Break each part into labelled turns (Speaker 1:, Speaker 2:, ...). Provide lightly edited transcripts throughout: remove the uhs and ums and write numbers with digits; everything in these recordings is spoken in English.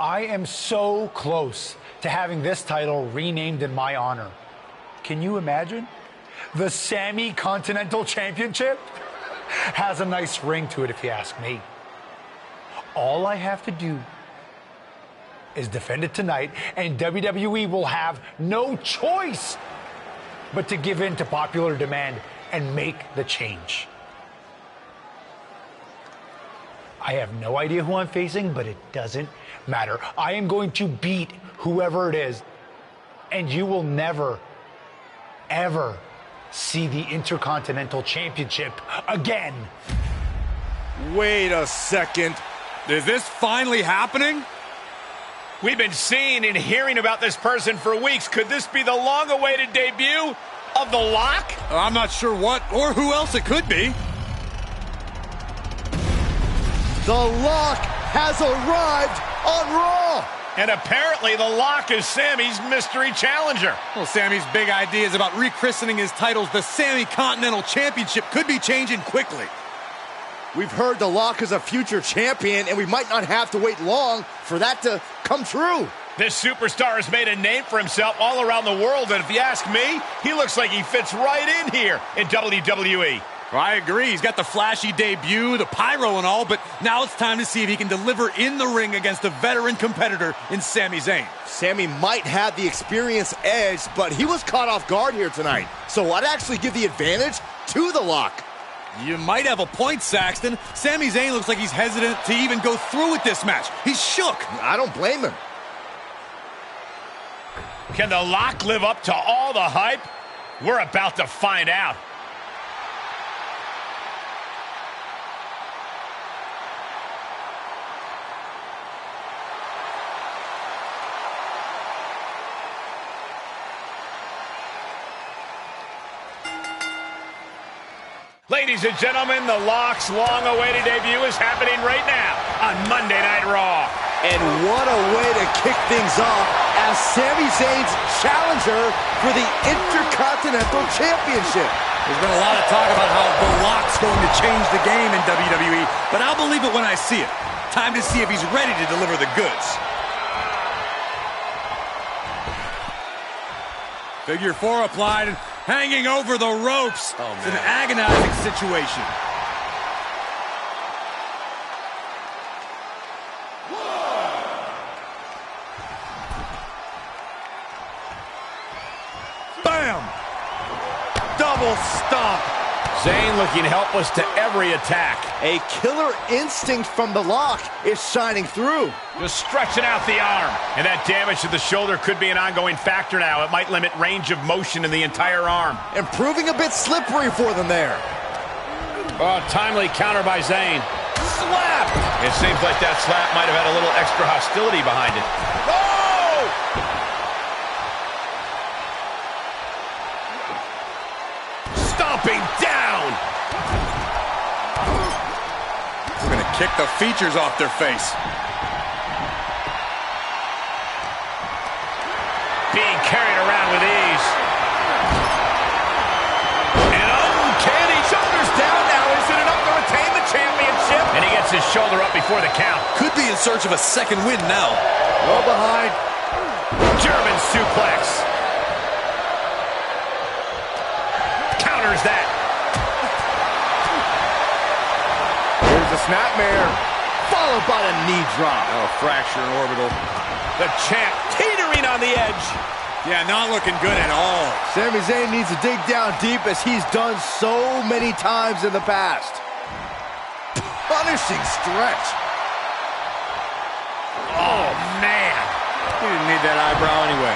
Speaker 1: I am so close to having this title renamed in my honor. Can you imagine? The Sami Continental Championship has a nice ring to it, if you ask me. All I have to do is defend it tonight, and WWE will have no choice but to give in to popular demand and make the change. I have no idea who I'm facing, but it doesn't matter. I am going to beat whoever it is, and you will never, ever see the Intercontinental Championship again.
Speaker 2: Wait a second. Is this finally happening?
Speaker 3: We've been seeing and hearing about this person for weeks. Could this be the long-awaited debut of The Lock?
Speaker 2: I'm not sure what or who else it could be.
Speaker 4: The Lock has arrived on Raw.
Speaker 3: And apparently The Lock is Sami's mystery challenger.
Speaker 2: Well, Sami's big ideas about rechristening his titles the Sami Continental Championship could be changing quickly.
Speaker 4: We've heard The Lock is a future champion, and we might not have to wait long for that to come true.
Speaker 3: This superstar has made a name for himself all around the world, and if you ask me, he looks like he fits right in here in WWE.
Speaker 2: Well, I agree. He's got the flashy debut, the pyro and all, but now it's time to see if he can deliver in the ring against a veteran competitor in Sami Zayn.
Speaker 4: Sami might have the experience edge, but he was caught off guard here tonight. So I'd actually give the advantage to The Lock.
Speaker 2: You might have a point, Saxton. Sami Zayn looks like he's hesitant to even go through with this match. He's shook.
Speaker 4: I don't blame him.
Speaker 3: Can The Lock live up to all the hype? We're about to find out. Ladies and gentlemen, The Lock's long-awaited debut is happening right now on Monday Night Raw.
Speaker 4: And what a way to kick things off as Sami Zayn's challenger for the Intercontinental Championship.
Speaker 2: There's been a lot of talk about how The Lock's going to change the game in WWE, but I'll believe it when I see it. Time to see if he's ready to deliver the goods. Figure 4 applied and hanging over the ropes. Oh, man. It's an agonizing situation. Bam! Double stomp.
Speaker 3: Zayn looking helpless to every attack.
Speaker 4: A killer instinct from The Lock is shining through.
Speaker 3: Just stretching out the arm. And that damage to the shoulder could be an ongoing factor now. It might limit range of motion in the entire arm.
Speaker 4: And proving a bit slippery for them there.
Speaker 3: Oh, timely counter by Zayn. Slap! It seems like that slap might have had a little extra hostility behind it. Oh! Stomping down!
Speaker 2: We're going to kick the features off their face.
Speaker 3: Being carried around with ease. And uncanny shoulders down now. Is it enough to retain the championship? And he gets his shoulder up before the count.
Speaker 2: Could be in search of a second win now.
Speaker 4: Well behind.
Speaker 3: German suplex. Counters that.
Speaker 4: Here's a snapmare. Followed by a knee drop.
Speaker 2: Oh, fracture in orbital.
Speaker 3: The champ teetering on the edge.
Speaker 2: Yeah, not looking good at all.
Speaker 4: Sami Zayn needs to dig down deep as he's done so many times in the past. Punishing stretch.
Speaker 3: Oh, man.
Speaker 2: He didn't need that eyebrow anyway.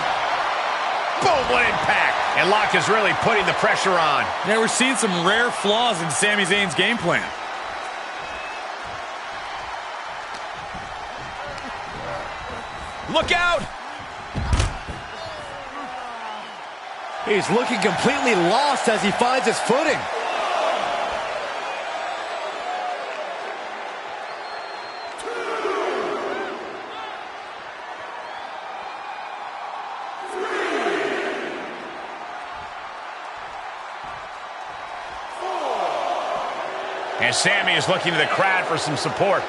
Speaker 3: Boom, what impact. And Lock is really putting the pressure on.
Speaker 2: Yeah, we're seeing some rare flaws in Sami Zayn's game plan.
Speaker 3: Look out!
Speaker 4: He's looking completely lost as he finds his footing.
Speaker 3: And Sami is looking to the crowd for some support.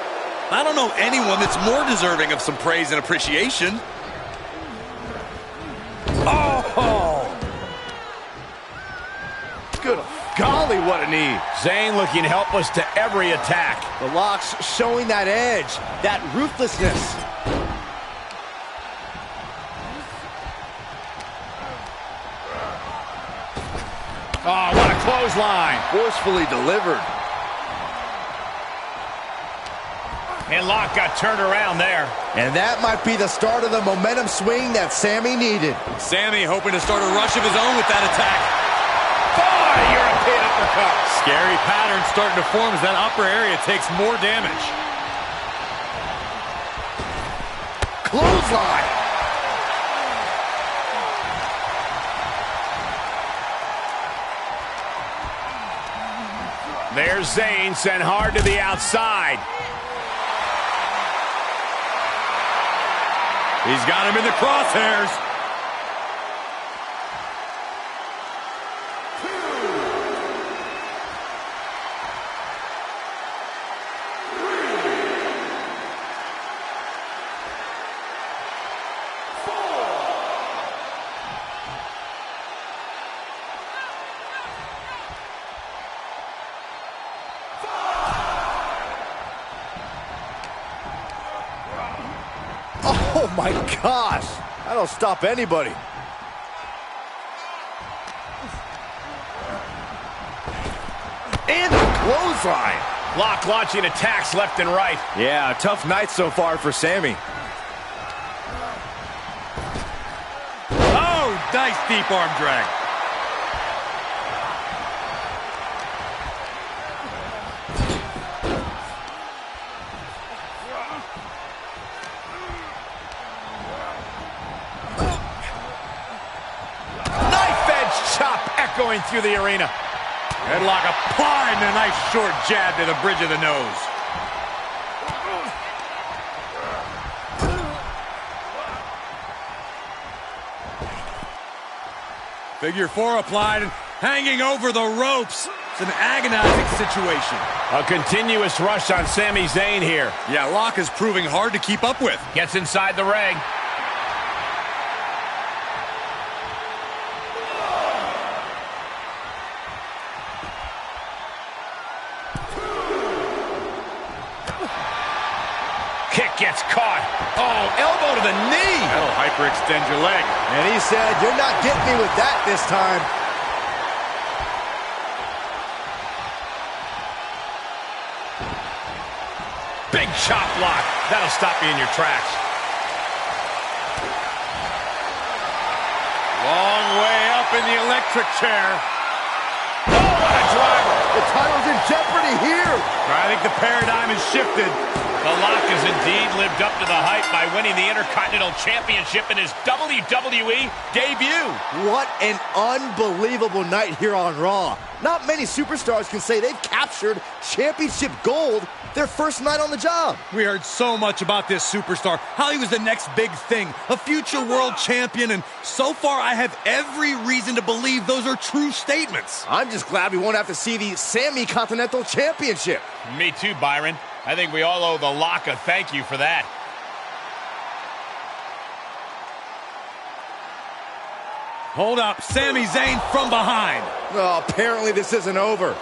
Speaker 2: I don't know anyone that's more deserving of some praise and appreciation. Oh! Good golly, what a knee.
Speaker 3: Zayn looking helpless to every attack.
Speaker 4: The Lock's showing that edge, that ruthlessness.
Speaker 3: Oh, what a clothesline.
Speaker 4: Forcefully delivered.
Speaker 3: And Lock got turned around there.
Speaker 4: And that might be the start of the momentum swing that Sami needed.
Speaker 2: Sami hoping to start a rush of his own with that attack.
Speaker 3: Oh, European uppercut.
Speaker 2: Scary pattern starting to form as that upper area takes more damage.
Speaker 4: Clothesline.
Speaker 3: There's Zayn, sent hard to the outside.
Speaker 2: He's got him in the crosshairs.
Speaker 4: Oh my gosh, that'll stop anybody. And a clothesline.
Speaker 3: Lock launching attacks left and right.
Speaker 4: Yeah, a tough night so far for Sami.
Speaker 2: Oh, nice deep arm drag.
Speaker 3: Going through the arena.
Speaker 2: Headlock applied and a nice short jab to the bridge of the nose. Figure 4 applied and hanging over the ropes. It's an agonizing situation.
Speaker 3: A continuous rush on Sami Zayn here.
Speaker 2: Yeah, Lock is proving hard to keep up with.
Speaker 3: Gets inside the ring. Kick gets caught. Oh, elbow to the knee.
Speaker 2: That'll hyperextend your leg.
Speaker 4: And he said, "You're not getting me with that this time."
Speaker 3: Big chop block. That'll stop you in your tracks.
Speaker 2: Long way up in the electric chair.
Speaker 3: Oh, what a driver.
Speaker 4: The title's in jeopardy here.
Speaker 2: I think the paradigm has shifted.
Speaker 3: The Lock has indeed lived up to the hype by winning the Intercontinental Championship in his WWE debut.
Speaker 4: What an unbelievable night here on Raw. Not many superstars can say they've captured championship gold their first night on the job.
Speaker 2: We heard so much about this superstar, how he was the next big thing, a future world champion, and so far I have every reason to believe those are true statements.
Speaker 4: I'm just glad we won't have to see the Sami Continental Championship.
Speaker 3: Me too, Byron. I think we all owe the Lock a thank you for that.
Speaker 2: Hold up, Sami Zayn from behind.
Speaker 4: Oh, apparently this isn't over.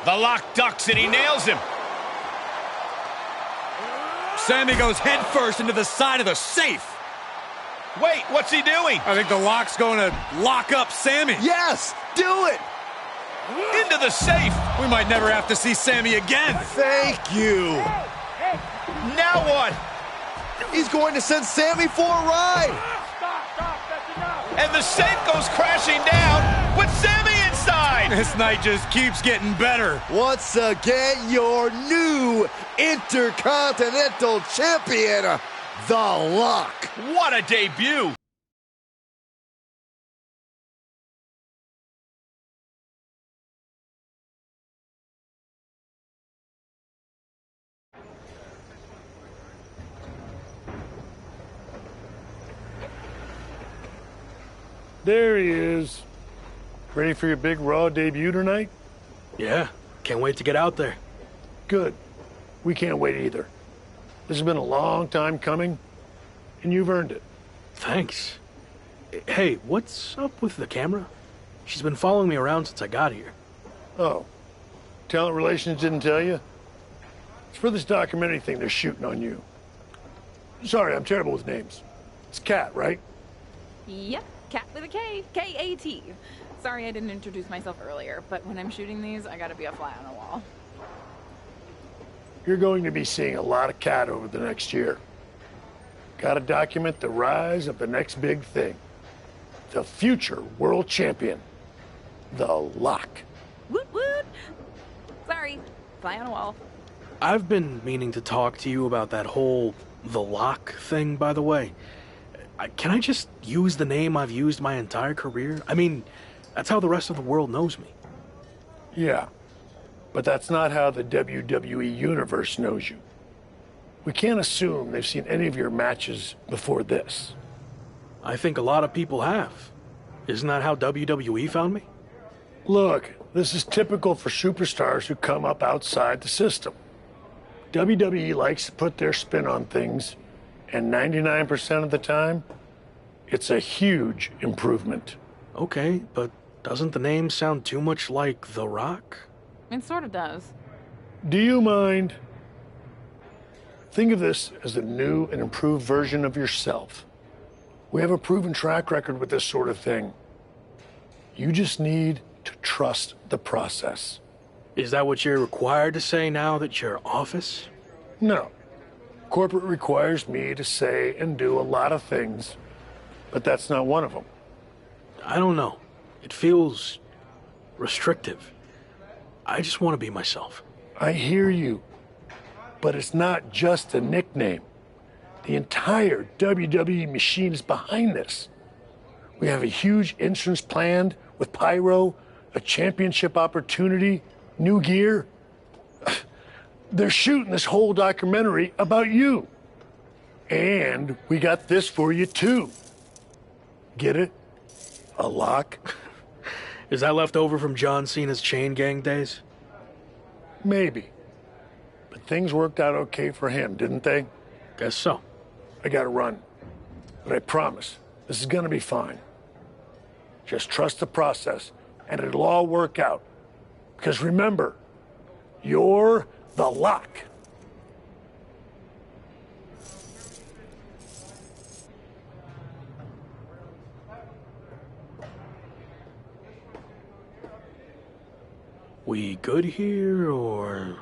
Speaker 3: The Lock ducks and he nails him.
Speaker 2: Sami goes head first into the side of the safe.
Speaker 3: Wait, what's he doing?
Speaker 2: I think the Lock's going to lock up Sami.
Speaker 4: Yes, do it.
Speaker 3: Into the safe.
Speaker 2: We might never have to see Sami again.
Speaker 4: Thank you.
Speaker 3: Now what?
Speaker 4: He's going to send Sami for a ride.
Speaker 3: And the safe goes crashing down with Sami inside.
Speaker 2: This night just keeps getting better.
Speaker 4: Once again, your new Intercontinental Champion, The Lock.
Speaker 3: What a debut.
Speaker 5: There he is. Ready for your big Raw debut tonight?
Speaker 6: Yeah, can't wait to get out there.
Speaker 5: Good. We can't wait either. This has been a long time coming, and you've earned it.
Speaker 6: Thanks. Hey, what's up with the camera? She's been following me around since I got here.
Speaker 5: Oh, talent relations didn't tell you? It's for this documentary thing they're shooting on you. Sorry, I'm terrible with names. It's Kat, right?
Speaker 7: Yep, Cat with a K, K-A-T. Sorry I didn't introduce myself earlier, but when I'm shooting these, I gotta be a fly on the wall.
Speaker 5: You're going to be seeing a lot of Kat over the next year. Gotta document the rise of the next big thing. The future world champion. The Lock.
Speaker 7: Woot woot! Sorry, fly on a wall.
Speaker 6: I've been meaning to talk to you about that whole The Lock thing, by the way. Can I just use the name I've used my entire career? I mean, that's how the rest of the world knows me.
Speaker 5: Yeah, but that's not how the WWE Universe knows you. We can't assume they've seen any of your matches before this.
Speaker 6: I think a lot of people have. Isn't that how WWE found me?
Speaker 5: Look, this is typical for superstars who come up outside the system. WWE likes to put their spin on things, and 99% of the time, it's a huge improvement.
Speaker 6: Okay, but doesn't the name sound too much like The Rock?
Speaker 7: It sort of does.
Speaker 5: Do you mind? Think of this as a new and improved version of yourself. We have a proven track record with this sort of thing. You just need to trust the process.
Speaker 6: Is that what you're required to say now that you're office?
Speaker 5: No. Corporate requires me to say and do a lot of things, but that's not one of them.
Speaker 6: I don't know. It feels restrictive. I just want to be myself.
Speaker 5: I hear you, but it's not just a nickname. The entire WWE machine is behind this. We have a huge entrance planned with pyro, a championship opportunity, new gear. They're shooting this whole documentary about you. And we got this for you too. Get it? A lock?
Speaker 6: Is that left over from John Cena's Chain Gang days?
Speaker 5: Maybe. But things worked out okay for him, didn't they?
Speaker 6: Guess so.
Speaker 5: I gotta run. But I promise, this is gonna be fine. Just trust the process, and it'll all work out. Because remember, you're the Lock.
Speaker 6: We good here, or...?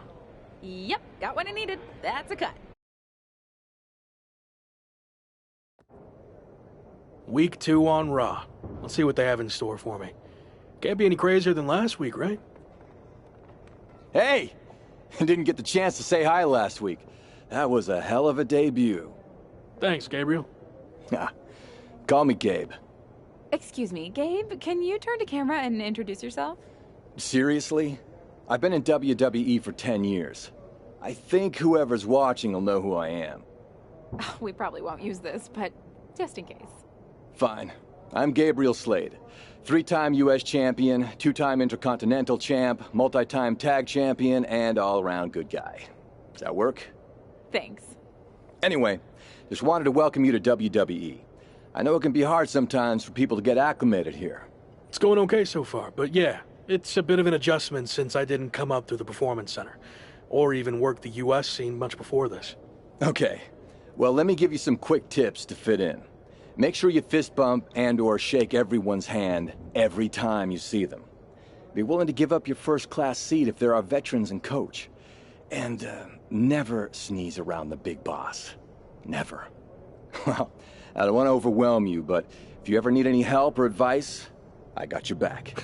Speaker 7: Yep, got what I needed. That's a cut.
Speaker 6: Week 2 on Raw. Let's see what they have in store for me. Can't be any crazier than last week, right?
Speaker 8: Hey! I didn't get the chance to say hi last week. That was a hell of a debut.
Speaker 6: Thanks, Gabriel.
Speaker 8: Call me Gabe.
Speaker 7: Excuse me, Gabe, can you turn to camera and introduce yourself?
Speaker 8: Seriously? I've been in WWE for 10 years. I think whoever's watching will know who I am.
Speaker 7: We probably won't use this, but just in case.
Speaker 8: Fine. I'm Gabriel Slade. 3-time U.S. champion, 2-time Intercontinental champ, multi-time tag champion, and all-around good guy. Does that work?
Speaker 7: Thanks.
Speaker 8: Anyway, just wanted to welcome you to WWE. I know it can be hard sometimes for people to get acclimated here.
Speaker 6: It's going okay so far, but yeah, it's a bit of an adjustment since I didn't come up through the Performance Center, or even work the U.S. scene much before this.
Speaker 8: Okay. Well, let me give you some quick tips to fit in. Make sure you fist bump and/or shake everyone's hand every time you see them. Be willing to give up your first-class seat if there are veterans and coach. And never sneeze around the big boss. Never. Well, I don't want to overwhelm you, but if you ever need any help or advice, I got your back.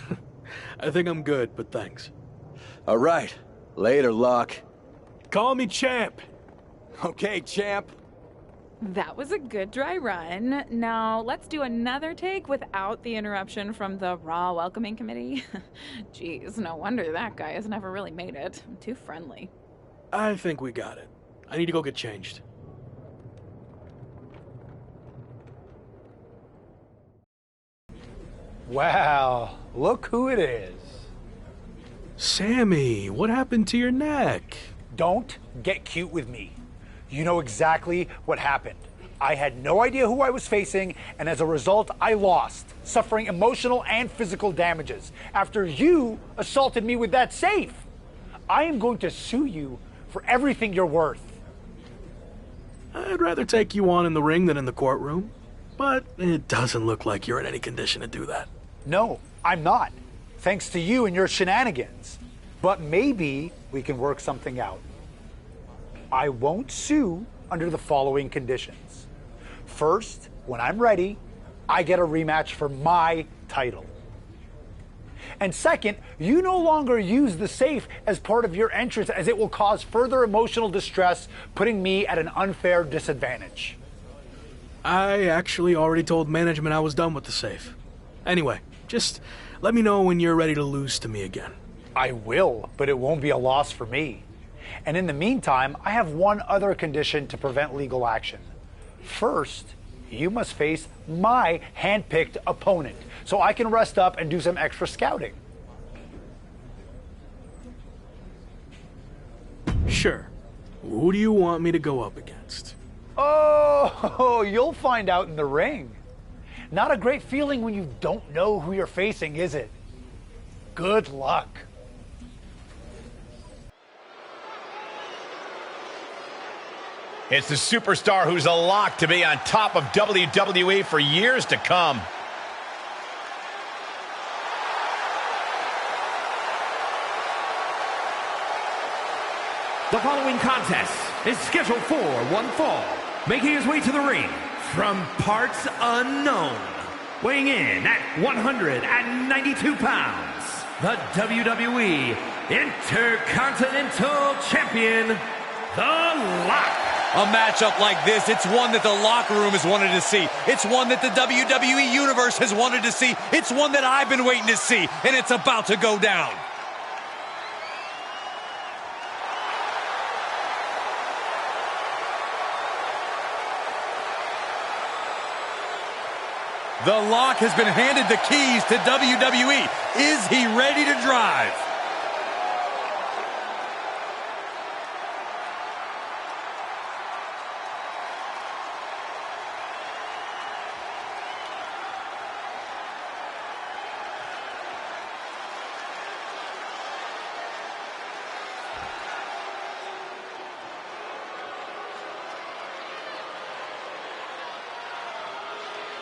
Speaker 6: I think I'm good, but thanks.
Speaker 8: All right. Later, Luck.
Speaker 6: Call me Champ.
Speaker 8: Okay, champ.
Speaker 7: That was a good dry run. Now, let's do another take without the interruption from the Raw Welcoming Committee. Jeez, no wonder that guy has never really made it. Too friendly.
Speaker 6: I think we got it. I need to go get changed.
Speaker 1: Wow, look who it is.
Speaker 6: Sammy, what happened to your neck?
Speaker 1: Don't get cute with me. You know exactly what happened. I had no idea who I was facing, and as a result, I lost, suffering emotional and physical damages after you assaulted me with that safe. I am going to sue you for everything you're worth.
Speaker 6: I'd rather take you on in the ring than in the courtroom, but it doesn't look like you're in any condition to do that.
Speaker 1: No, I'm not, thanks to you and your shenanigans. But maybe we can work something out. I won't sue under the following conditions. First, when I'm ready, I get a rematch for my title. And second, you no longer use the safe as part of your entrance, as it will cause further emotional distress, putting me at an unfair disadvantage.
Speaker 6: I actually already told management I was done with the safe. Anyway, just let me know when you're ready to lose to me again.
Speaker 1: I will, but it won't be a loss for me. And in the meantime, I have one other condition to prevent legal action. First, you must face my hand-picked opponent, so I can rest up and do some extra scouting.
Speaker 6: Sure. Who do you want me to go up against?
Speaker 1: Oh, you'll find out in the ring. Not a great feeling when you don't know who you're facing, is it? Good luck.
Speaker 3: It's the superstar who's a lock to be on top of WWE for years to come.
Speaker 9: The following contest is scheduled for one fall, making his way to the ring from parts unknown, weighing in at 192 pounds, the WWE Intercontinental Champion, The Lock.
Speaker 2: A matchup like this, it's one that the locker room has wanted to see. It's one that the WWE Universe has wanted to see. It's one that I've been waiting to see, and it's about to go down. The Lock has been handed the keys to WWE. Is he ready to drive?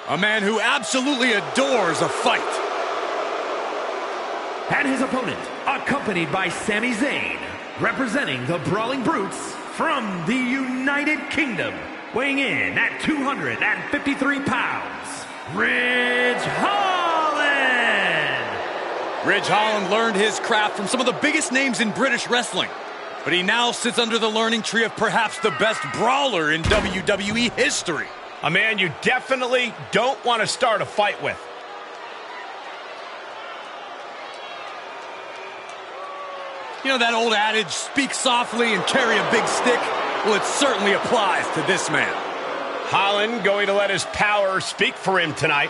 Speaker 2: A man who absolutely adores a fight.
Speaker 9: And his opponent, accompanied by Sami Zayn, representing the Brawling Brutes from the United Kingdom, weighing in at 253 pounds, Ridge Holland.
Speaker 2: Ridge Holland learned his craft from some of the biggest names in British wrestling, but he now sits under the learning tree of perhaps the best brawler in WWE history.
Speaker 3: A man you definitely don't want to start a fight with.
Speaker 2: You know that old adage, speak softly and carry a big stick? Well, it certainly applies to this man.
Speaker 3: Holland going to let his power speak for him tonight.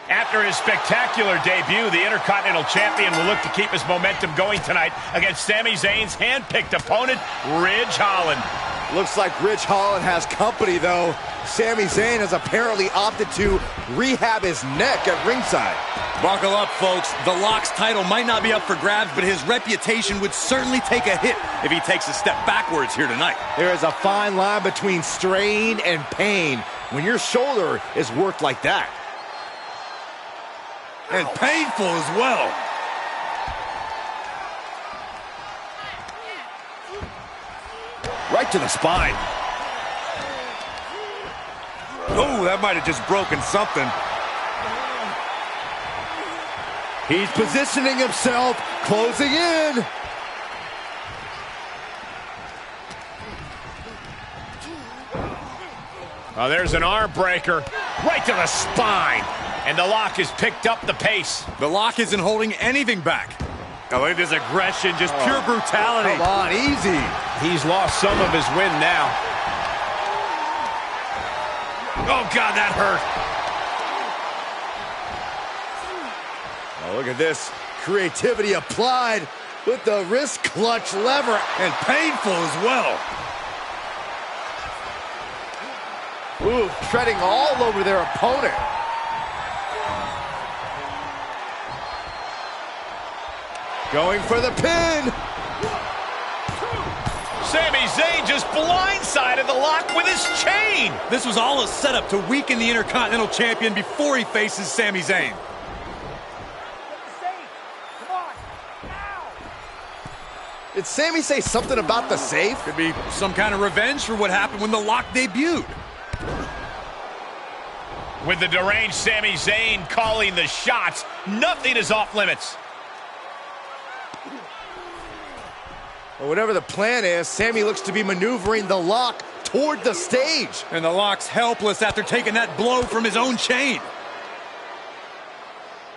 Speaker 3: After his spectacular debut, the Intercontinental Champion will look to keep his momentum going tonight against Sami Zayn's hand-picked opponent, Ridge Holland.
Speaker 4: Looks like Ridge Holland has company, though. Sami Zayn has apparently opted to rehab his neck at ringside.
Speaker 2: Buckle up, folks. The Lock's title might not be up for grabs, but his reputation would certainly take a hit if he takes a step backwards here tonight.
Speaker 4: There is a fine line between strain and pain when your shoulder is worked like that.
Speaker 2: And painful as well.
Speaker 4: Right to the spine.
Speaker 2: Oh, that might have just broken something.
Speaker 4: He's positioning himself, closing in.
Speaker 3: Oh, there's an arm breaker right to the spine. And the Lock has picked up the pace.
Speaker 2: The Lock isn't holding anything back. Oh, look at this aggression, just pure brutality.
Speaker 4: Come on, easy.
Speaker 3: He's lost some of his wind now.
Speaker 2: Oh, God, that hurt.
Speaker 4: Oh, look at this. Creativity applied with the wrist clutch lever.
Speaker 2: And painful as well.
Speaker 4: Ooh, treading all over their opponent. Going for the pin.
Speaker 3: Sami Zayn just blindsided the Lock with his chain.
Speaker 2: This was all a setup to weaken the Intercontinental Champion before he faces Sami Zayn.
Speaker 4: Did Sami say something about the safe?
Speaker 2: Could be some kind of revenge for what happened when the Lock debuted.
Speaker 3: With the deranged Sami Zayn calling the shots, nothing is off limits.
Speaker 4: Well, whatever the plan is, Sami looks to be maneuvering the Lock toward the stage.
Speaker 2: And the Lock's helpless after taking that blow from his own chain.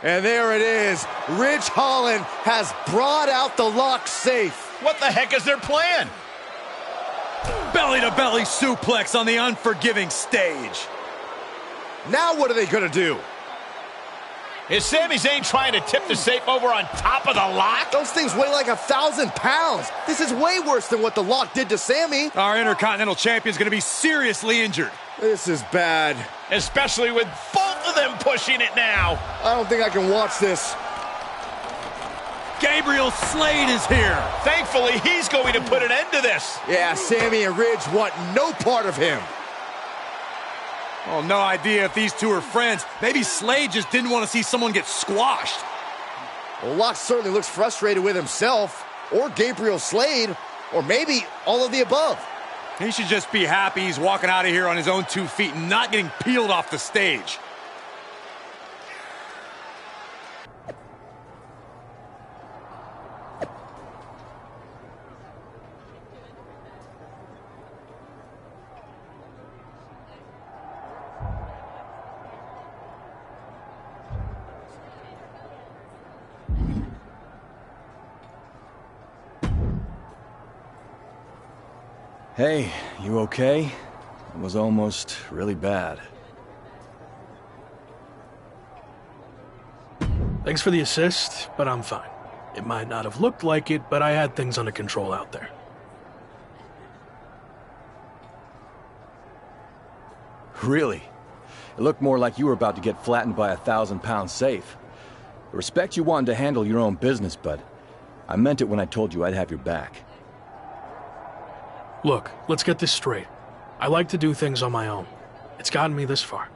Speaker 4: And there it is. Ridge Holland has brought out the Lock safe.
Speaker 3: What the heck is their plan?
Speaker 2: Belly-to-belly suplex on the unforgiving stage.
Speaker 4: Now what are they going to do?
Speaker 3: Is Sami Zayn trying to tip the safe over on top of the Lock?
Speaker 4: Those things weigh like 1,000 pounds. This is way worse than what the Lock did to Sami.
Speaker 2: Our Intercontinental Champion's going to be seriously injured.
Speaker 4: This is bad.
Speaker 3: Especially with both of them pushing it now.
Speaker 4: I don't think I can watch this.
Speaker 2: Gabriel Slade is here.
Speaker 3: Thankfully, he's going to put an end to this.
Speaker 4: Yeah, Sami and Ridge want no part of him.
Speaker 2: Oh, no idea if these two are friends. Maybe Slade just didn't want to see someone get squashed.
Speaker 4: Well, Lock certainly looks frustrated with himself, or Gabriel Slade, or maybe all of the above.
Speaker 2: He should just be happy he's walking out of here on his own 2 feet and not getting peeled off the stage.
Speaker 8: Hey, you okay? It was almost really bad.
Speaker 6: Thanks for the assist, but I'm fine. It might not have looked like it, but I had things under control out there.
Speaker 8: Really? It looked more like you were about to get flattened by a 1,000-pound safe. I respect you wanting to handle your own business, but I meant it when I told you I'd have your back.
Speaker 6: Look, let's get this straight. I like to do things on my own. It's gotten me this far.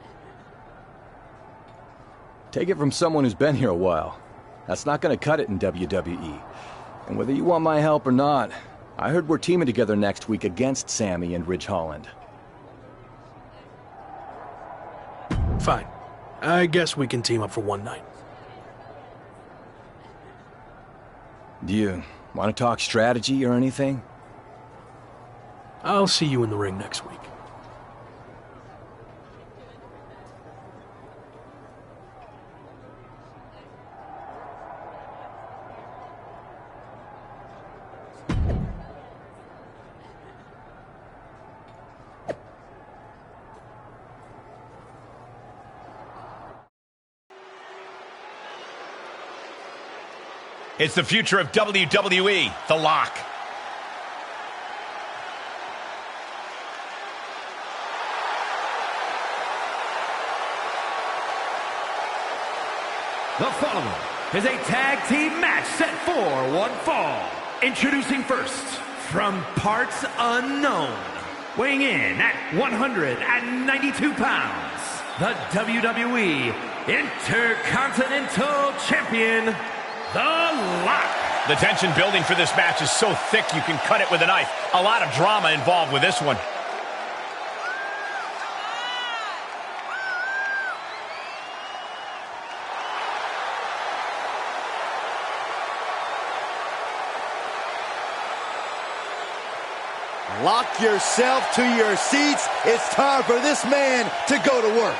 Speaker 8: Take it from someone who's been here a while. That's not going to cut it in WWE. And whether you want my help or not, I heard we're teaming together next week against Sami and Ridge Holland.
Speaker 6: Fine. I guess we can team up for one night.
Speaker 8: Do you want to talk strategy or anything?
Speaker 6: I'll see you in the ring next week.
Speaker 3: It's the future of WWE, the Lock.
Speaker 9: The following is a tag team match set for one fall. Introducing first, from parts unknown, weighing in at 192 pounds, the WWE Intercontinental Champion, The Lock.
Speaker 3: The tension building for this match is so thick you can cut it with a knife. A lot of drama involved with this one.
Speaker 4: Lock yourself to your seats. It's time for this man to go to work.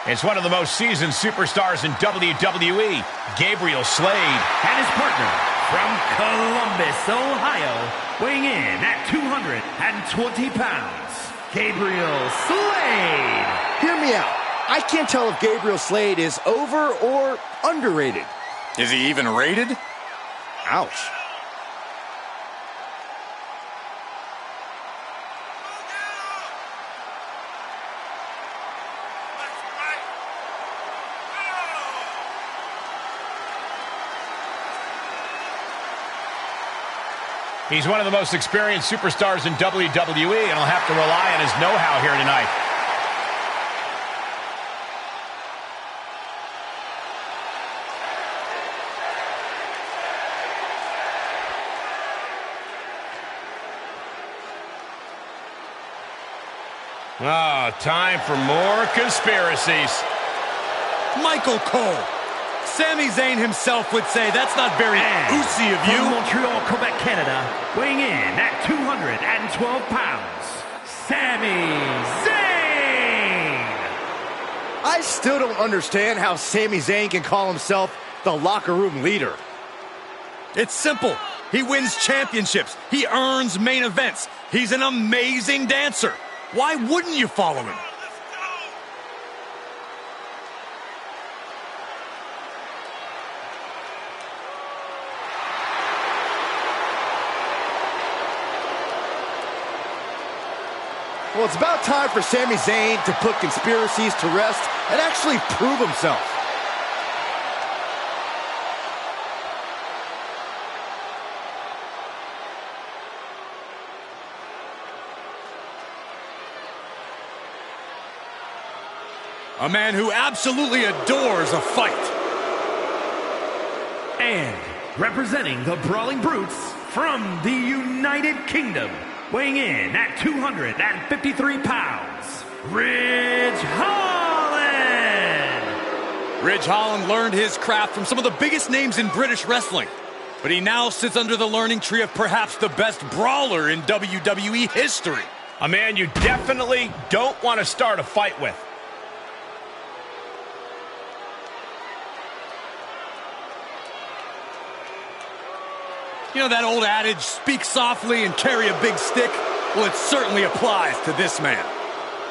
Speaker 3: It's one of the most seasoned superstars in WWE, Gabriel Slade.
Speaker 9: And his partner from Columbus, Ohio, weighing in at 220 pounds, Gabriel Slade.
Speaker 4: Hear me out. I can't tell if Gabriel Slade is over or underrated.
Speaker 2: Is he even rated?
Speaker 4: Ouch.
Speaker 3: He's one of the most experienced superstars in WWE, and he'll have to rely on his know-how here tonight. Time for more conspiracies.
Speaker 2: Michael Cole. Sami Zayn himself would say that's not very oozy of you.
Speaker 9: From Montreal, Quebec, Canada, weighing in at 212 pounds, Sami Zayn.
Speaker 4: I still don't understand how Sami Zayn can call himself the locker room leader.
Speaker 2: It's simple. He wins championships. He earns main events. He's an amazing dancer. Why wouldn't you follow him?
Speaker 4: Well, it's about time for Sami Zayn to put conspiracies to rest and actually prove himself.
Speaker 2: A man who absolutely adores a fight.
Speaker 9: And representing the Brawling Brutes from the United Kingdom, weighing in at 253 pounds, Ridge Holland.
Speaker 2: Ridge Holland learned his craft from some of the biggest names in British wrestling. But he now sits under the learning tree of perhaps the best brawler in WWE history.
Speaker 3: A man you definitely don't want to start a fight with.
Speaker 2: You know that old adage, speak softly and carry a big stick? Well, it certainly applies to this man.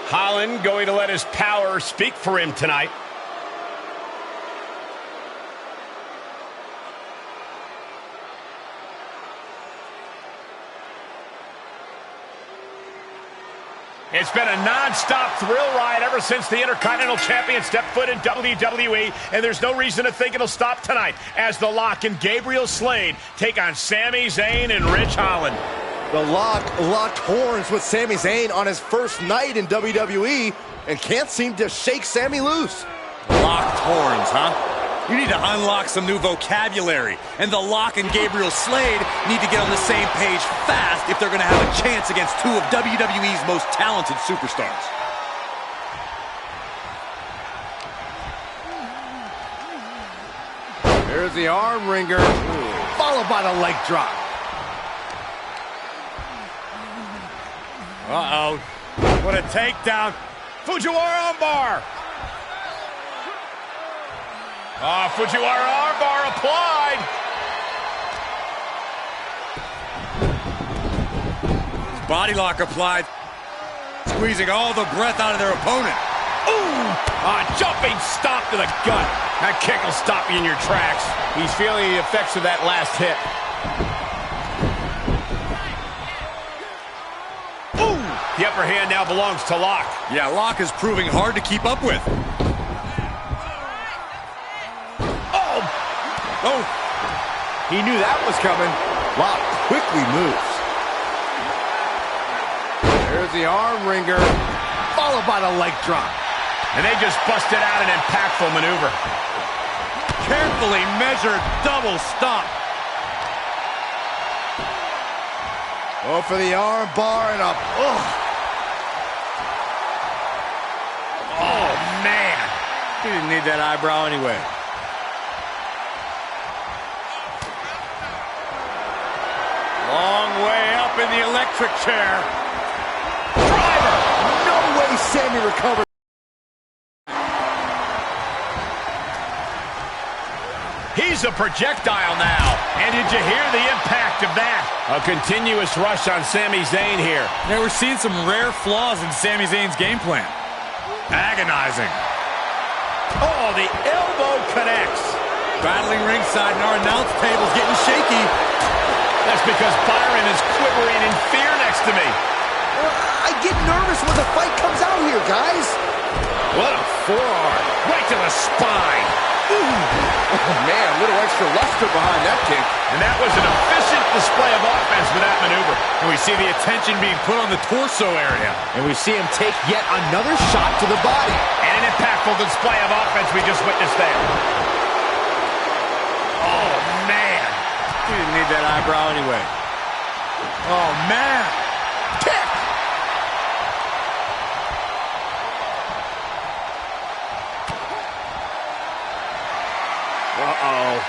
Speaker 3: Holland going to let his power speak for him tonight. It's been a non-stop thrill ride ever since the Intercontinental Champion stepped foot in WWE, and there's no reason to think it'll stop tonight as The Lock and Gabriel Slade take on Sami Zayn and Ridge Holland.
Speaker 4: The Lock locked horns with Sami Zayn on his first night in WWE and can't seem to shake Sami loose.
Speaker 2: Locked horns, huh? You need to unlock some new vocabulary, and The Lock and Gabriel Slade need to get on the same page fast if they're going to have a chance against two of WWE's most talented superstars.
Speaker 4: There's the arm wringer, followed by the leg drop.
Speaker 2: Uh-oh. What a takedown.
Speaker 3: Fujiwara armbar. Fujiwara armbar applied.
Speaker 2: Body lock applied. Squeezing all the breath out of their opponent.
Speaker 3: Ooh! A jumping stomp to the gut. That kick will stop you in your tracks. He's feeling the effects of that last hit. Ooh! The upper hand now belongs to Lock.
Speaker 2: Yeah, Lock is proving hard to keep up with.
Speaker 3: Oh!
Speaker 4: He knew that was coming. Lock quickly moves. There's the arm wringer, followed by the leg drop.
Speaker 3: And they just busted out an impactful maneuver.
Speaker 2: Carefully measured double stomp.
Speaker 4: Oh, for the arm bar and up.
Speaker 2: Oh, man. He didn't need that eyebrow anyway. Long way up in the electric chair.
Speaker 4: Driver! No way Sami recovered.
Speaker 3: He's a projectile now. And did you hear the impact of that? A continuous rush on Sami Zayn here.
Speaker 2: Now we're seeing some rare flaws in Sami Zayn's game plan. Agonizing.
Speaker 3: Oh, the elbow connects.
Speaker 2: Battling ringside and our announce table's getting shaky.
Speaker 3: That's because Byron is quivering in fear next to me.
Speaker 4: I get nervous when the fight comes out here, guys.
Speaker 3: What a forearm. Right to the spine.
Speaker 2: Oh, man, a little extra luster behind that kick.
Speaker 3: And that was an efficient display of offense with that maneuver.
Speaker 2: And we see the attention being put on the torso area.
Speaker 4: And we see him take yet another shot to the body.
Speaker 3: And an impactful display of offense we just witnessed there. Oh, man.
Speaker 2: He didn't need that eyebrow anyway. Oh, man.
Speaker 3: Kick. Uh-oh.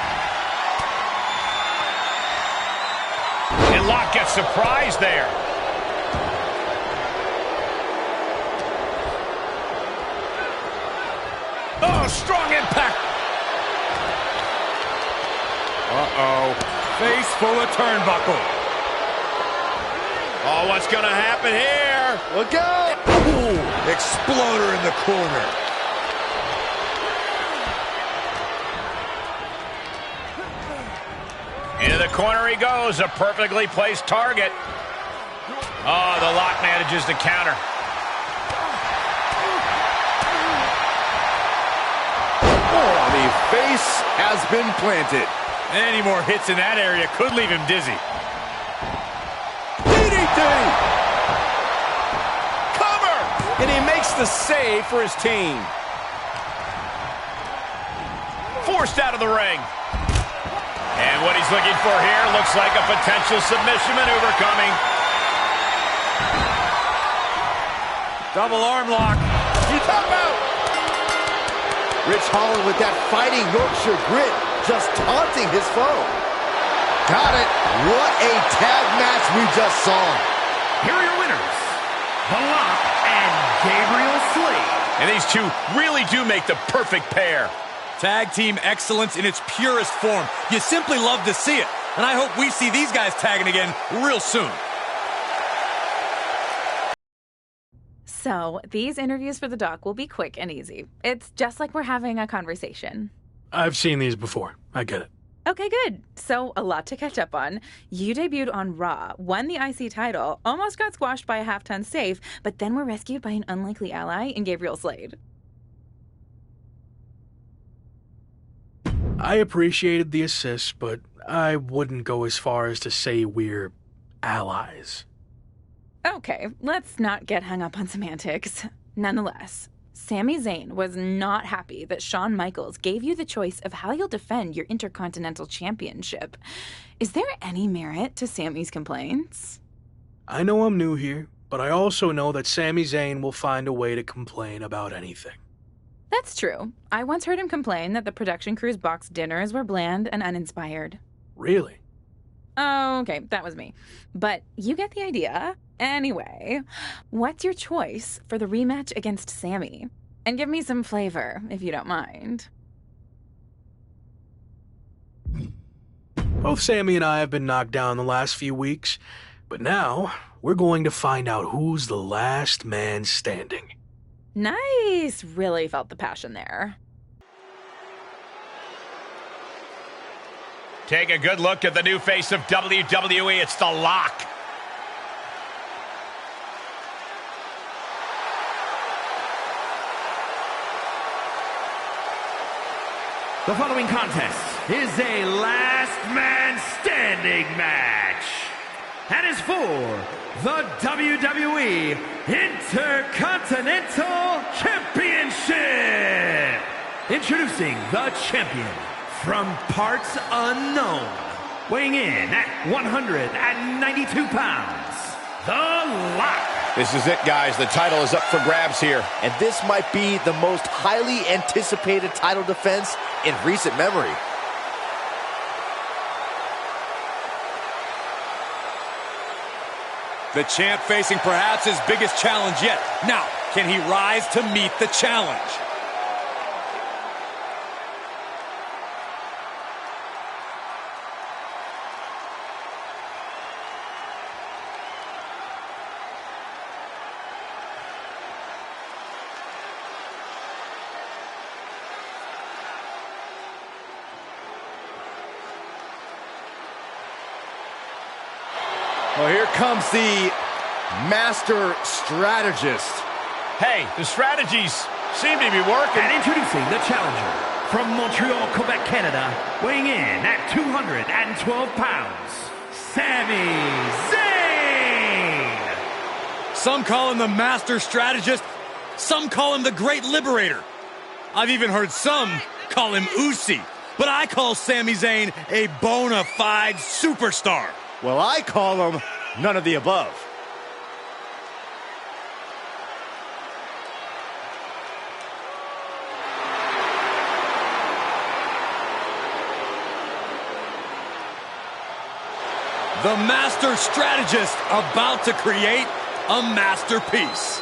Speaker 3: And Locke gets surprised there. Oh, strong impact.
Speaker 2: Uh-oh. Face full of turnbuckle.
Speaker 3: Oh, what's going to happen here?
Speaker 4: Look out!
Speaker 2: Ooh, exploder in the corner.
Speaker 3: Into the corner he goes, a perfectly placed target. Oh, the Lock manages to counter.
Speaker 2: Oh, the face has been planted. Any more hits in that area could leave him dizzy.
Speaker 4: DDT!
Speaker 2: Cover! And he makes the save for his team.
Speaker 3: Forced out of the ring. And what he's looking for here looks like a potential submission maneuver coming.
Speaker 2: Double arm lock.
Speaker 3: You talk about.
Speaker 4: Rich Holland with that fighting Yorkshire grit, just taunting his foe. Got it. What a tag match we just saw.
Speaker 9: Here are your winners, The Lock and Gabriel Slade.
Speaker 3: And these two really do make the perfect pair.
Speaker 2: Tag team excellence in its purest form. You simply love to see it. And I hope we see these guys tagging again real soon.
Speaker 7: So, these interviews for the doc will be quick and easy. It's just like we're having a conversation.
Speaker 6: I've seen these before. I get it.
Speaker 7: Okay, good. So, a lot to catch up on. You debuted on Raw, won the IC title, almost got squashed by a half-ton safe, but then were rescued by an unlikely ally in Gabriel Slade.
Speaker 6: I appreciated the assist, but I wouldn't go as far as to say we're allies.
Speaker 7: Okay, let's not get hung up on semantics. Nonetheless, Sami Zayn was not happy that Shawn Michaels gave you the choice of how you'll defend your Intercontinental Championship. Is there any merit to Sami's complaints?
Speaker 6: I know I'm new here, but I also know that Sami Zayn will find a way to complain about anything.
Speaker 7: That's true. I once heard him complain that the production crew's box dinners were bland and uninspired.
Speaker 6: Really?
Speaker 7: Oh, okay, that was me. But you get the idea. Anyway, what's your choice for the rematch against Sami? And give me some flavor, if you don't mind.
Speaker 6: Both Sami and I have been knocked down the last few weeks, but now we're going to find out who's the last man standing.
Speaker 7: Nice. Really felt the passion there.
Speaker 3: Take a good look at the new face of WWE. It's The Lock.
Speaker 9: The following contest is a last man standing match. And is for the WWE Intercontinental Championship. Introducing the champion from parts unknown, weighing in at 192 pounds, The Lock.
Speaker 3: This is it, guys. The title is up for grabs here.
Speaker 4: And this might be the most highly anticipated title defense in recent memory.
Speaker 2: The champ facing perhaps his biggest challenge yet. Now, can he rise to meet the challenge?
Speaker 4: Well, here comes the master strategist.
Speaker 3: Hey, the strategies seem to be working.
Speaker 9: And introducing the challenger from Montreal, Quebec, Canada, weighing in at 212 pounds, Sami Zayn!
Speaker 2: Some call him the master strategist. Some call him the great liberator. I've even heard some call him Usi. But I call Sami Zayn a bona fide superstar.
Speaker 4: Well, I call him none of the above.
Speaker 2: The master strategist about to create a masterpiece.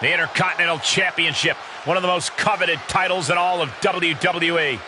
Speaker 3: The Intercontinental Championship, one of the most coveted titles in all of WWE.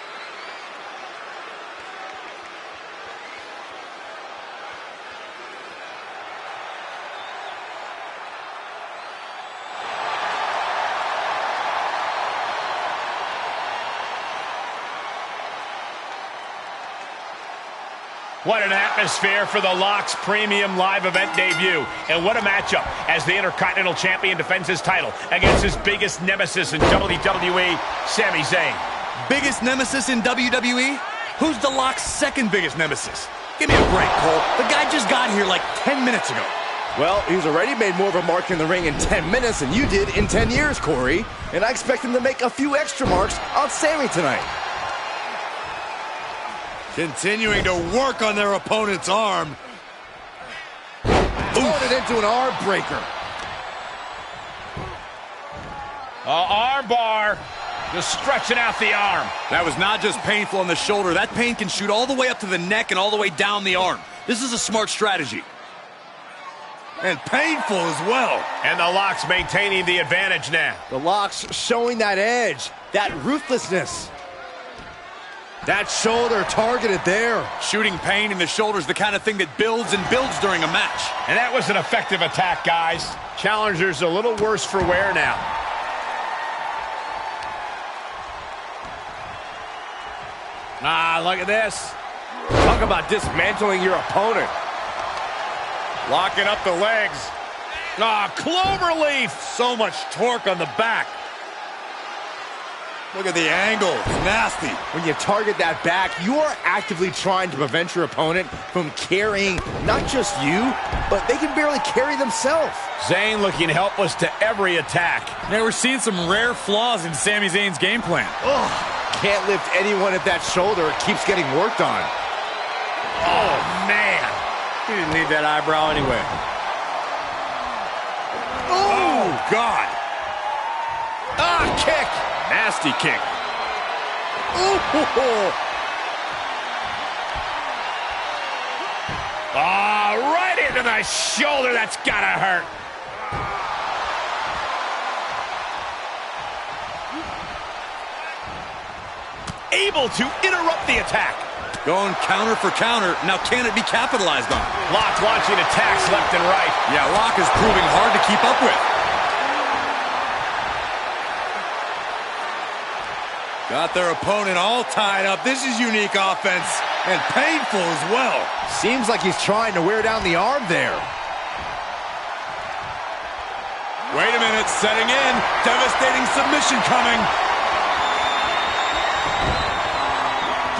Speaker 3: What an atmosphere for the Lock's premium live event debut. And what a matchup as the Intercontinental Champion defends his title against his biggest nemesis in WWE, Sami Zayn.
Speaker 2: Biggest nemesis in WWE? Who's the Lock's second biggest nemesis? Give me a break, Cole. The guy just got here like 10 minutes ago.
Speaker 4: Well, he's already made more of a mark in the ring in 10 minutes than you did in 10 years, Corey. And I expect him to make a few extra marks on Sami tonight.
Speaker 2: Continuing to work on their opponent's arm.
Speaker 4: Throwing it into an arm breaker.
Speaker 3: Arm bar. Just stretching out the arm.
Speaker 2: That was not just painful on the shoulder. That pain can shoot all the way up to the neck and all the way down the arm. This is a smart strategy. And painful as well.
Speaker 3: And the Lock's maintaining the advantage now.
Speaker 4: The Lock's showing that edge, that ruthlessness. That shoulder targeted there.
Speaker 2: Shooting pain in the shoulder is the kind of thing that builds and builds during a match.
Speaker 3: And that was an effective attack, guys. Challenger's a little worse for wear now.
Speaker 4: Ah, look at this. Talk about dismantling your opponent.
Speaker 3: Locking up the legs. Ah, cloverleaf.
Speaker 2: So much torque on the back. Look at the angle. It's nasty.
Speaker 4: When you target that back, you are actively trying to prevent your opponent from carrying not just you, but they can barely carry themselves.
Speaker 3: Zayn looking helpless to every attack.
Speaker 2: Now we're seeing some rare flaws in Sami Zayn's game plan.
Speaker 4: Ugh. Can't lift anyone at that shoulder. It keeps getting worked on.
Speaker 3: Oh, man.
Speaker 2: He didn't need that eyebrow anyway. Oh, God.
Speaker 4: Ah, kick.
Speaker 3: Nasty kick.
Speaker 4: Ooh.
Speaker 3: Ah, right into the shoulder. That's gotta hurt. Able to interrupt the attack.
Speaker 2: Going counter for counter. Now can it be capitalized on?
Speaker 3: Lock launching attacks left and right.
Speaker 2: Yeah, Lock is proving hard to keep up with. Got their opponent all tied up. This is unique offense and painful as well.
Speaker 4: Seems like he's trying to wear down the arm there.
Speaker 2: Wait a minute, setting in. Devastating submission coming.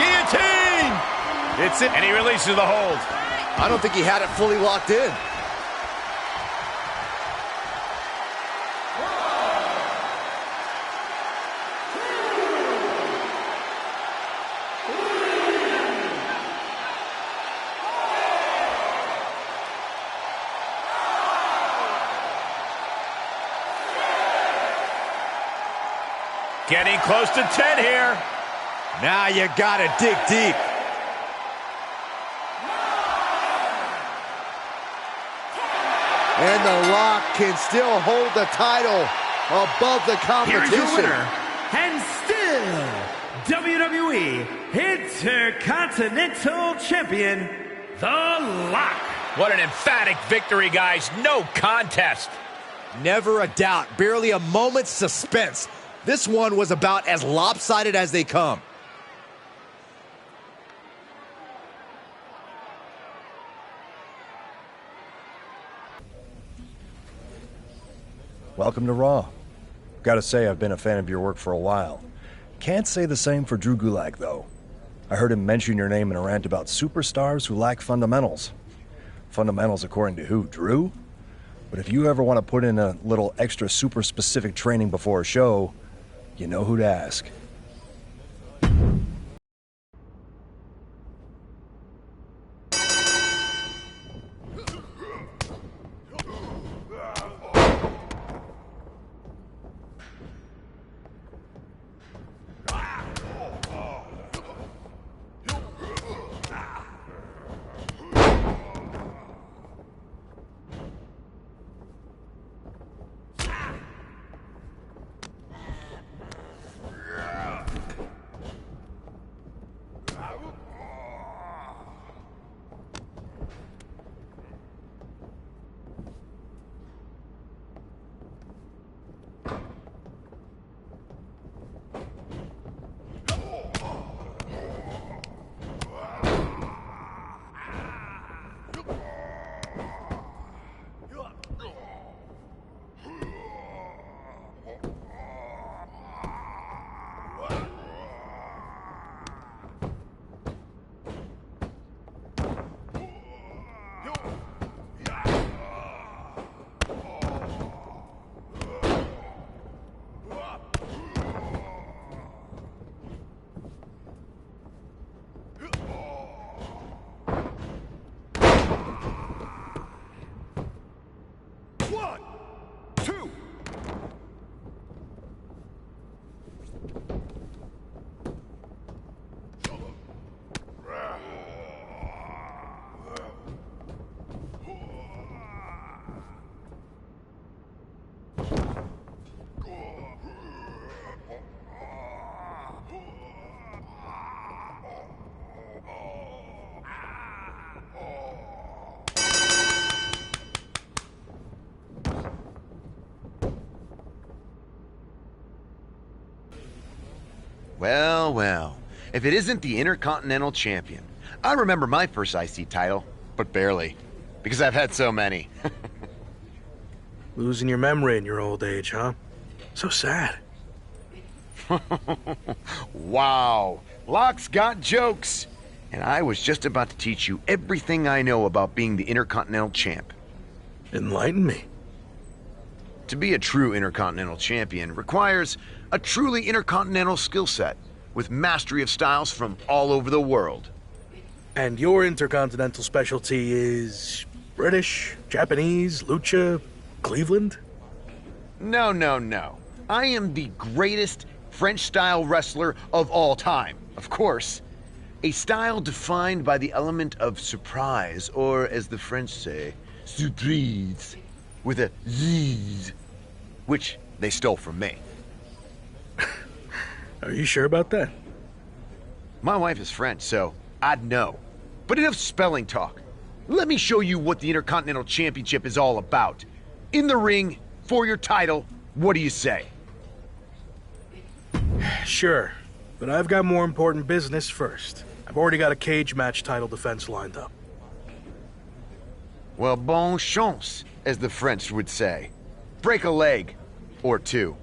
Speaker 3: Guillotine! It's it, and he releases the hold.
Speaker 4: I don't think he had it fully locked in.
Speaker 3: Getting close to 10 here.
Speaker 4: Now you gotta dig deep. And the Lock can still hold the title above the competition.
Speaker 9: Here's your winner, and still WWE Intercontinental Champion, The Lock.
Speaker 3: What an emphatic victory, guys. No contest.
Speaker 4: Never a doubt, barely a moment's suspense. This one was about as lopsided as they come.
Speaker 10: Welcome to Raw. Gotta say, I've been a fan of your work for a while. Can't say the same for Drew Gulak, though. I heard him mention your name in a rant about superstars who lack fundamentals. Fundamentals according to who, Drew? But if you ever want to put in a little extra super specific training before a show, you know who to ask.
Speaker 11: Well, well, if it isn't the Intercontinental Champion. I remember my first IC title, but barely, because I've had so many.
Speaker 6: Losing your memory in your old age, huh? So sad.
Speaker 11: Wow, Locke's got jokes. And I was just about to teach you everything I know about being the Intercontinental Champ.
Speaker 6: Enlighten me.
Speaker 11: To be a true Intercontinental Champion requires a truly intercontinental skill set with mastery of styles from all over the world.
Speaker 6: And your intercontinental specialty is British, Japanese, Lucha, Cleveland?
Speaker 11: No, no, no. I am the greatest French-style wrestler of all time, of course. A style defined by the element of surprise, or as the French say, surprise, with a Z, which they stole from me.
Speaker 6: Are you sure about that?
Speaker 11: My wife is French, so I'd know. But enough spelling talk. Let me show you what the Intercontinental Championship is all about. In the ring, for your title, what do you say?
Speaker 6: Sure, but I've got more important business first. I've already got a cage match title defense lined up.
Speaker 11: Well, bonne chance, as the French would say. Break a leg, or two.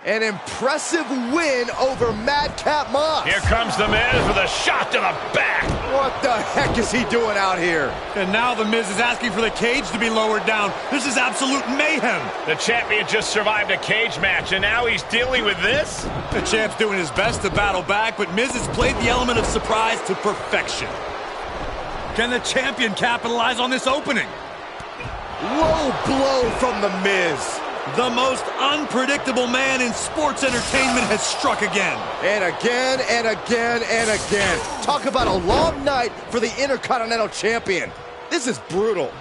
Speaker 4: An impressive win over Madcap Moss.
Speaker 3: Here comes the Miz with a shot to the back.
Speaker 4: What the heck is he doing out here?
Speaker 2: And now the Miz is asking for the cage to be lowered down. This is absolute mayhem.
Speaker 3: The champion just survived a cage match, and now he's dealing with this?
Speaker 2: The champ's doing his best to battle back, but Miz has played the element of surprise to perfection. Can the champion capitalize on this opening?
Speaker 4: Low blow from the Miz.
Speaker 2: The most unpredictable man in sports entertainment has struck again.
Speaker 4: And again, and again, and again. Talk about a long night for the Intercontinental Champion. This is brutal.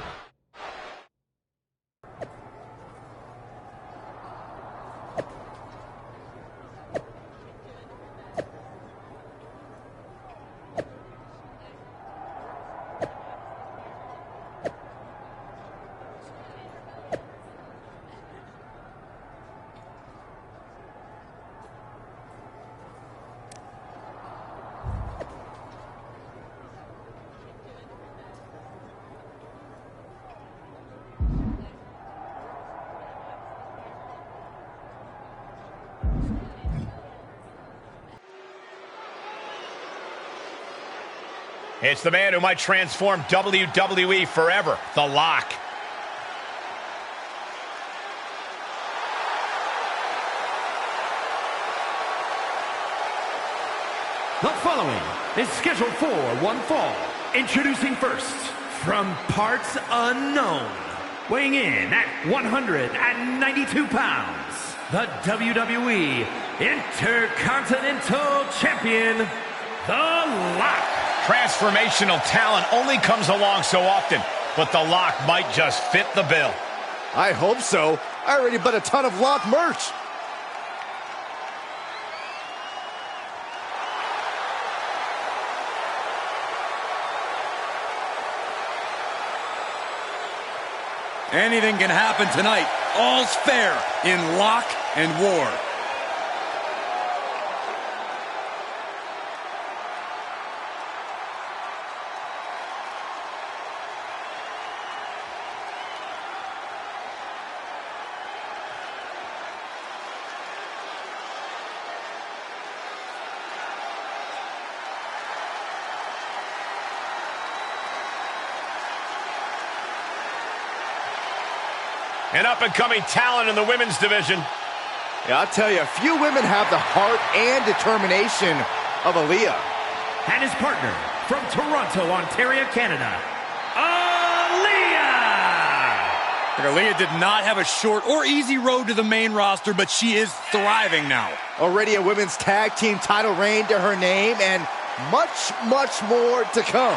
Speaker 3: It's the man who might transform WWE forever, The Lock.
Speaker 9: The following is scheduled for one fall. Introducing first, from parts unknown, weighing in at 192 pounds, the WWE Intercontinental Champion, The Lock.
Speaker 3: Transformational talent only comes along so often, but The Lock might just fit the bill.
Speaker 4: I hope so. I already bought a ton of Lock merch.
Speaker 2: Anything can happen tonight. All's fair in Lock and War.
Speaker 3: An up-and-coming talent in the women's division.
Speaker 4: Yeah, I'll tell you, few women have the heart and determination of Aaliyah.
Speaker 9: And his partner from Toronto, Ontario, Canada, Aaliyah!
Speaker 2: Aaliyah did not have a short or easy road to the main roster, but she is thriving now.
Speaker 4: Already a women's tag team title reign to her name, and much, much more to come.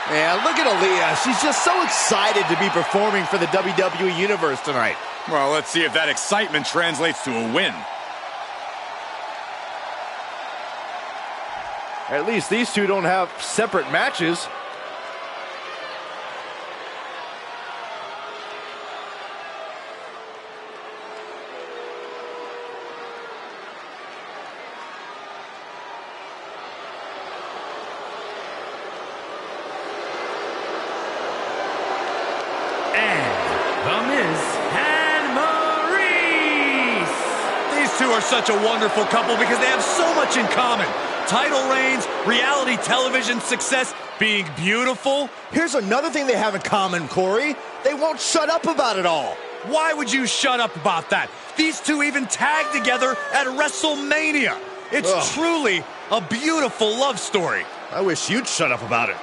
Speaker 4: Man, look at Aaliyah. She's just so excited to be performing for the WWE Universe tonight.
Speaker 2: Well, let's see if that excitement translates to a win.
Speaker 4: At least these two don't have separate matches.
Speaker 2: Are such a wonderful couple because they have so much in common. Title reigns, reality television success, being beautiful.
Speaker 4: Here's another thing they have in common, Corey. They won't shut up about it all.
Speaker 2: Why would you shut up about that? These two even tagged together at WrestleMania. It's truly a beautiful love story.
Speaker 4: I wish you'd shut up about it.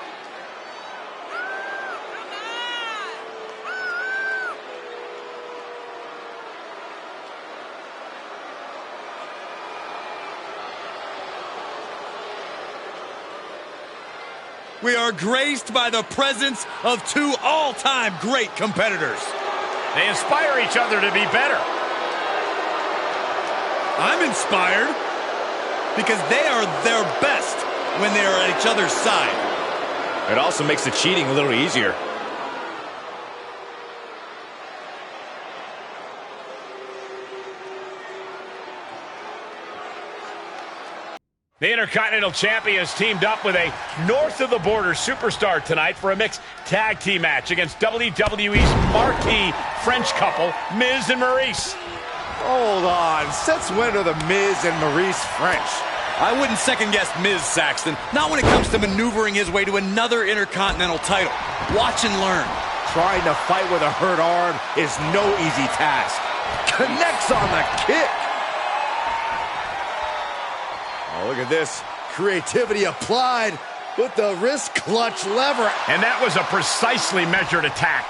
Speaker 2: We are graced by the presence of two all-time great competitors.
Speaker 3: They inspire each other to be better.
Speaker 2: I'm inspired because they are their best when they are at each other's side.
Speaker 4: It also makes the cheating a little easier.
Speaker 3: The Intercontinental Champions teamed up with a north-of-the-border superstar tonight for a mixed tag team match against WWE's marquee French couple, Miz and Myrise.
Speaker 4: Hold on. Since when are the Miz and Myrise French?
Speaker 2: I wouldn't second-guess Miz, Saxton. Not when it comes to maneuvering his way to another Intercontinental title. Watch and learn.
Speaker 4: Trying to fight with a hurt arm is no easy task. Connects on the kick. Oh, look at this. Creativity applied with the wrist clutch lever.
Speaker 3: And that was a precisely measured attack.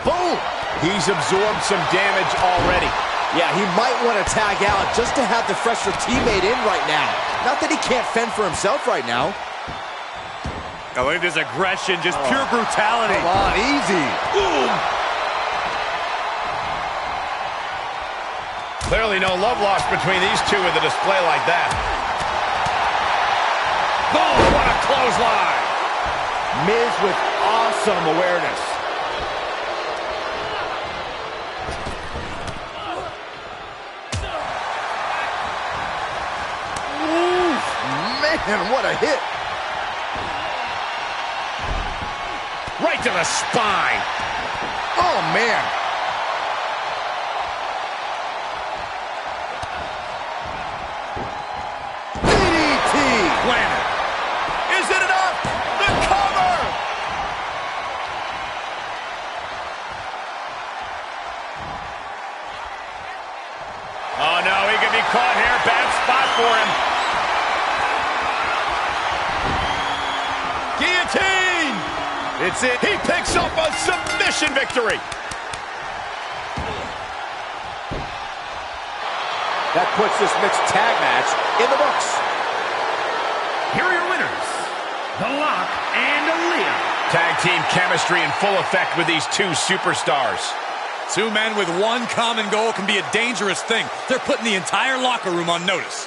Speaker 4: Boom!
Speaker 3: He's absorbed some damage already.
Speaker 4: Yeah, he might want to tag out just to have the fresher teammate in right now. Not that he can't fend for himself right now.
Speaker 2: Oh, look at this aggression, just pure brutality.
Speaker 4: Come on, easy.
Speaker 2: Boom!
Speaker 3: Clearly no love lost between these two with a display like that. Oh, what a clothesline!
Speaker 4: Miz with awesome awareness. Ooh, man, what a hit.
Speaker 3: Right to the the spine.
Speaker 4: Oh, man. DDT.
Speaker 3: Planted. Is it enough? The cover. Oh, no, he could be caught here. Bad spot for him. Guillotine. It's it. He picks up a submission victory.
Speaker 4: That puts this mixed tag match in the books.
Speaker 9: Here are your winners, The Lock and Aaliyah.
Speaker 3: Tag team chemistry in full effect with these two superstars.
Speaker 2: Two men with one common goal can be a dangerous thing. They're putting the entire locker room on notice.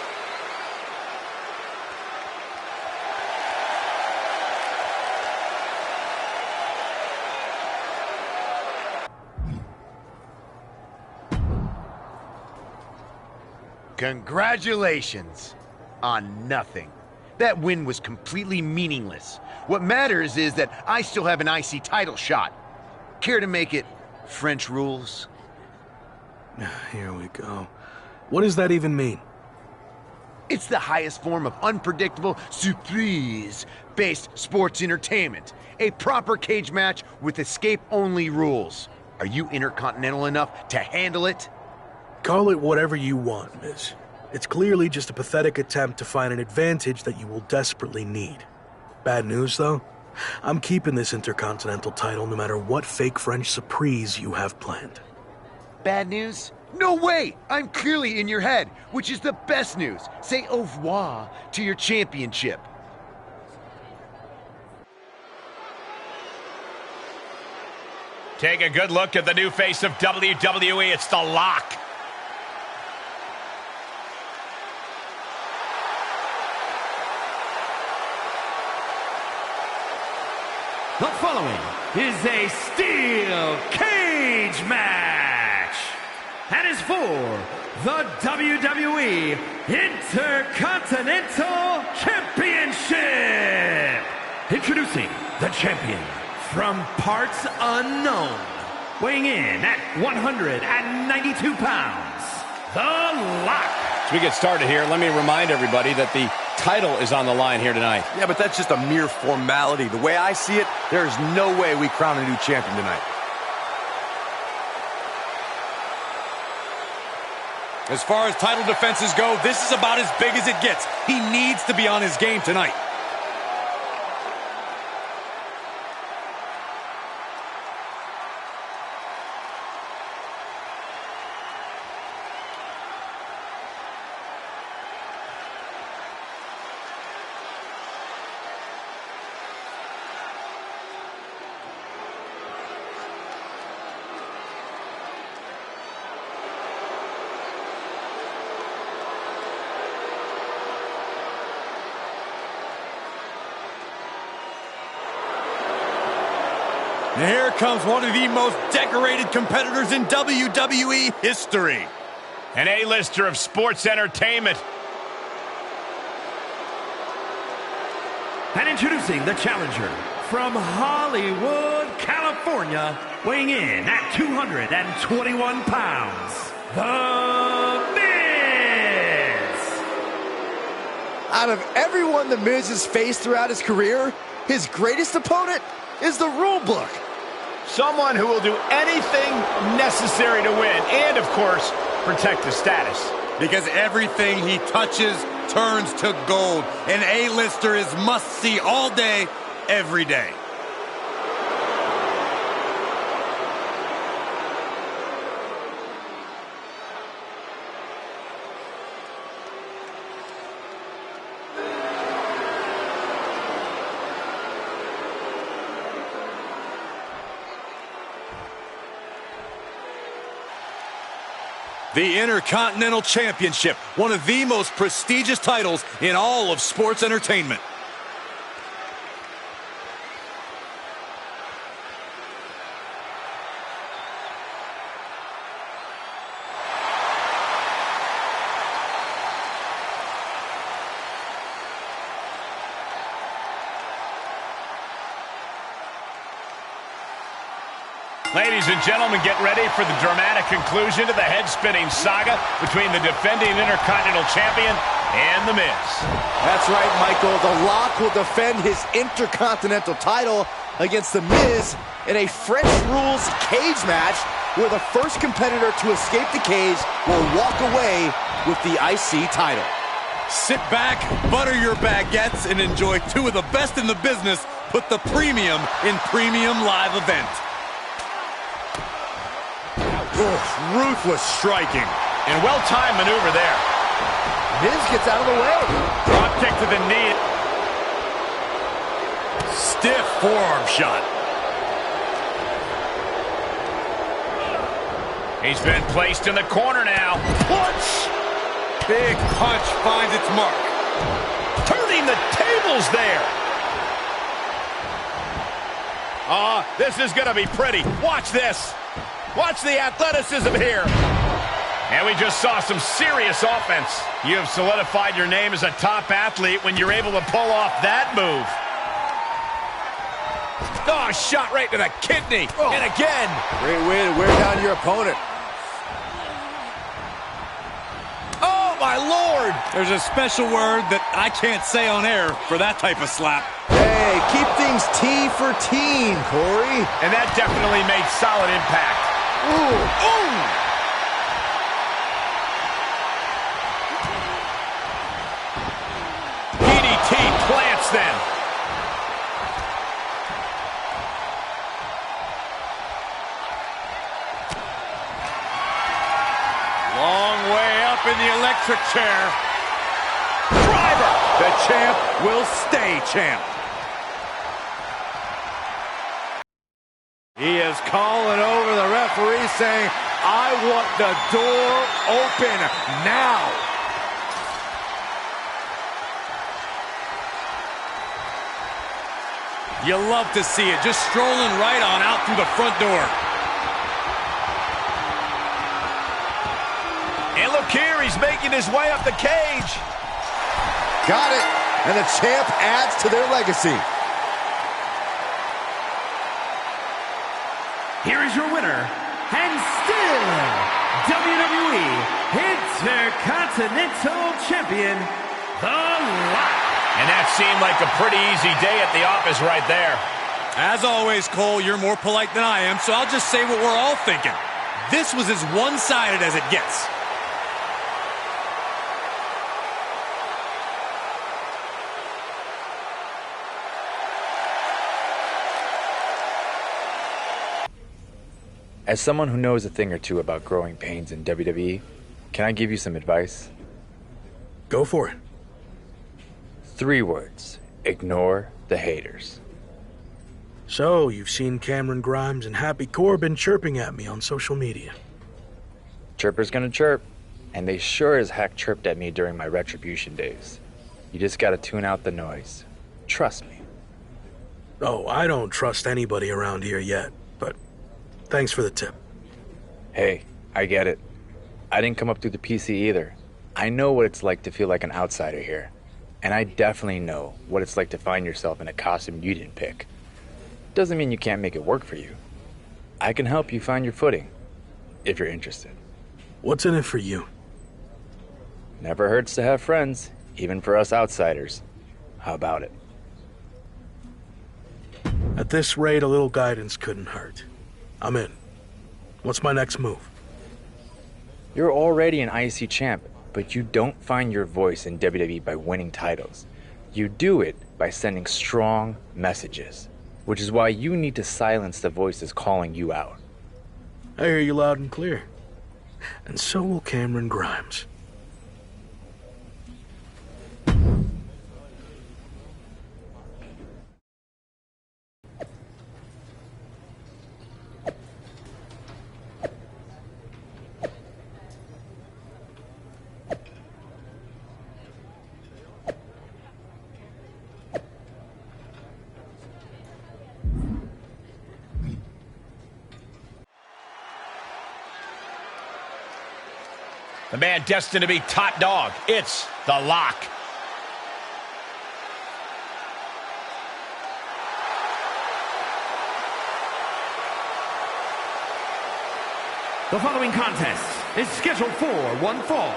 Speaker 11: Congratulations on nothing. That win was completely meaningless. What matters is that I still have an IC title shot. Care to make it French rules?
Speaker 6: Here we go. What does that even mean?
Speaker 11: It's the highest form of unpredictable surprise-based sports entertainment. A proper cage match with escape-only rules. Are you intercontinental enough to handle it?
Speaker 6: Call it whatever you want, Miz. It's clearly just a pathetic attempt to find an advantage that you will desperately need. Bad news, though? I'm keeping this Intercontinental title no matter what fake French surprise you have planned.
Speaker 11: Bad news? No way! I'm clearly in your head, which is the best news. Say au revoir to your championship.
Speaker 3: Take a good look at the new face of WWE. It's The Lock.
Speaker 9: The following is a steel cage match and is for the WWE Intercontinental Championship. Introducing the champion from parts unknown, weighing in at 192 pounds, The Lock.
Speaker 12: As we get started here, let me remind everybody that the title is on the line here tonight.
Speaker 8: Yeah, but that's just a mere formality. The way I see it, there's no way we crown a new champion tonight.
Speaker 2: As far as title defenses go, this is about as big as it gets. He needs to be on his game tonight. And here comes one of the most decorated competitors in WWE history.
Speaker 3: An A-lister of sports entertainment.
Speaker 9: And introducing the challenger from Hollywood, California, weighing in at 221 pounds, The Miz.
Speaker 4: Out of everyone the Miz has faced throughout his career, his greatest opponent is the rule book.
Speaker 3: Someone who will do anything necessary to win and, of course, protect his status.
Speaker 2: Because everything he touches turns to gold. An A-lister is must-see all day, every day. The Intercontinental Championship, one of the most prestigious titles in all of sports entertainment.
Speaker 3: Ladies and gentlemen, get ready for the dramatic conclusion to the head-spinning saga between the defending Intercontinental Champion and The Miz.
Speaker 4: That's right, Michael. The Lock will defend his Intercontinental title against The Miz in a French rules cage match where the first competitor to escape the cage will walk away with the IC title.
Speaker 2: Sit back, butter your baguettes, and enjoy two of the best in the business. Put the premium in premium live event. Ruthless striking.
Speaker 3: And well-timed maneuver there.
Speaker 4: Miz gets out of the way.
Speaker 3: Drop kick to the knee.
Speaker 2: Stiff forearm shot.
Speaker 3: He's been placed in the corner now.
Speaker 2: Punch! Big punch finds its mark.
Speaker 3: Turning the tables there. This is going to be pretty. Watch this. Watch the athleticism here. And we just saw some serious offense. You have solidified your name as a top athlete when you're able to pull off that move.
Speaker 2: Oh, shot right to the kidney. Oh. And again.
Speaker 4: Great way to wear down your opponent.
Speaker 2: Oh, my Lord. There's a special word that I can't say on air for that type of slap.
Speaker 4: Hey, keep things T for teen, Corey.
Speaker 3: And that definitely made solid impact.
Speaker 4: Ooh.
Speaker 3: Ooh! DDT plants them.
Speaker 2: Long way up in the electric chair.
Speaker 3: Driver!
Speaker 2: The champ will stay champ.
Speaker 4: He is calling over the referee saying, I want the door open now.
Speaker 2: You love to see it, just strolling right on out through the front door.
Speaker 3: And look here, he's making his way up the cage.
Speaker 4: Got it. And the champ adds to their legacy.
Speaker 9: Here is your winner, and still WWE Intercontinental Champion, The Lock.
Speaker 3: And that seemed like a pretty easy day at the office right there.
Speaker 2: As always, Cole, you're more polite than I am, so I'll just say what we're all thinking. This was as one-sided as it gets.
Speaker 13: As someone who knows a thing or two about growing pains in WWE, can I give you some advice?
Speaker 6: Go for it.
Speaker 13: 3 words. Ignore the haters.
Speaker 6: So, you've seen Cameron Grimes and Happy Corbin chirping at me on social media.
Speaker 13: Chirper's gonna chirp, and they sure as heck chirped at me during my Retribution days. You just gotta tune out the noise. Trust me.
Speaker 6: Oh, I don't trust anybody around here yet, but thanks for the tip.
Speaker 13: Hey, I get it. I didn't come up through the PC either. I know what it's like to feel like an outsider here. And I definitely know what it's like to find yourself in a costume you didn't pick. Doesn't mean you can't make it work for you. I can help you find your footing, if you're interested.
Speaker 6: What's in it for you?
Speaker 13: Never hurts to have friends, even for us outsiders. How about it?
Speaker 6: At this rate, a little guidance couldn't hurt. I'm in. What's my next move?
Speaker 13: You're already an IC champ, but you don't find your voice in WWE by winning titles. You do it by sending strong messages, which is why you need to silence the voices calling you out.
Speaker 6: I hear you loud and clear. And so will Cameron Grimes.
Speaker 3: The man destined to be top dog. It's The Lock.
Speaker 9: The following contest is scheduled for one fall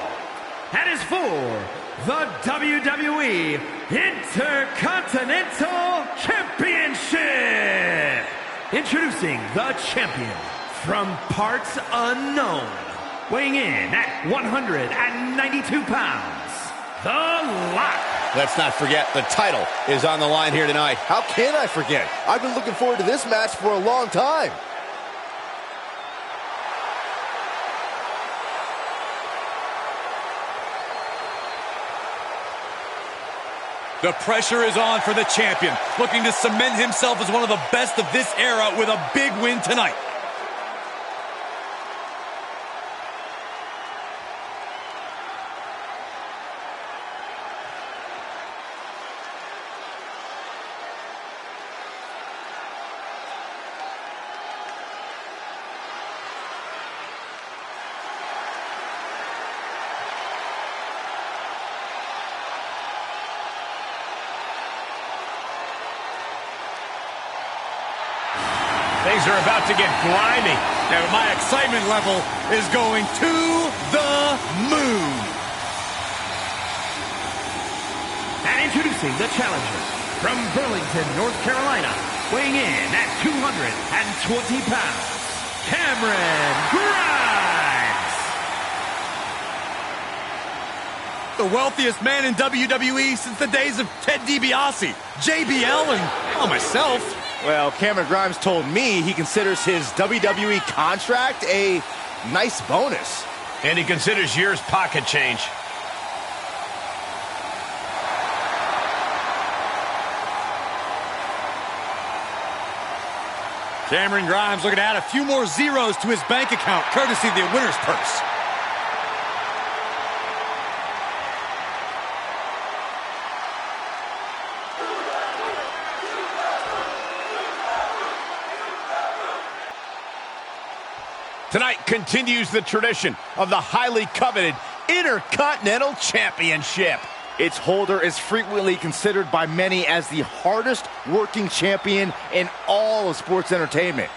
Speaker 9: and is for the WWE Intercontinental Championship. Introducing the champion from parts unknown, weighing in at 192 pounds, The Lock.
Speaker 12: Let's not forget, the title is on the line here tonight.
Speaker 4: How can I forget? I've been looking forward to this match for a long time.
Speaker 2: The pressure is on for the champion, looking to cement himself as one of the best of this era with a big win tonight.
Speaker 3: Things are about to get grimy.
Speaker 2: And my excitement level is going to the moon.
Speaker 9: And introducing the challenger from Burlington, North Carolina, weighing in at 220 pounds, Cameron Grimes.
Speaker 2: The wealthiest man in WWE since the days of Ted DiBiase, JBL, and myself.
Speaker 4: Well, Cameron Grimes told me he considers his WWE contract a nice bonus.
Speaker 3: And he considers yours pocket change.
Speaker 2: Cameron Grimes looking to add a few more zeros to his bank account, courtesy of the winner's purse.
Speaker 3: Tonight continues the tradition of the highly coveted Intercontinental Championship.
Speaker 4: Its holder is frequently considered by many as the hardest working champion in all of sports entertainment.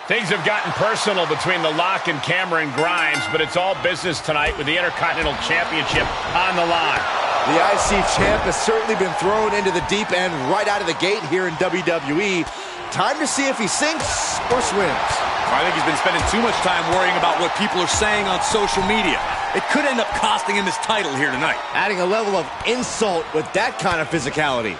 Speaker 3: Things have gotten personal between The Lock and Cameron Grimes, but it's all business tonight with the Intercontinental Championship on the line.
Speaker 4: The IC champ has certainly been thrown into the deep end right out of the gate here in WWE. Time to see if he sinks or swims.
Speaker 2: I think he's been spending too much time worrying about what people are saying on social media. It could end up costing him his title here tonight.
Speaker 4: Adding a level of insult with that kind of physicality.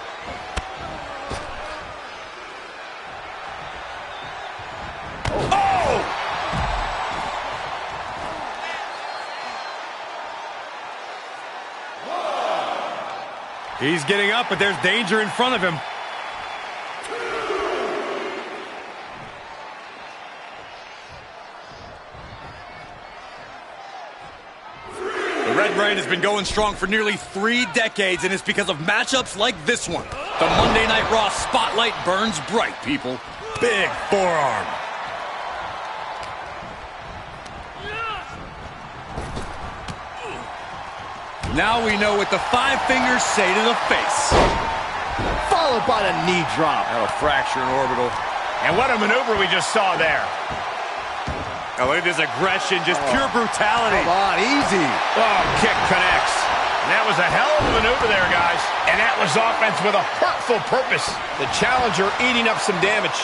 Speaker 2: He's getting up, but there's danger in front of him. The Red Brand has been going strong for nearly 3 decades, and it's because of matchups like this one. The Monday Night Raw spotlight burns bright, people. Big forearm. Now we know what the 5 fingers say to the face.
Speaker 4: Followed by the knee drop.
Speaker 2: That'll fracture an orbital.
Speaker 3: And what a maneuver we just saw there.
Speaker 2: Oh, look at this aggression, just pure brutality.
Speaker 4: Come on, easy.
Speaker 3: Oh, kick connects. And that was a hell of a maneuver there, guys. And that was offense with a hurtful purpose. The challenger eating up some damage.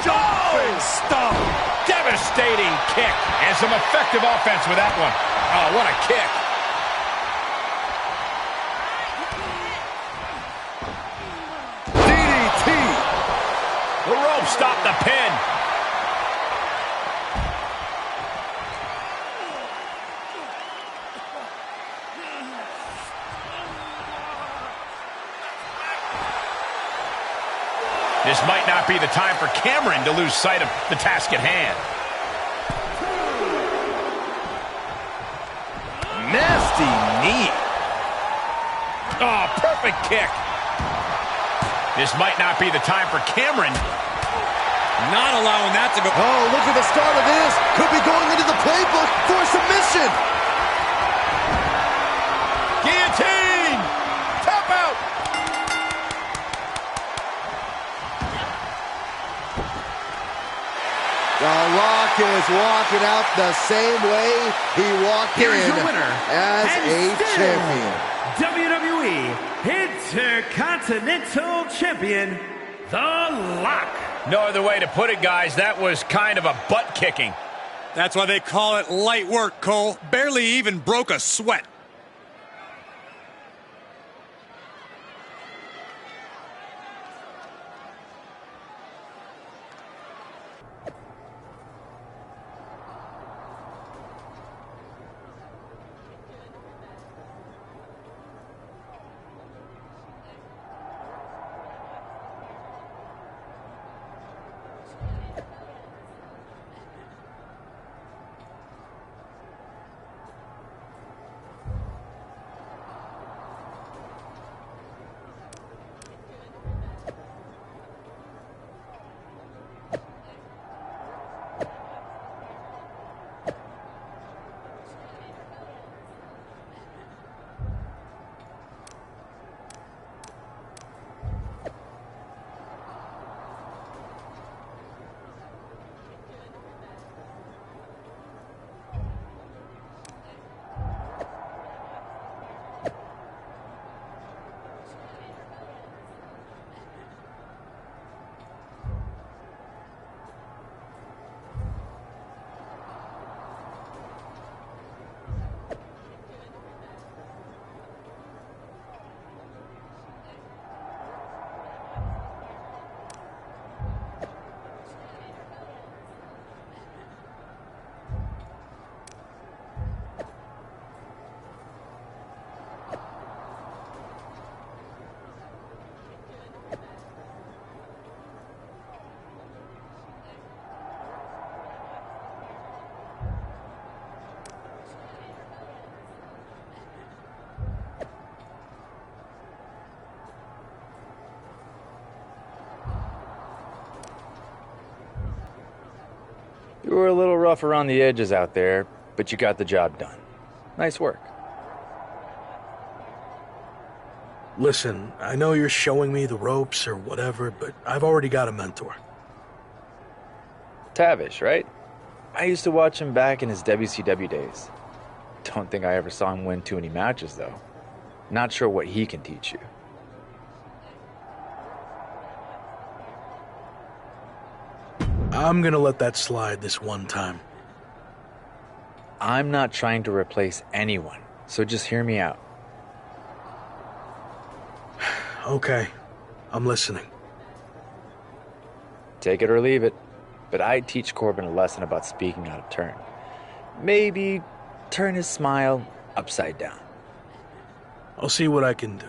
Speaker 2: Jumping stomp.
Speaker 3: Devastating kick. And some effective offense with that one. Oh, what a kick. The rope stopped the pin. This might not be the time for Cameron to lose sight of the task at hand.
Speaker 4: Nasty knee.
Speaker 3: Oh, perfect kick. This might not be the time for Cameron.
Speaker 2: Not allowing that to go.
Speaker 4: Oh, look at the start of this. Could be going into the playbook for a submission.
Speaker 3: Guillotine!
Speaker 4: is walking out the same way he walked
Speaker 9: Here is
Speaker 4: in
Speaker 9: your winner,
Speaker 4: as
Speaker 9: and
Speaker 4: a
Speaker 9: still
Speaker 4: champion.
Speaker 9: WWE Intercontinental Champion, The Lock.
Speaker 3: No other way to put it, guys. That was kind of a butt kicking.
Speaker 2: That's why they call it light work, Cole. Barely even broke a sweat.
Speaker 13: You were a little rough around the edges out there, but you got the job done. Nice work.
Speaker 6: Listen, I know you're showing me the ropes or whatever, but I've already got a mentor.
Speaker 13: Tavish, right? I used to watch him back in his WCW days. Don't think I ever saw him win too many matches, though. Not sure what he can teach you.
Speaker 6: I'm gonna let that slide this one time.
Speaker 13: I'm not trying to replace anyone, so just hear me out.
Speaker 6: Okay, I'm listening.
Speaker 13: Take it or leave it, but I'd teach Corbin a lesson about speaking out of turn. Maybe turn his smile upside down.
Speaker 6: I'll see what I can do.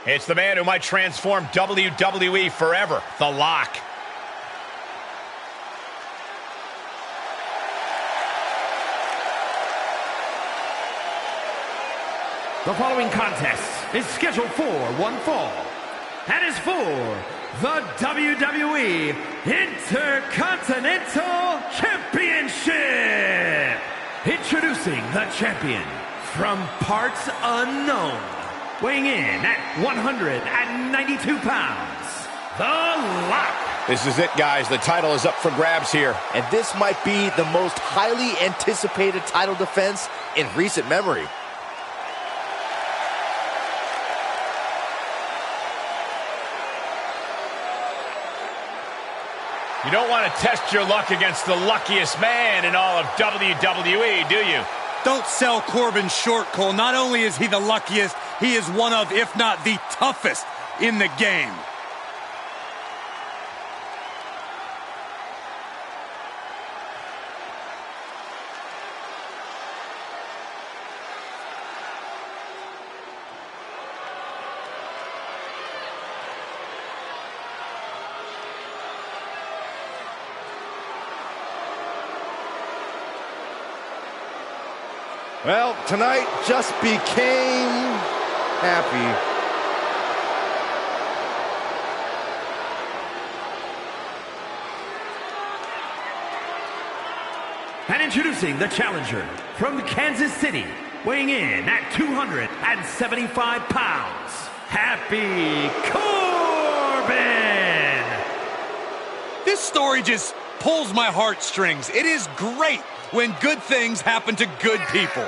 Speaker 3: It's the man who might transform WWE forever, The Lock.
Speaker 9: The following contest is scheduled for one fall and is for the WWE Intercontinental Championship. Introducing the champion from parts unknown, weighing in at 192 pounds, The Lock.
Speaker 3: This is it, guys. The title is up for grabs here.
Speaker 4: And this might be the most highly anticipated title defense in recent memory.
Speaker 3: You don't want to test your luck against the luckiest man in all of WWE, do you?
Speaker 2: Don't sell Corbin short, Cole. Not only is he the luckiest, he is one of, if not the toughest in the game.
Speaker 4: Well, tonight just became happy.
Speaker 9: And introducing the challenger from Kansas City, weighing in at 275 pounds, Happy Corbin!
Speaker 2: This story just pulls my heartstrings. It is great when good things happen to good people.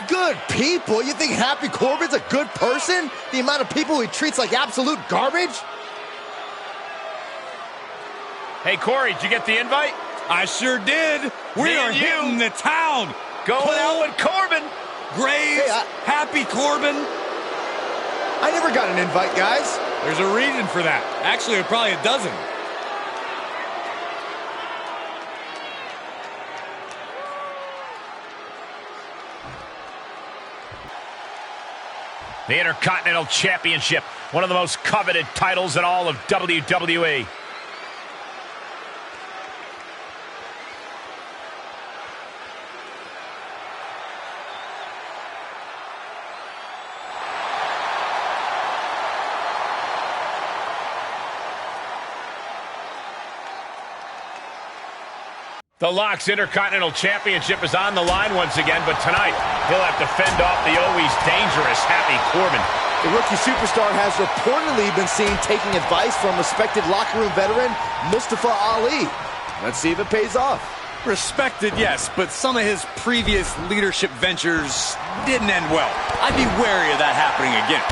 Speaker 4: Good people? You think Happy Corbin's a good person? The amount of people he treats like absolute garbage?
Speaker 3: Hey, Corey, did you get the invite?
Speaker 2: I sure did. We are hitting the town.
Speaker 3: Going out with Corbin.
Speaker 2: Graves, Happy Corbin.
Speaker 4: I never got an invite, guys.
Speaker 2: There's a reason for that. Actually, probably a dozen.
Speaker 3: The Intercontinental Championship, one of the most coveted titles in all of WWE. The Lock's Intercontinental Championship is on the line once again, but tonight he'll have to fend off the always dangerous Happy Corbin.
Speaker 4: The rookie superstar has reportedly been seen taking advice from respected locker room veteran Mustafa Ali. Let's see if it pays off.
Speaker 2: Respected, yes, but some of his previous leadership ventures didn't end well. I'd be wary of that happening again.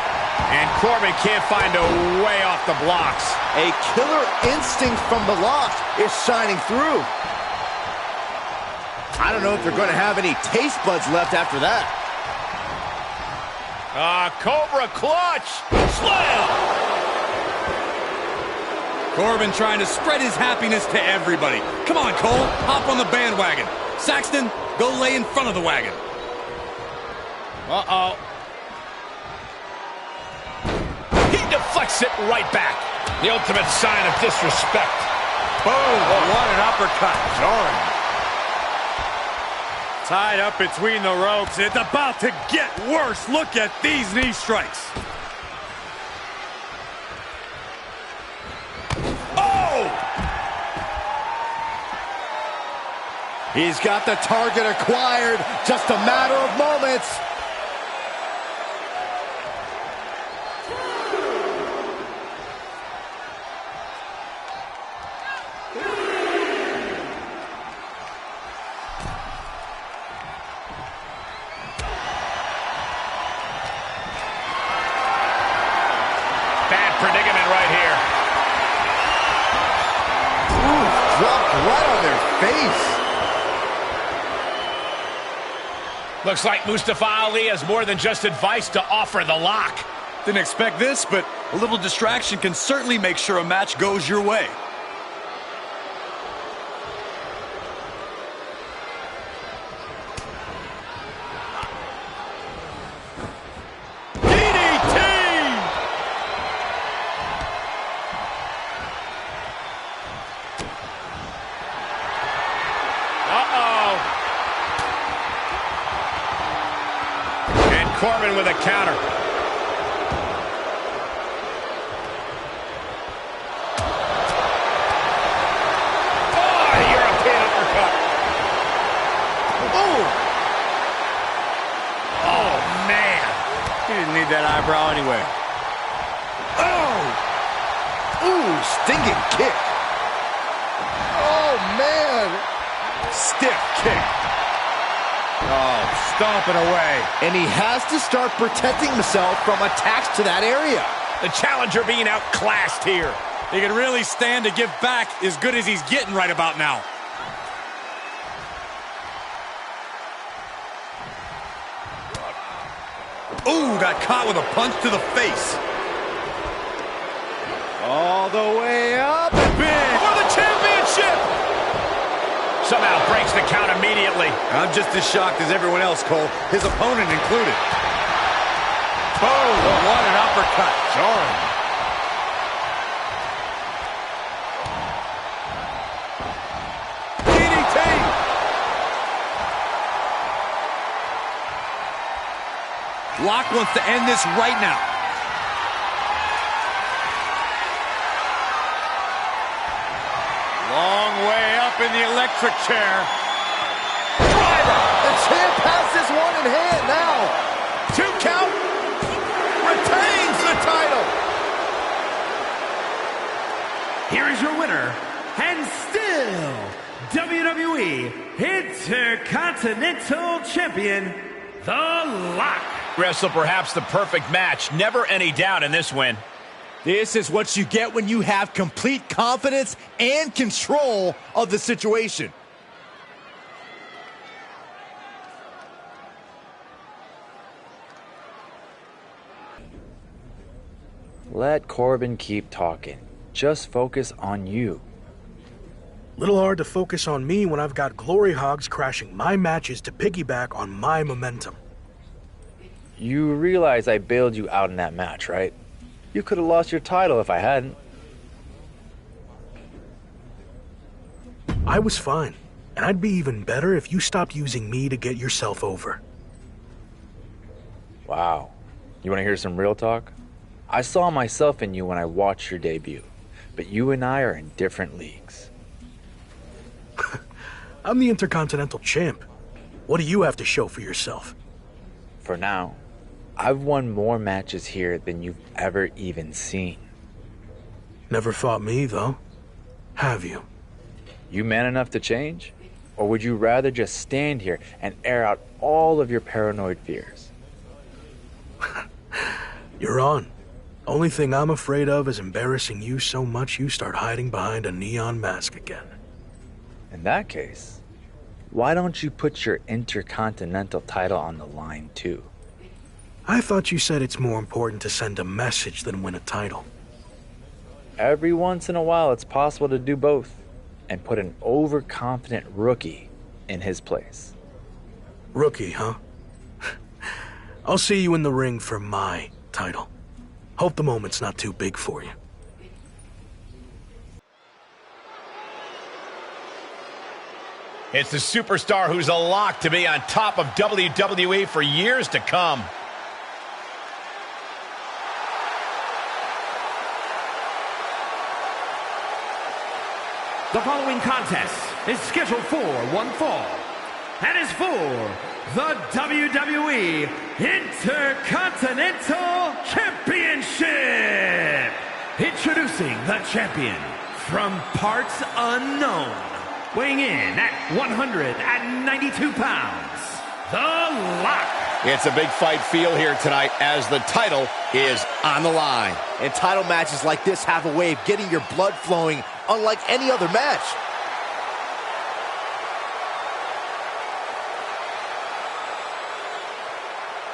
Speaker 3: And Corbin can't find a way off the blocks.
Speaker 4: A killer instinct from the Lock is shining through. I don't know if they're going to have any taste buds left after that.
Speaker 3: Cobra clutch. Slam.
Speaker 2: Corbin trying to spread his happiness to everybody. Come on, Cole. Hop on the bandwagon. Saxton, go lay in front of the wagon.
Speaker 3: Uh-oh. He deflects it right back. The ultimate sign of disrespect.
Speaker 2: Boom. What an uppercut. Jarring. Tied up between the ropes. It's about to get worse. Look at these knee strikes. Oh!
Speaker 4: He's got the target acquired. Just a matter of moments.
Speaker 3: Predicament right here.
Speaker 4: Ooh, dropped right on their face.
Speaker 3: Looks like Mustafa Ali has more than just advice to offer the Lock.
Speaker 2: Didn't expect this, but a little distraction can certainly make sure a match goes your way.
Speaker 3: Corbin with a counter. Oh, European uppercut.
Speaker 2: Oh!
Speaker 3: Oh, man.
Speaker 2: He didn't need that eyebrow anyway.
Speaker 4: Oh! Ooh, stinging kick. Oh, man.
Speaker 2: Stiff kick. Oh, stomping away.
Speaker 4: And he has to start protecting himself from attacks to that area.
Speaker 3: The challenger being outclassed here.
Speaker 2: He can really stand to give back as good as he's getting right about now. Ooh, got caught with a punch to the face.
Speaker 4: All the way up.
Speaker 3: Big for the championship. Somehow breaks the count immediately.
Speaker 2: I'm just as shocked as everyone else, Cole. His opponent included.
Speaker 3: Boom! Oh, what an uppercut. Jarring.
Speaker 2: DDT! Lock wants to end this right now. Long way up in the electric chair.
Speaker 4: Driver! The champ has this one in hand now.
Speaker 9: here is your winner, and still WWE Intercontinental Champion, The Lock.
Speaker 3: Wrestle perhaps the perfect match. Never any doubt in this win.
Speaker 4: This is what you get when you have complete confidence and control of the situation.
Speaker 13: Let Corbin keep talking. Just focus on you.
Speaker 6: Little hard to focus on me when I've got glory hogs crashing my matches to piggyback on my momentum.
Speaker 13: You realize I bailed you out in that match, right? You could have lost your title if I hadn't.
Speaker 6: I was fine, and I'd be even better if you stopped using me to get yourself over.
Speaker 13: Wow. You want to hear some real talk? I saw myself in you when I watched your debut, but you and I are in different leagues.
Speaker 6: I'm the Intercontinental Champ. What do you have to show for yourself?
Speaker 13: For now, I've won more matches here than you've ever even seen.
Speaker 6: Never fought me, though. Have you?
Speaker 13: You man enough to change? Or would you rather just stand here and air out all of your paranoid fears?
Speaker 6: You're on. Only thing I'm afraid of is embarrassing you so much you start hiding behind a neon mask again.
Speaker 13: In that case, why don't you put your Intercontinental title on the line too?
Speaker 6: I thought you said it's more important to send a message than win a title.
Speaker 13: Every once in a while it's possible to do both and put an overconfident rookie in his place.
Speaker 6: Rookie, huh? I'll see you in the ring for my title. Hope the moment's not too big for you.
Speaker 3: It's the superstar who's a lock to be on top of WWE for years to come.
Speaker 9: The following contest is scheduled for one fall and is for the WWE Intercontinental Championship. Introducing the champion from parts unknown, weighing in at 192 pounds, The Lock.
Speaker 2: It's a big fight feel here tonight as the title is on the line.
Speaker 4: And title matches like this have a way of getting your blood flowing unlike any other match.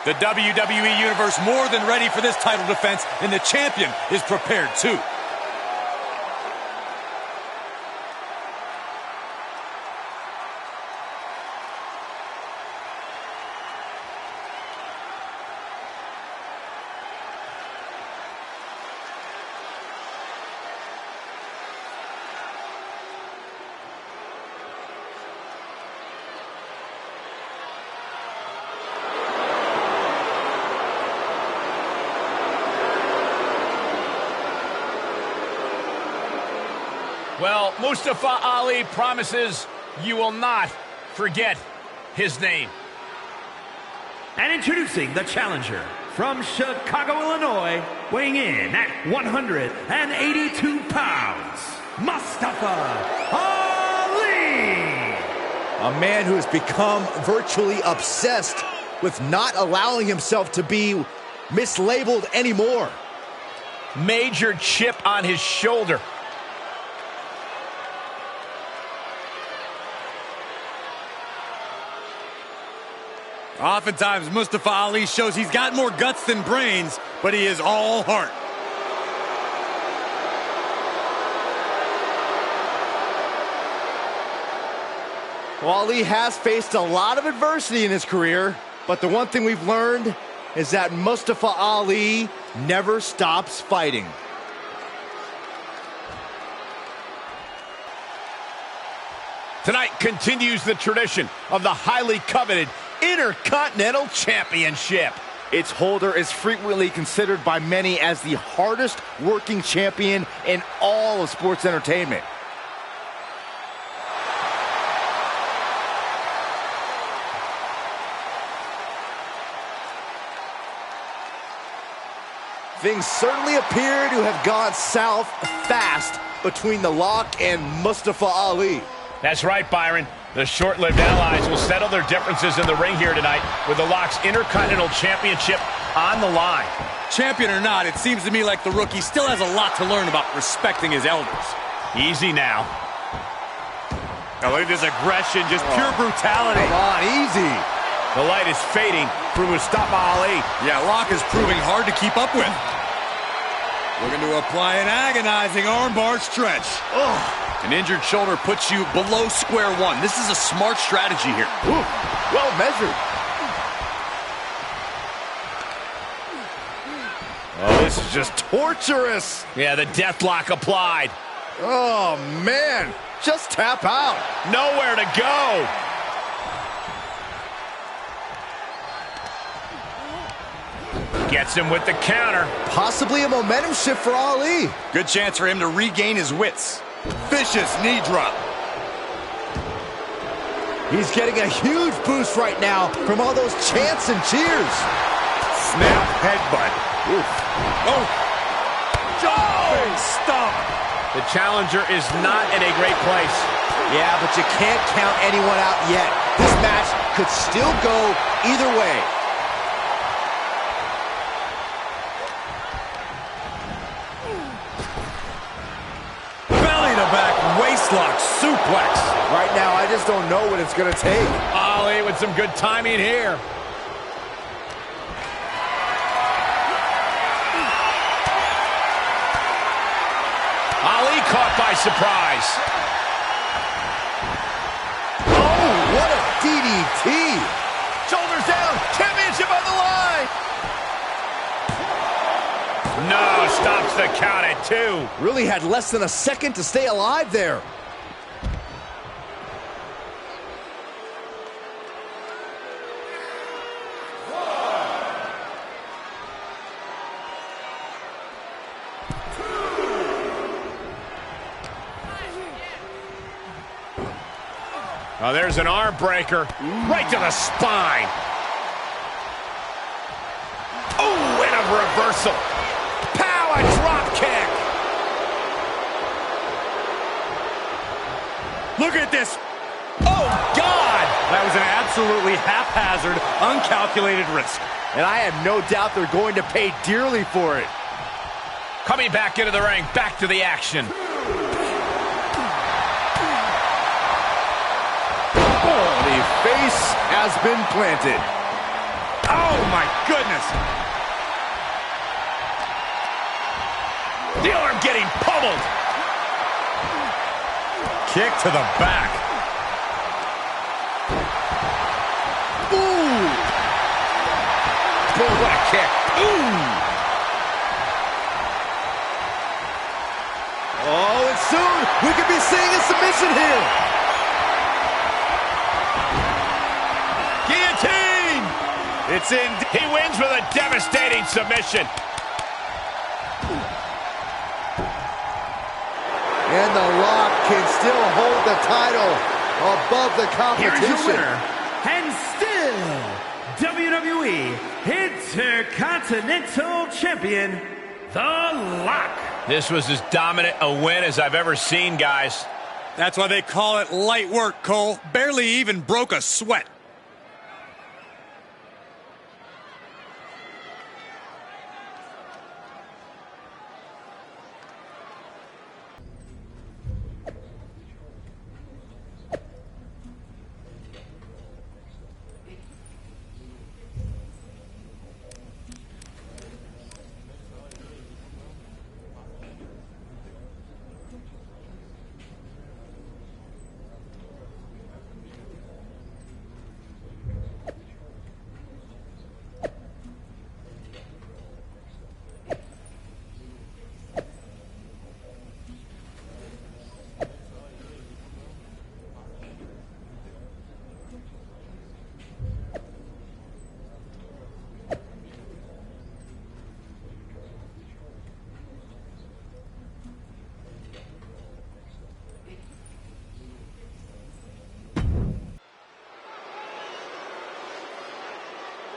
Speaker 2: The WWE Universe more than ready for this title defense, and the champion is prepared too.
Speaker 3: Well, Mustafa Ali promises you will not forget his name.
Speaker 9: And introducing the challenger from Chicago, Illinois, weighing in at 182 pounds, Mustafa Ali!
Speaker 4: A man who has become virtually obsessed with not allowing himself to be mislabeled anymore.
Speaker 3: Major chip on his shoulder.
Speaker 2: Oftentimes, Mustafa Ali shows he's got more guts than brains, but he is all heart.
Speaker 4: Well, Ali has faced a lot of adversity in his career, but the one thing we've learned is that Mustafa Ali never stops fighting.
Speaker 3: Tonight continues the tradition of the highly coveted Intercontinental Championship.
Speaker 4: Its holder is frequently considered by many as the hardest working champion in all of sports entertainment. Things certainly appear to have gone south fast between The Lock and Mustafa Ali.
Speaker 3: That's right, Byron. The short-lived allies will settle their differences in the ring here tonight with The Lock's Intercontinental Championship on the line.
Speaker 2: Champion or not, it seems to me like the rookie still has a lot to learn about respecting his elders.
Speaker 3: Easy now.
Speaker 2: Now look at this aggression, just pure brutality.
Speaker 4: Come on, easy.
Speaker 3: The light is fading for Mustafa Ali.
Speaker 2: Yeah, Lock is proving hard to keep up with. Looking to apply an agonizing armbar stretch. An injured shoulder puts you below square one. This is a smart strategy here.
Speaker 4: Ooh, well measured.
Speaker 3: Oh, this is just
Speaker 4: Torturous.
Speaker 3: Yeah, the death lock applied.
Speaker 4: Oh, man. Just tap out.
Speaker 3: Nowhere to go. Gets him with the counter.
Speaker 4: Possibly a momentum shift for Ali.
Speaker 2: Good chance for him to regain his wits. Vicious knee drop.
Speaker 4: He's getting a huge boost right now from all those chants and cheers.
Speaker 3: Snap headbutt.
Speaker 2: Oof. Oh! Big stomp.
Speaker 3: The challenger is not in a great place.
Speaker 4: Yeah, but you can't count anyone out yet. This match could still go either way.
Speaker 2: Belly to back waistlock suplex.
Speaker 4: Right now, I just don't know what it's going to take.
Speaker 3: Ali with some good timing here. Ali caught by surprise.
Speaker 4: Oh, what a DDT.
Speaker 3: Shoulders down. Championship on the line. No, stops the count at 2.
Speaker 4: Really had less than a second to stay alive there.
Speaker 3: Oh, there's an arm breaker. Right to the spine. Oh, and a reversal. Pow, a drop kick.
Speaker 2: Look at this.
Speaker 3: Oh, God.
Speaker 2: That was an absolutely haphazard, uncalculated risk.
Speaker 4: And I have no doubt they're going to pay dearly for it.
Speaker 3: Coming back into the ring, back to the action.
Speaker 4: The face has been planted.
Speaker 2: Oh, my goodness.
Speaker 3: The arm getting pummeled.
Speaker 2: Kick to the back.
Speaker 3: Ooh. Boom, what a kick. Ooh.
Speaker 4: Oh, and soon we could be seeing a submission here.
Speaker 3: Guillotine. It's in. He wins with a devastating submission.
Speaker 4: And The Lock can still hold the title above the competition.
Speaker 9: Here's your winner, and still WWE Intercontinental Champion, The Lock.
Speaker 3: This was as dominant a win as I've ever seen, guys.
Speaker 2: That's why they call it light work, Cole. Barely even broke a sweat.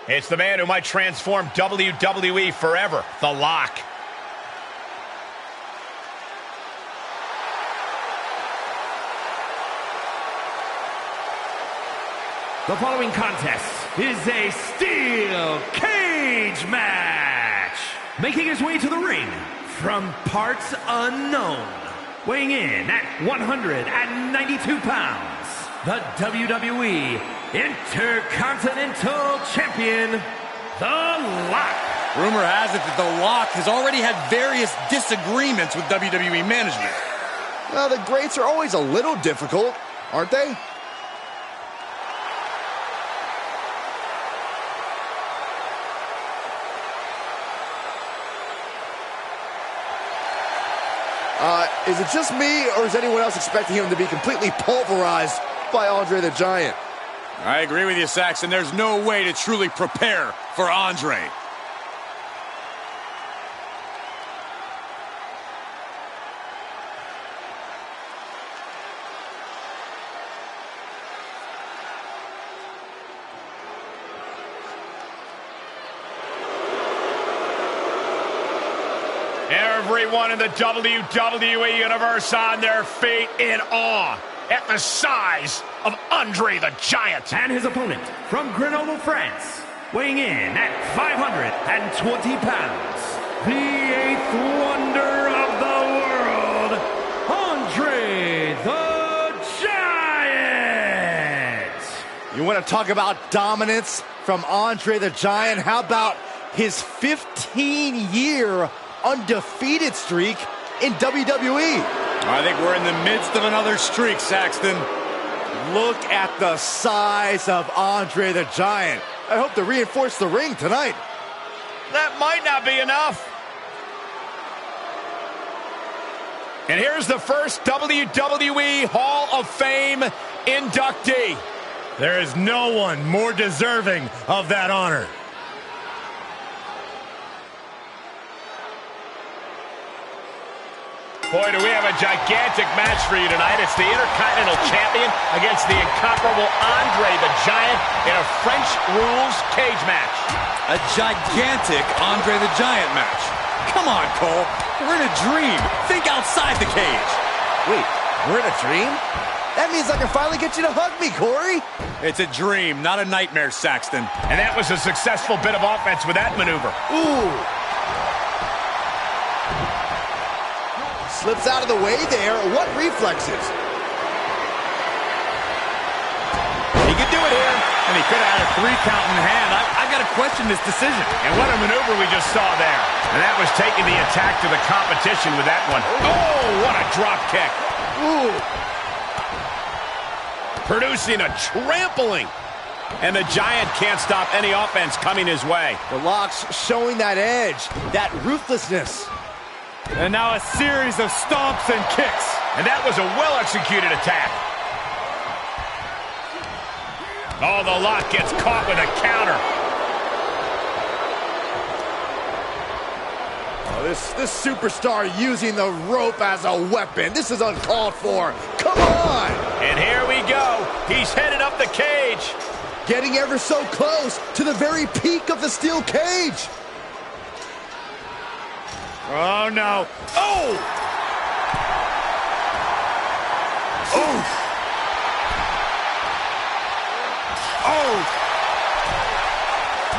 Speaker 3: It's the man who might transform WWE forever, The Lock.
Speaker 9: The following contest is a steel cage match. Making his way to the ring from parts unknown, weighing in at 192 pounds, the WWE Intercontinental Champion, The Lock.
Speaker 2: Rumor has it that The Lock has already had various disagreements with WWE management.
Speaker 4: Well, the greats are always a little difficult, aren't they? Is it just me, or is anyone else expecting him to be completely pulverized by Andre the Giant?
Speaker 2: I agree with you, Saxon. There's no way to truly prepare for Andre.
Speaker 3: Everyone in the WWE Universe on their feet in awe at the size of Andre the Giant.
Speaker 9: And his opponent from Grenoble, France, weighing in at 520 pounds, the eighth wonder of the world, Andre the Giant.
Speaker 4: You want to talk about dominance from Andre the Giant? How about his 15-year undefeated streak in WWE?
Speaker 2: I think we're in the midst of another streak, Saxton.
Speaker 4: Look at the size of Andre the Giant. I hope to reinforce the ring tonight.
Speaker 3: That might not be enough. And here's the first WWE Hall of Fame inductee.
Speaker 10: There is no one more deserving of that honor.
Speaker 3: Boy, do we have a gigantic match for you tonight. It's the Intercontinental Champion against the incomparable Andre the Giant in a French rules cage match.
Speaker 2: A gigantic Andre the Giant match. Come on, Cole. We're in a dream. Think outside the cage.
Speaker 4: Wait, we're in a dream? That means I can finally get you to hug me, Corey.
Speaker 2: It's a dream, not a nightmare, Saxton.
Speaker 3: And that was a successful bit of offense with that maneuver.
Speaker 4: Ooh. Slips out of the way there. What reflexes?
Speaker 2: He could do it here. And he could have had a 3 count in hand. I've got to question this decision.
Speaker 3: And what a maneuver we just saw there. And that was taking the attack to the competition with that one. Oh, what a drop kick.
Speaker 4: Ooh.
Speaker 3: Producing a trampling. And the Giant can't stop any offense coming his way.
Speaker 4: The Lock's showing that edge, that ruthlessness.
Speaker 2: And now a series of stomps and kicks.
Speaker 3: And that was a well-executed attack. Oh, the Lock gets caught with a counter.
Speaker 4: Oh, this superstar using the rope as a weapon. This is uncalled for. Come on!
Speaker 3: And here we go. He's headed up the cage.
Speaker 4: Getting ever so close to the very peak of the steel cage.
Speaker 2: Oh, no.
Speaker 3: Oh!
Speaker 4: Oh! Oh!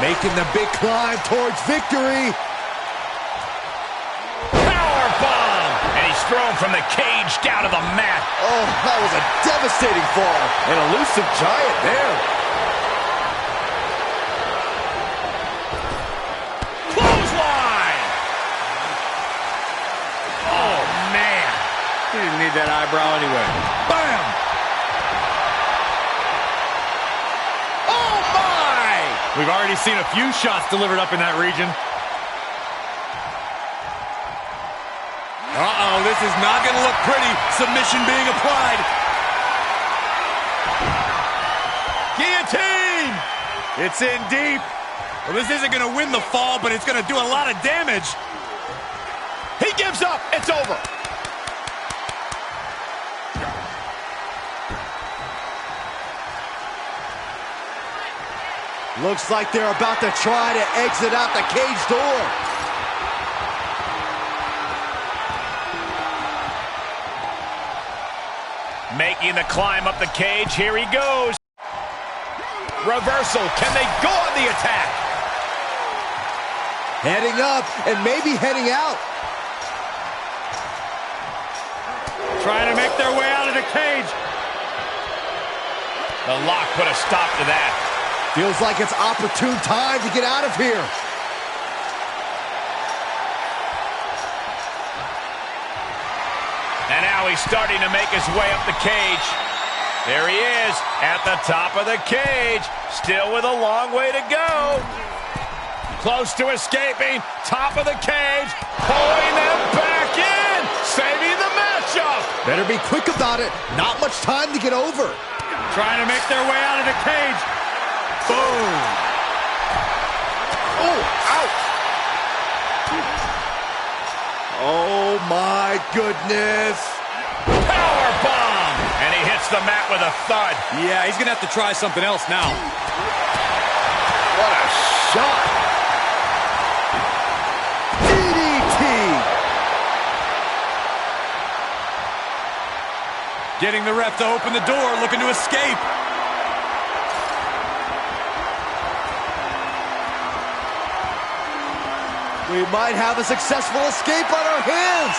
Speaker 4: Making the big climb towards victory.
Speaker 3: Powerbomb! And he's thrown from the cage down to the mat.
Speaker 4: Oh, that was a devastating fall. An elusive Giant there.
Speaker 2: He didn't need that eyebrow anyway.
Speaker 4: Bam! Oh, my!
Speaker 2: We've already seen a few shots delivered up in that region. Uh-oh, this is not going to look pretty. Submission being applied. Guillotine! It's in deep. Well, this isn't going to win the fall, but it's going to do a lot of damage.
Speaker 3: He gives up. It's over.
Speaker 4: Looks like they're about to try to exit out the cage door.
Speaker 3: Making the climb up the cage. Here he goes. Reversal. Can they go on the attack?
Speaker 4: Heading up and maybe heading out.
Speaker 12: Trying to make their way out of the cage.
Speaker 3: The lock put a stop to that.
Speaker 4: Feels like it's opportune time to get out of here.
Speaker 3: And now he's starting to make his way up the cage. There he is, at the top of the cage. Still with a long way to go. Close to escaping. Top of the cage. Pulling them back in. Saving the matchup.
Speaker 4: Better be quick about it. Not much time to get over.
Speaker 12: Trying to make their way out of the cage.
Speaker 4: Boom. Oh, ouch. Oh, my goodness.
Speaker 3: Power bomb. And he hits the mat with a thud.
Speaker 2: Yeah, he's going to have to try something else now.
Speaker 4: What a shot. DDT.
Speaker 2: Getting the ref to open the door, looking to escape.
Speaker 4: We might have a successful escape on our hands.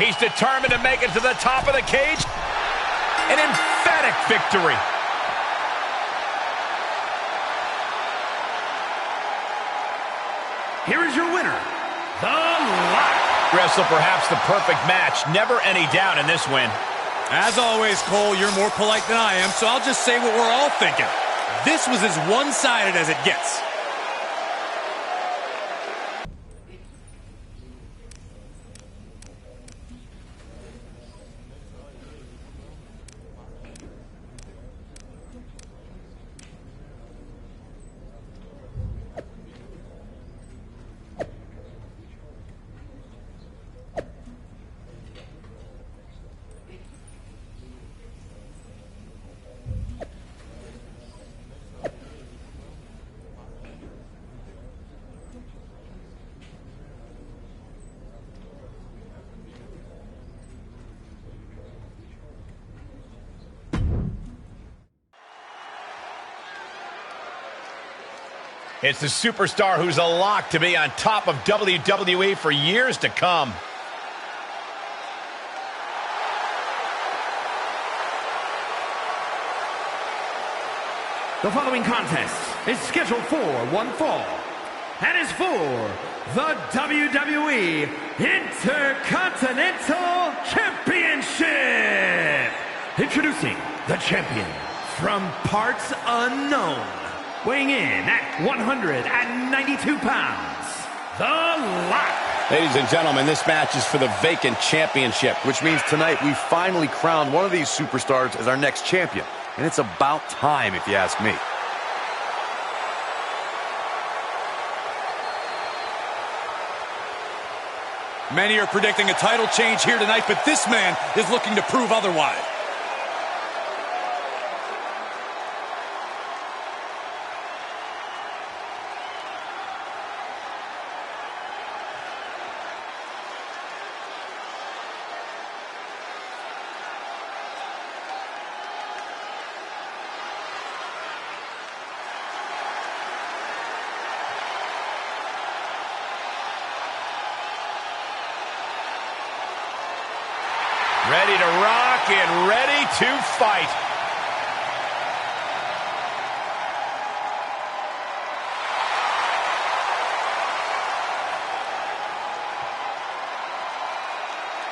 Speaker 3: He's determined to make it to the top of the cage. An emphatic victory.
Speaker 9: Here is your winner, The Lock.
Speaker 3: Wrestle perhaps the perfect match. Never any doubt in this win.
Speaker 2: As always, Cole, you're more polite than I am, so I'll just say what we're all thinking. This was as one-sided as it gets.
Speaker 3: It's the superstar who's a lock to be on top of WWE for years to come.
Speaker 9: The following contest is scheduled for one fall and is for the WWE Intercontinental Championship. Introducing the champion from parts unknown, weighing in at 192 pounds, The Lock.
Speaker 12: Ladies and gentlemen, this match is for the vacant championship.
Speaker 11: Which means tonight we finally crowned one of these superstars as our next champion. And it's about time, if you ask me.
Speaker 2: Many are predicting a title change here tonight, but this man is looking to prove otherwise.
Speaker 3: Ready to rock and ready to fight.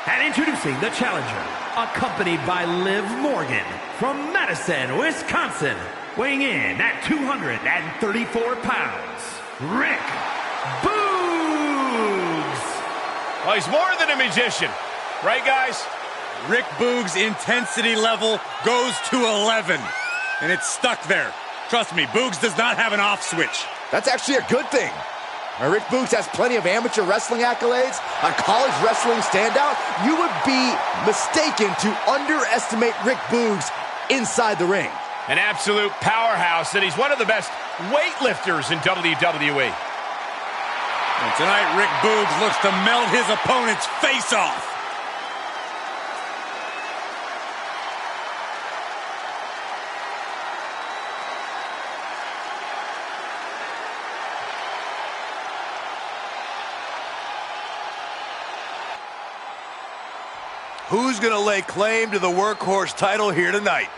Speaker 9: And introducing the challenger, accompanied by Liv Morgan from Madison, Wisconsin, weighing in at 234 pounds, Rick Boogs.
Speaker 3: Well, he's more than a magician. Right, guys?
Speaker 2: Rick Boogs' intensity level goes to 11, and it's stuck there. Trust me, Boogs does not have an off switch.
Speaker 4: That's actually a good thing. Now, Rick Boogs has plenty of amateur wrestling accolades, a college wrestling standout. You would be mistaken to underestimate Rick Boogs inside the ring.
Speaker 3: An absolute powerhouse, and he's one of the best weightlifters in WWE.
Speaker 2: And tonight, Rick Boogs looks to melt his opponent's face off. Who's going to lay claim to the workhorse title here tonight?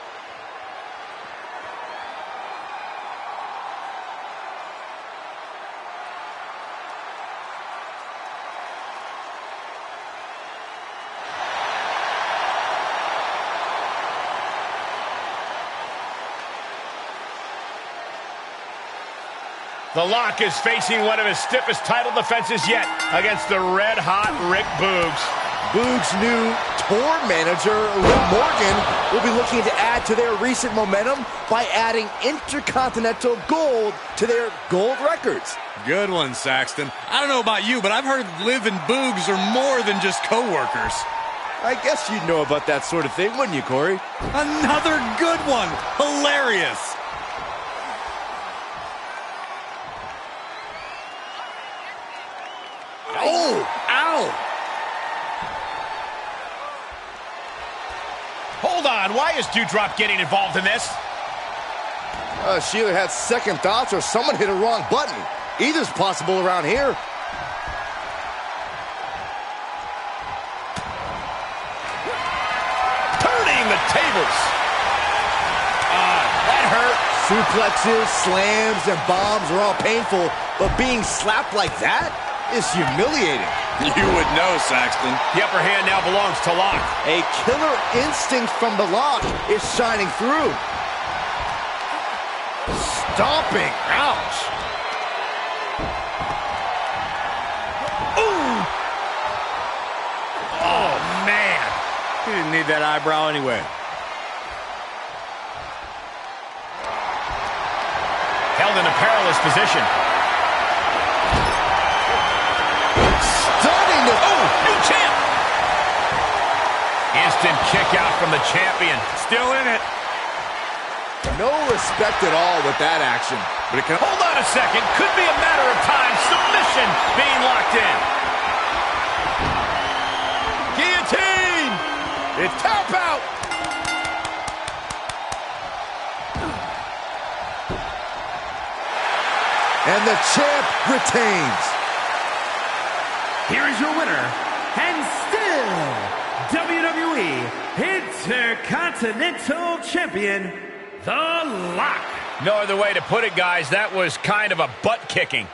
Speaker 3: The Lock is facing one of his stiffest title defenses yet against the red-hot Rick Boogs.
Speaker 4: Boogs' new tour manager, Liv Morgan, will be looking to add to their recent momentum by adding Intercontinental Gold to their gold records.
Speaker 2: Good one, Saxton. I don't know about you, but I've heard Liv and Boogs are more than just co-workers.
Speaker 4: I guess you'd know about that sort of thing, wouldn't you, Corey?
Speaker 2: Another good one. Hilarious.
Speaker 4: Oh! Ow!
Speaker 3: Hold on, why is Doudrop getting involved in this?
Speaker 4: Sheila had second thoughts or someone hit a wrong button. Either's possible around here.
Speaker 3: Turning the tables. That hurt.
Speaker 4: Suplexes, slams, and bombs are all painful, but being slapped like that is humiliating.
Speaker 2: You would know, Saxton.
Speaker 3: The upper hand now belongs to Lock.
Speaker 4: A killer instinct from the Lock is shining through. Stomping. Ouch.
Speaker 2: Ooh. Oh, man. He didn't need that eyebrow anyway.
Speaker 3: Held in a perilous position. New champ! Instant kick out from the champion.
Speaker 2: Still in it.
Speaker 4: No respect at all with that action.
Speaker 3: But it can... Hold on a second. Could be a matter of time. Submission being locked in. Guillotine! It's tap out!
Speaker 4: And the champ retains.
Speaker 9: Here is your winner, and still WWE Intercontinental Champion, The Lock.
Speaker 3: No other way to put it, guys. That was kind of a butt-kicking.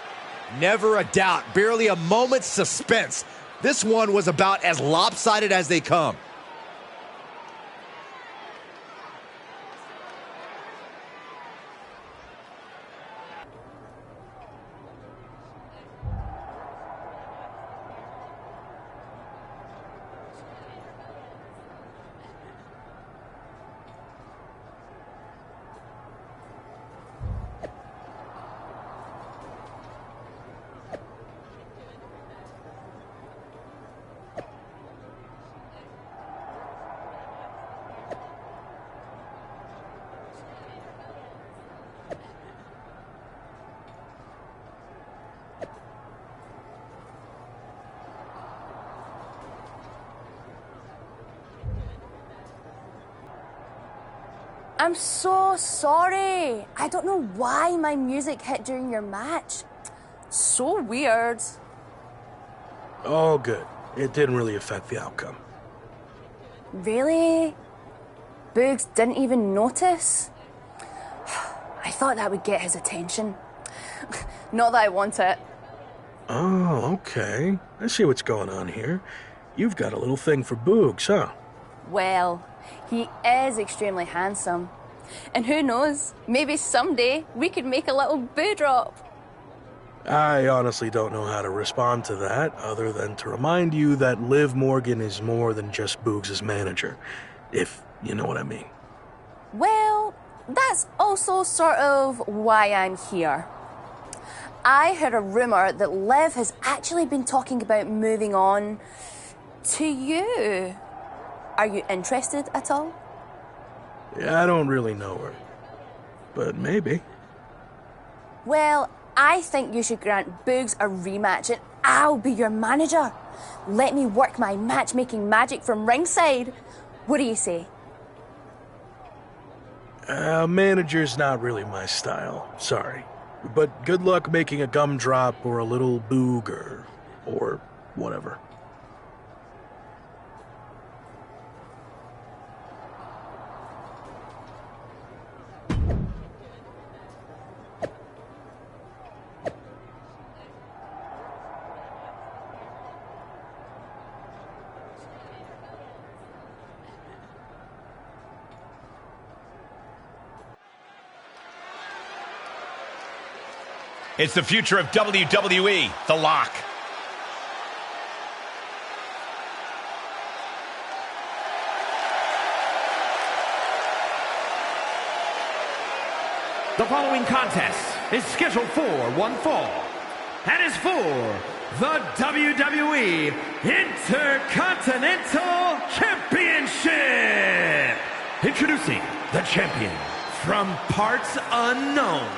Speaker 4: Never a doubt. Barely a moment's suspense. This one was about as lopsided as they come.
Speaker 14: I'm so sorry. I don't know why my music hit during your match. So weird.
Speaker 6: Oh, good. It didn't really affect the outcome.
Speaker 14: Really? Boogs didn't even notice? I thought that would get his attention. Not that I want it.
Speaker 6: Oh, okay. I see what's going on here. You've got a little thing for Boogs, huh?
Speaker 14: Well, he is extremely handsome. And who knows, maybe someday we could make a little boo drop.
Speaker 6: I honestly don't know how to respond to that, other than to remind you that Liv Morgan is more than just Boogs' manager, if you know what I mean.
Speaker 14: Well, that's also sort of why I'm here. I heard a rumor that Liv has actually been talking about moving on to you. Are you interested at all?
Speaker 6: Yeah, I don't really know her, but maybe.
Speaker 14: Well, I think you should grant Boogs a rematch and I'll be your manager. Let me work my matchmaking magic from ringside. What do you say?
Speaker 6: Manager's not really my style, sorry. But good luck making a gumdrop or a little booger, or whatever.
Speaker 3: It's the future of WWE, The Lock.
Speaker 9: The following contest is scheduled for one fall and is for the WWE Intercontinental Championship. Introducing the champion from parts unknown,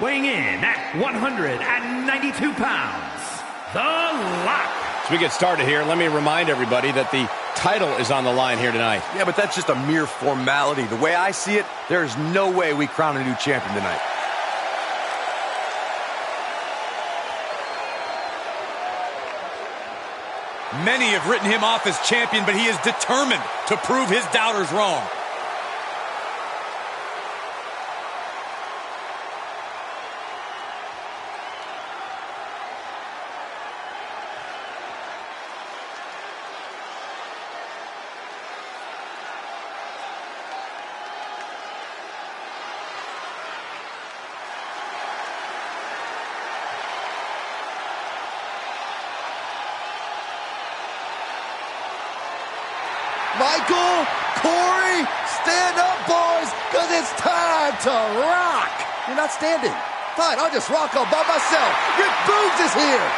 Speaker 9: weighing in at 192 pounds, The Lock.
Speaker 12: As we get started here, let me remind everybody that the title is on the line here tonight.
Speaker 2: Yeah, but that's just a mere formality. The way I see it, there's no way we crown a new champion tonight. Many have written him off as champion, but he is determined to prove his doubters wrong.
Speaker 4: Michael, Corey, stand up, boys, because it's time to rock. You're not standing. Fine, I'll just rock all by myself. Rick Boogs is here.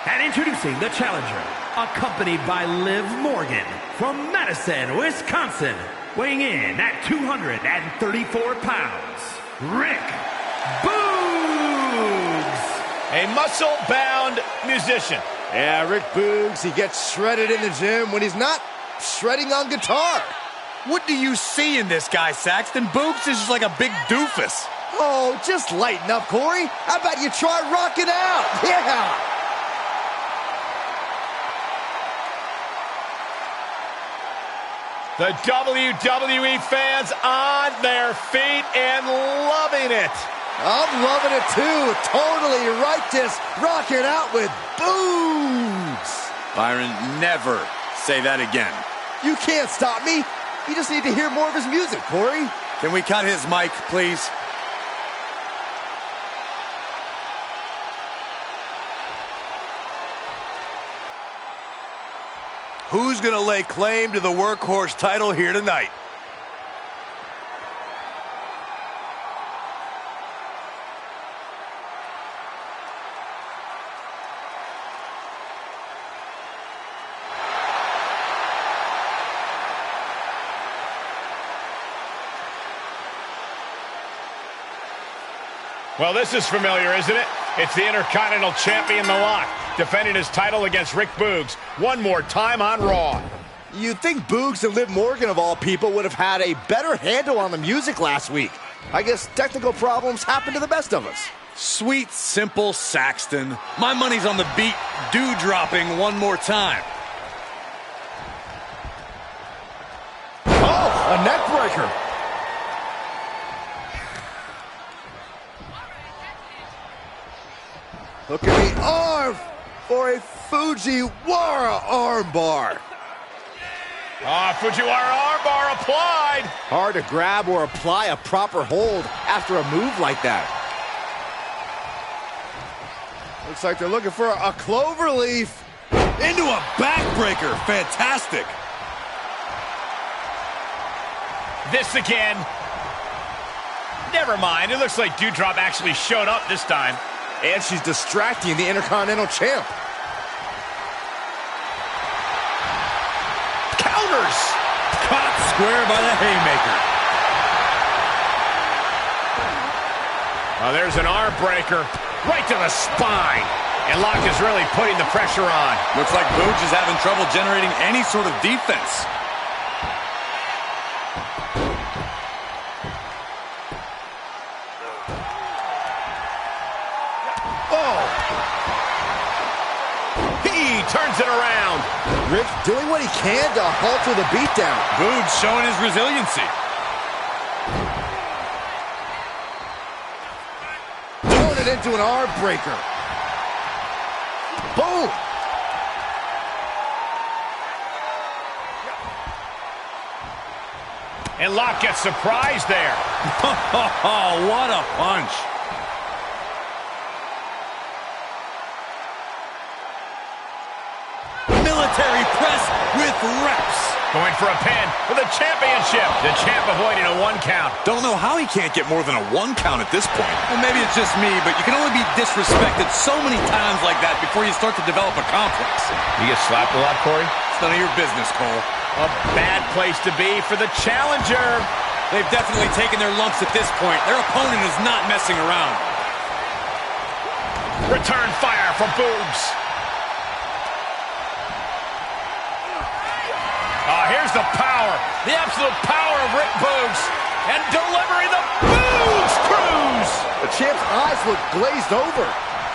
Speaker 9: And introducing the challenger, accompanied by Liv Morgan from Madison, Wisconsin, weighing in at 234 pounds, Rick Boogs.
Speaker 3: A muscle-bound musician.
Speaker 4: Yeah, Rick Boogs, he gets shredded in the gym when he's not shredding on guitar.
Speaker 2: What do you see in this guy, Saxton? Boogs is just like a big doofus.
Speaker 4: Oh, just lighten up, Corey. How about you try rocking out? Yeah.
Speaker 3: The WWE fans on their feet and loving it.
Speaker 4: I'm loving it too. Totally righteous. Rocking out with Boogs.
Speaker 2: Byron, never say that again.
Speaker 4: You can't stop me. You just need to hear more of his music, Corey.
Speaker 2: Can we cut his mic, please? Who's going to lay claim to the workhorse title here tonight?
Speaker 3: Well, this is familiar, isn't it? It's the Intercontinental Champion, The Lock, defending his title against Rick Boogs one more time on Raw.
Speaker 4: You'd think Boogs and Liv Morgan, of all people, would have had a better handle on the music last week. I guess technical problems happen to the best of us.
Speaker 2: Sweet, simple Saxton. My money's on the beat dew-dropping one more time.
Speaker 4: Oh, a neck breaker. Look at the arm for a Fujiwara armbar.
Speaker 3: Fujiwara armbar applied.
Speaker 4: Hard to grab or apply a proper hold after a move like that. Looks like they're looking for a clover leaf.
Speaker 2: Into a backbreaker. Fantastic.
Speaker 3: This again. Never mind. It looks like Doudrop actually showed up this time.
Speaker 4: And she's distracting the Intercontinental Champ.
Speaker 3: Counters!
Speaker 2: Caught square by the haymaker.
Speaker 3: Oh, there's an arm breaker right to the spine. And Locke is really putting the pressure on.
Speaker 2: Looks like Boogs is having trouble generating any sort of defense.
Speaker 3: Oh! He turns it around.
Speaker 4: Rick doing what he can to halter the beatdown.
Speaker 2: Boogs showing his resiliency.
Speaker 4: Throwing it into an arm breaker. Boom!
Speaker 3: And Locke gets surprised there.
Speaker 2: Oh, what a punch. Military press with reps.
Speaker 3: Going for a pin for the championship. The champ avoiding a 1 count.
Speaker 2: Don't know how he can't get more than a 1 count at this point. Well, maybe it's just me, but you can only be disrespected so many times like that before you start to develop a complex.
Speaker 3: You get slapped a lot, Corey?
Speaker 2: It's none of your business, Cole.
Speaker 3: A bad place to be for the challenger.
Speaker 2: They've definitely taken their lumps at this point. Their opponent is not messing around.
Speaker 3: Return fire from Boogs. Here's the power, the absolute power of Rick Boogs, and delivering the Boogs Cruise.
Speaker 4: The champ's eyes look glazed over.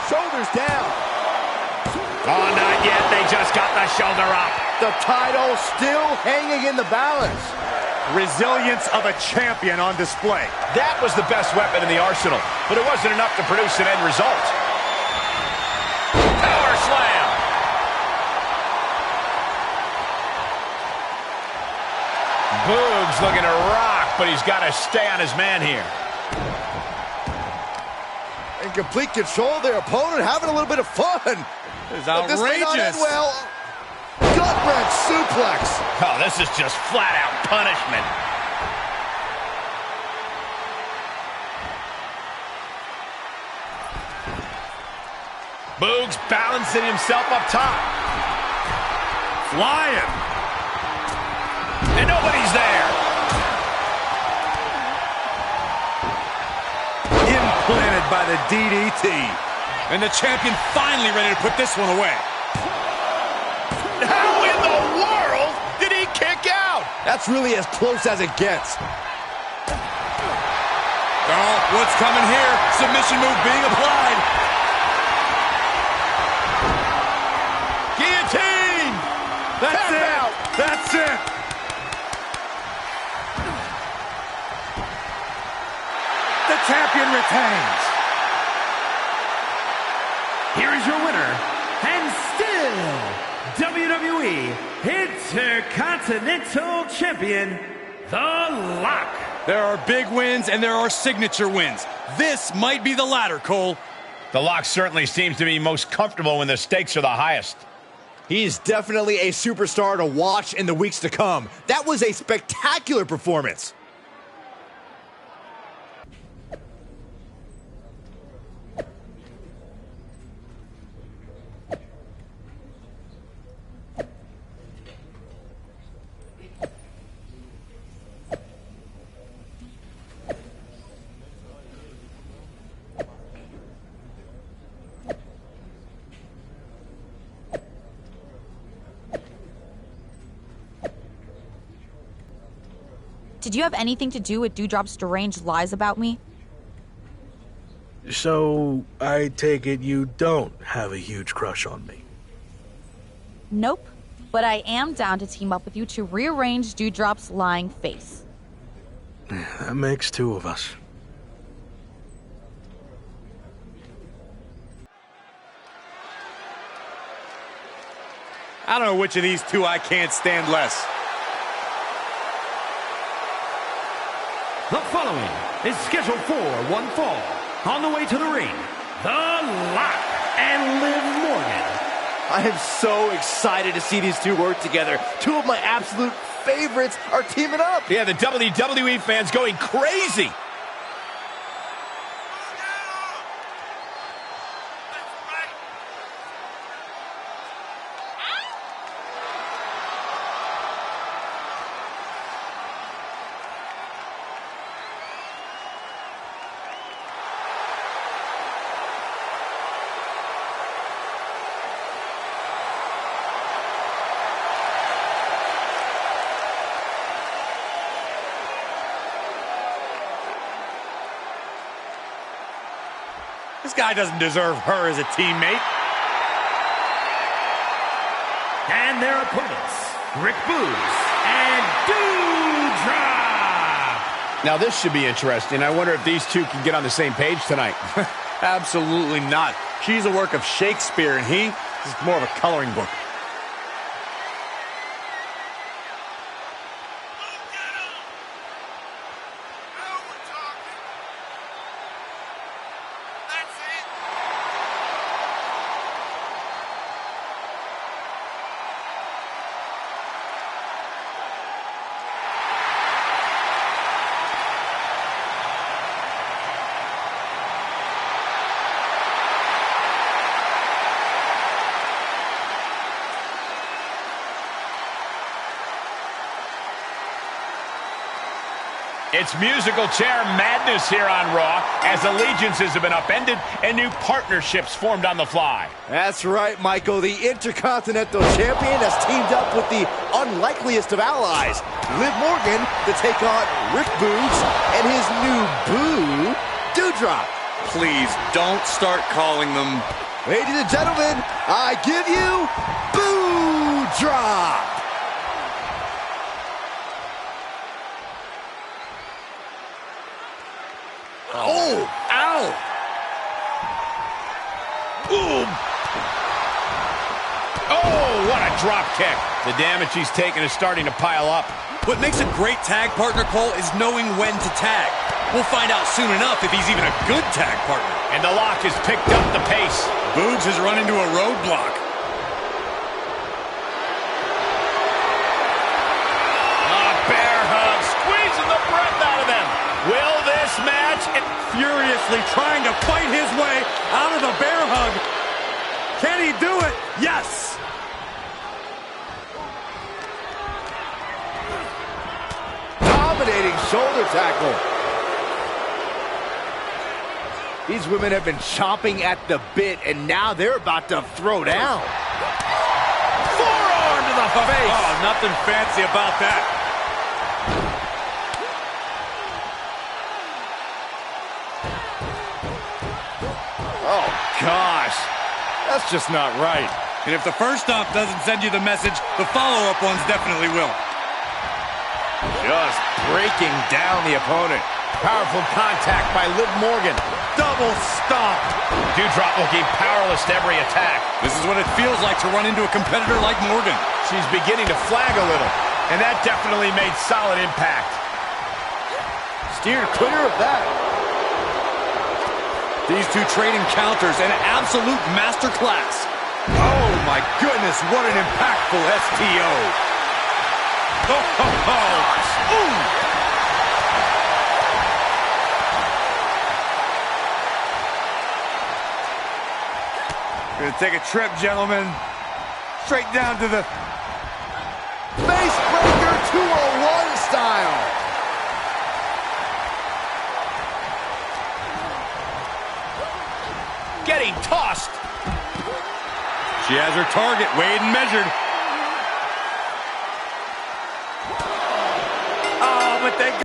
Speaker 4: Shoulders down.
Speaker 3: Oh, not yet. They just got the shoulder up.
Speaker 4: The title still hanging in the balance.
Speaker 3: Resilience of a champion on display. That was the best weapon in the arsenal, but it wasn't enough to produce an end result. Power slam. Boogs looking to rock, but he's got to stay on his man here.
Speaker 4: In complete control of their opponent, having a little bit of fun.
Speaker 2: It's outrageous.
Speaker 4: This may not end well. Gut-wrench suplex.
Speaker 3: Oh, this is just flat-out punishment. Boogs balancing himself up top. Flying. And nobody's there.
Speaker 2: Implanted by the DDT. And the champion finally ready to put this one away.
Speaker 3: How in the world did he kick out?
Speaker 4: That's really as close as it gets.
Speaker 2: Oh, what's coming here? Submission move being applied.
Speaker 3: Guillotine!
Speaker 2: That's it. Out. That's it. The champion retains.
Speaker 9: Here is your winner, and still WWE Intercontinental Champion, The Lock.
Speaker 2: There are big wins and there are signature wins. This might be the latter, Cole.
Speaker 3: The Lock certainly seems to be most comfortable when the stakes are the highest.
Speaker 4: He's definitely a superstar to watch in the weeks to come. That was a spectacular performance.
Speaker 15: Did you have anything to do with Doudrop's deranged lies about me?
Speaker 6: So, I take it you don't have a huge crush on me?
Speaker 15: Nope, but I am down to team up with you to rearrange Doudrop's lying face.
Speaker 6: That makes 2 of us.
Speaker 2: I don't know which of these 2 I can't stand less.
Speaker 9: The following is scheduled for one fall. On the way to the ring, The Lock and Liv Morgan.
Speaker 4: I am so excited to see these 2 work together. 2 of my absolute favorites are teaming up.
Speaker 3: Yeah, the WWE fans going crazy.
Speaker 2: This guy doesn't deserve her as a teammate.
Speaker 9: And their opponents, Rick Boogs and Doudrop.
Speaker 12: Now this should be interesting. I wonder if these two can get on the same page tonight.
Speaker 2: Absolutely not. She's a work of Shakespeare, and he is more of a coloring book.
Speaker 3: It's musical chair madness here on Raw as allegiances have been upended and new partnerships formed on the fly.
Speaker 4: That's right, Michael. The Intercontinental Champion has teamed up with the unlikeliest of allies, Liv Morgan, to take on Rick Boogs and his new boo, Doudrop.
Speaker 2: Please don't start calling them.
Speaker 4: Ladies and gentlemen, I give you Doudrop.
Speaker 2: Oh! Ow!
Speaker 3: Boom! Oh, what a drop kick. The damage he's taken is starting to pile up.
Speaker 2: What makes a great tag partner, Cole, is knowing when to tag. We'll find out soon enough if he's even a good tag partner.
Speaker 3: And the lock has picked up the pace.
Speaker 2: Boogs has run into a roadblock.
Speaker 3: Bear hug, squeezing the breath out of them. Will this match...
Speaker 2: Furiously trying to fight his way out of the bear hug. Can he do it? Yes!
Speaker 4: Dominating shoulder tackle. These women have been chomping at the bit, and now they're about to throw down.
Speaker 2: Forearm to the face. Oh, nothing fancy about that.
Speaker 4: Oh, gosh. That's just not right.
Speaker 2: And if the first stomp doesn't send you the message, the follow-up ones definitely will.
Speaker 3: Just breaking down the opponent. Powerful contact by Liv Morgan.
Speaker 2: Double stomp.
Speaker 3: Doudrop looking powerless to every attack.
Speaker 2: This is what it feels like to run into a competitor like Morgan.
Speaker 3: She's beginning to flag a little, and that definitely made solid impact.
Speaker 4: Steered clear of that.
Speaker 2: These two trading counters, an absolute masterclass. Oh my goodness, what an impactful STO. Oh, ho, ho. Ooh. We're gonna take a trip, gentlemen. Straight down to the
Speaker 4: Facebreaker 201 style.
Speaker 3: Getting tossed.
Speaker 2: She has her target weighed and measured. Oh, but they...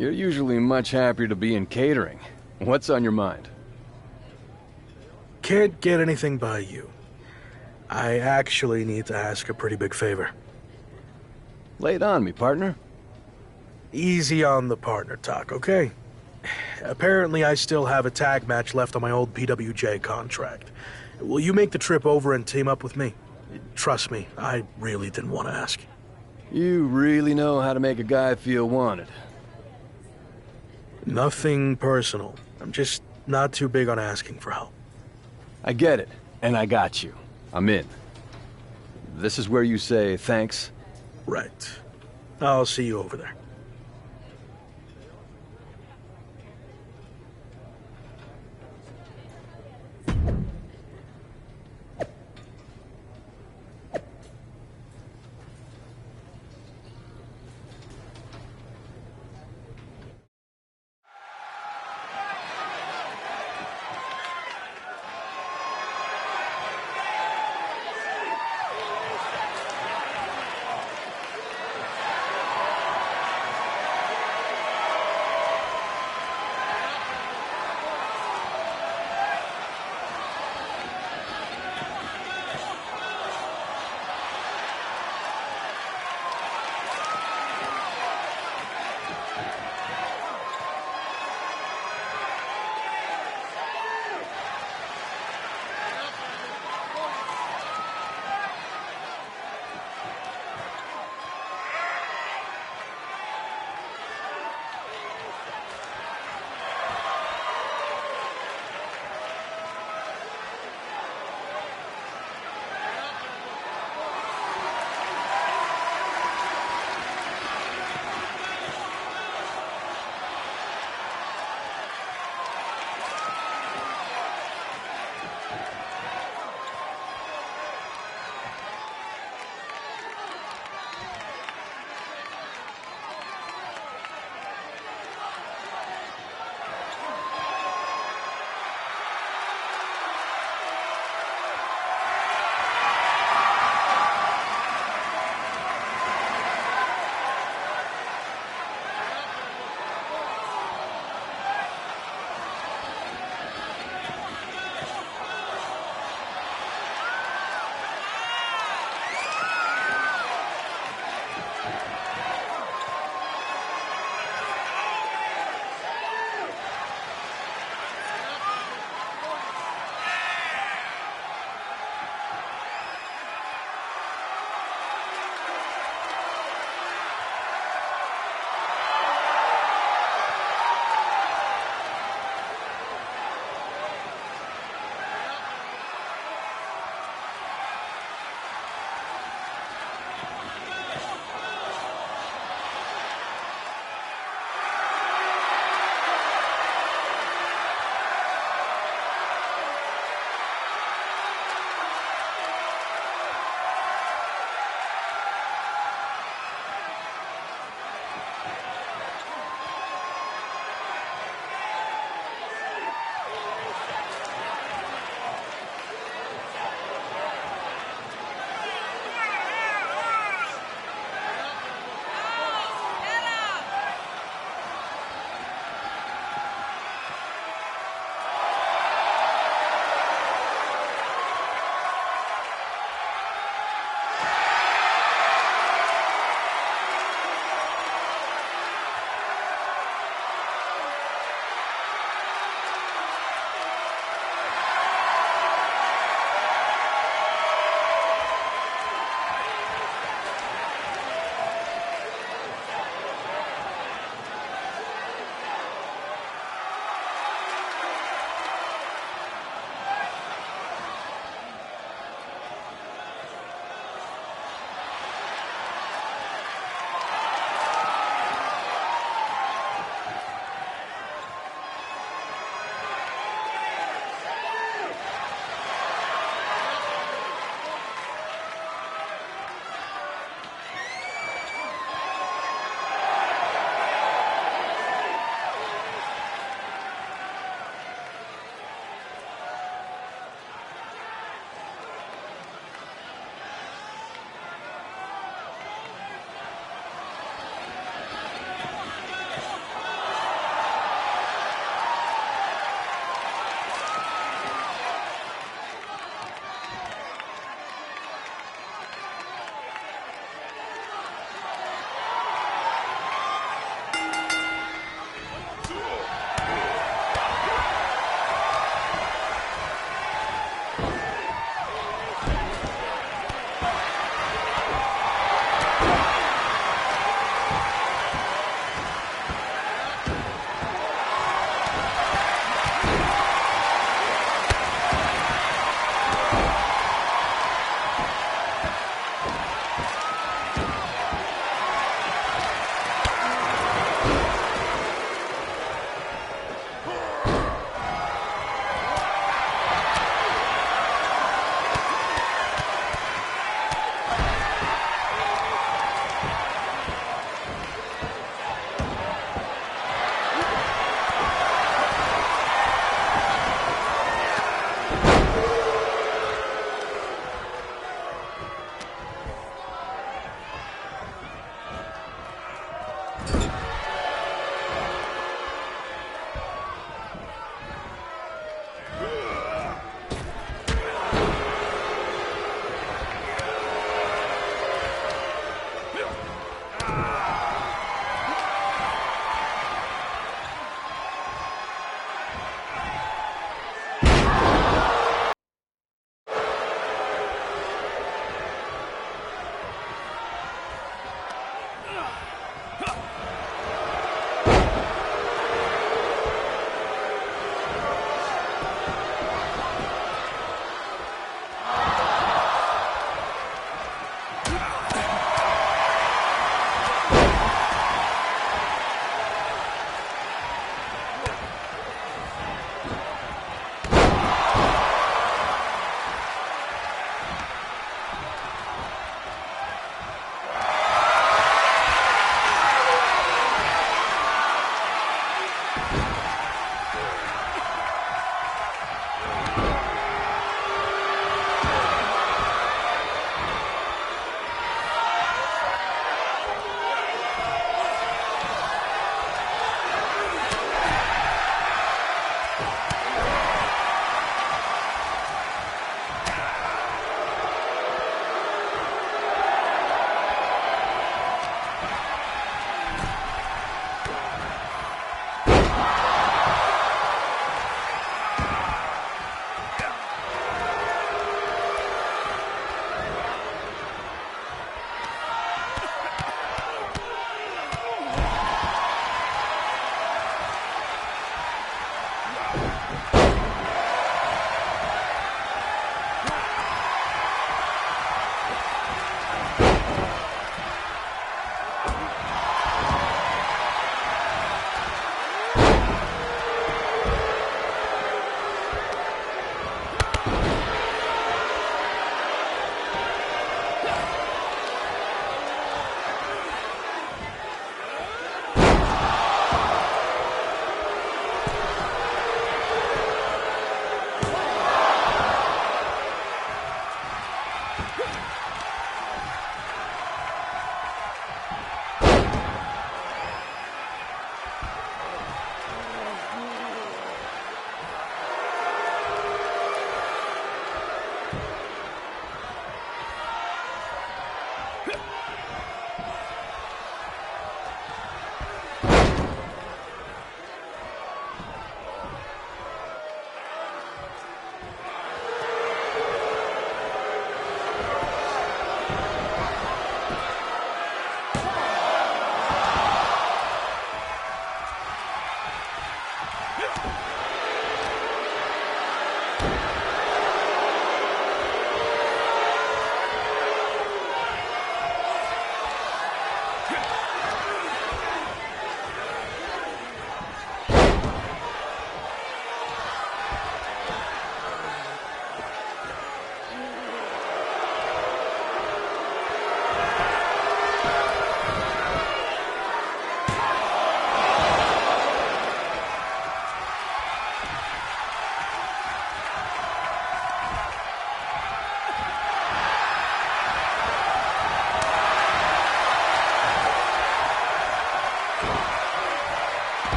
Speaker 8: You're usually much happier to be in catering. What's on your mind?
Speaker 6: Can't get anything by you. I actually need to ask a pretty big favor.
Speaker 8: Lay it on me, partner.
Speaker 6: Easy on the partner talk, okay? Apparently I still have a tag match left on my old PWJ contract. Will you make the trip over and team up with me? Trust me, I really didn't want to ask.
Speaker 8: You really know how to make a guy feel wanted.
Speaker 6: Nothing personal. I'm just not too big on asking for help.
Speaker 8: I get it, and I got you. I'm in. This is where you say thanks?
Speaker 6: Right. I'll see you over there.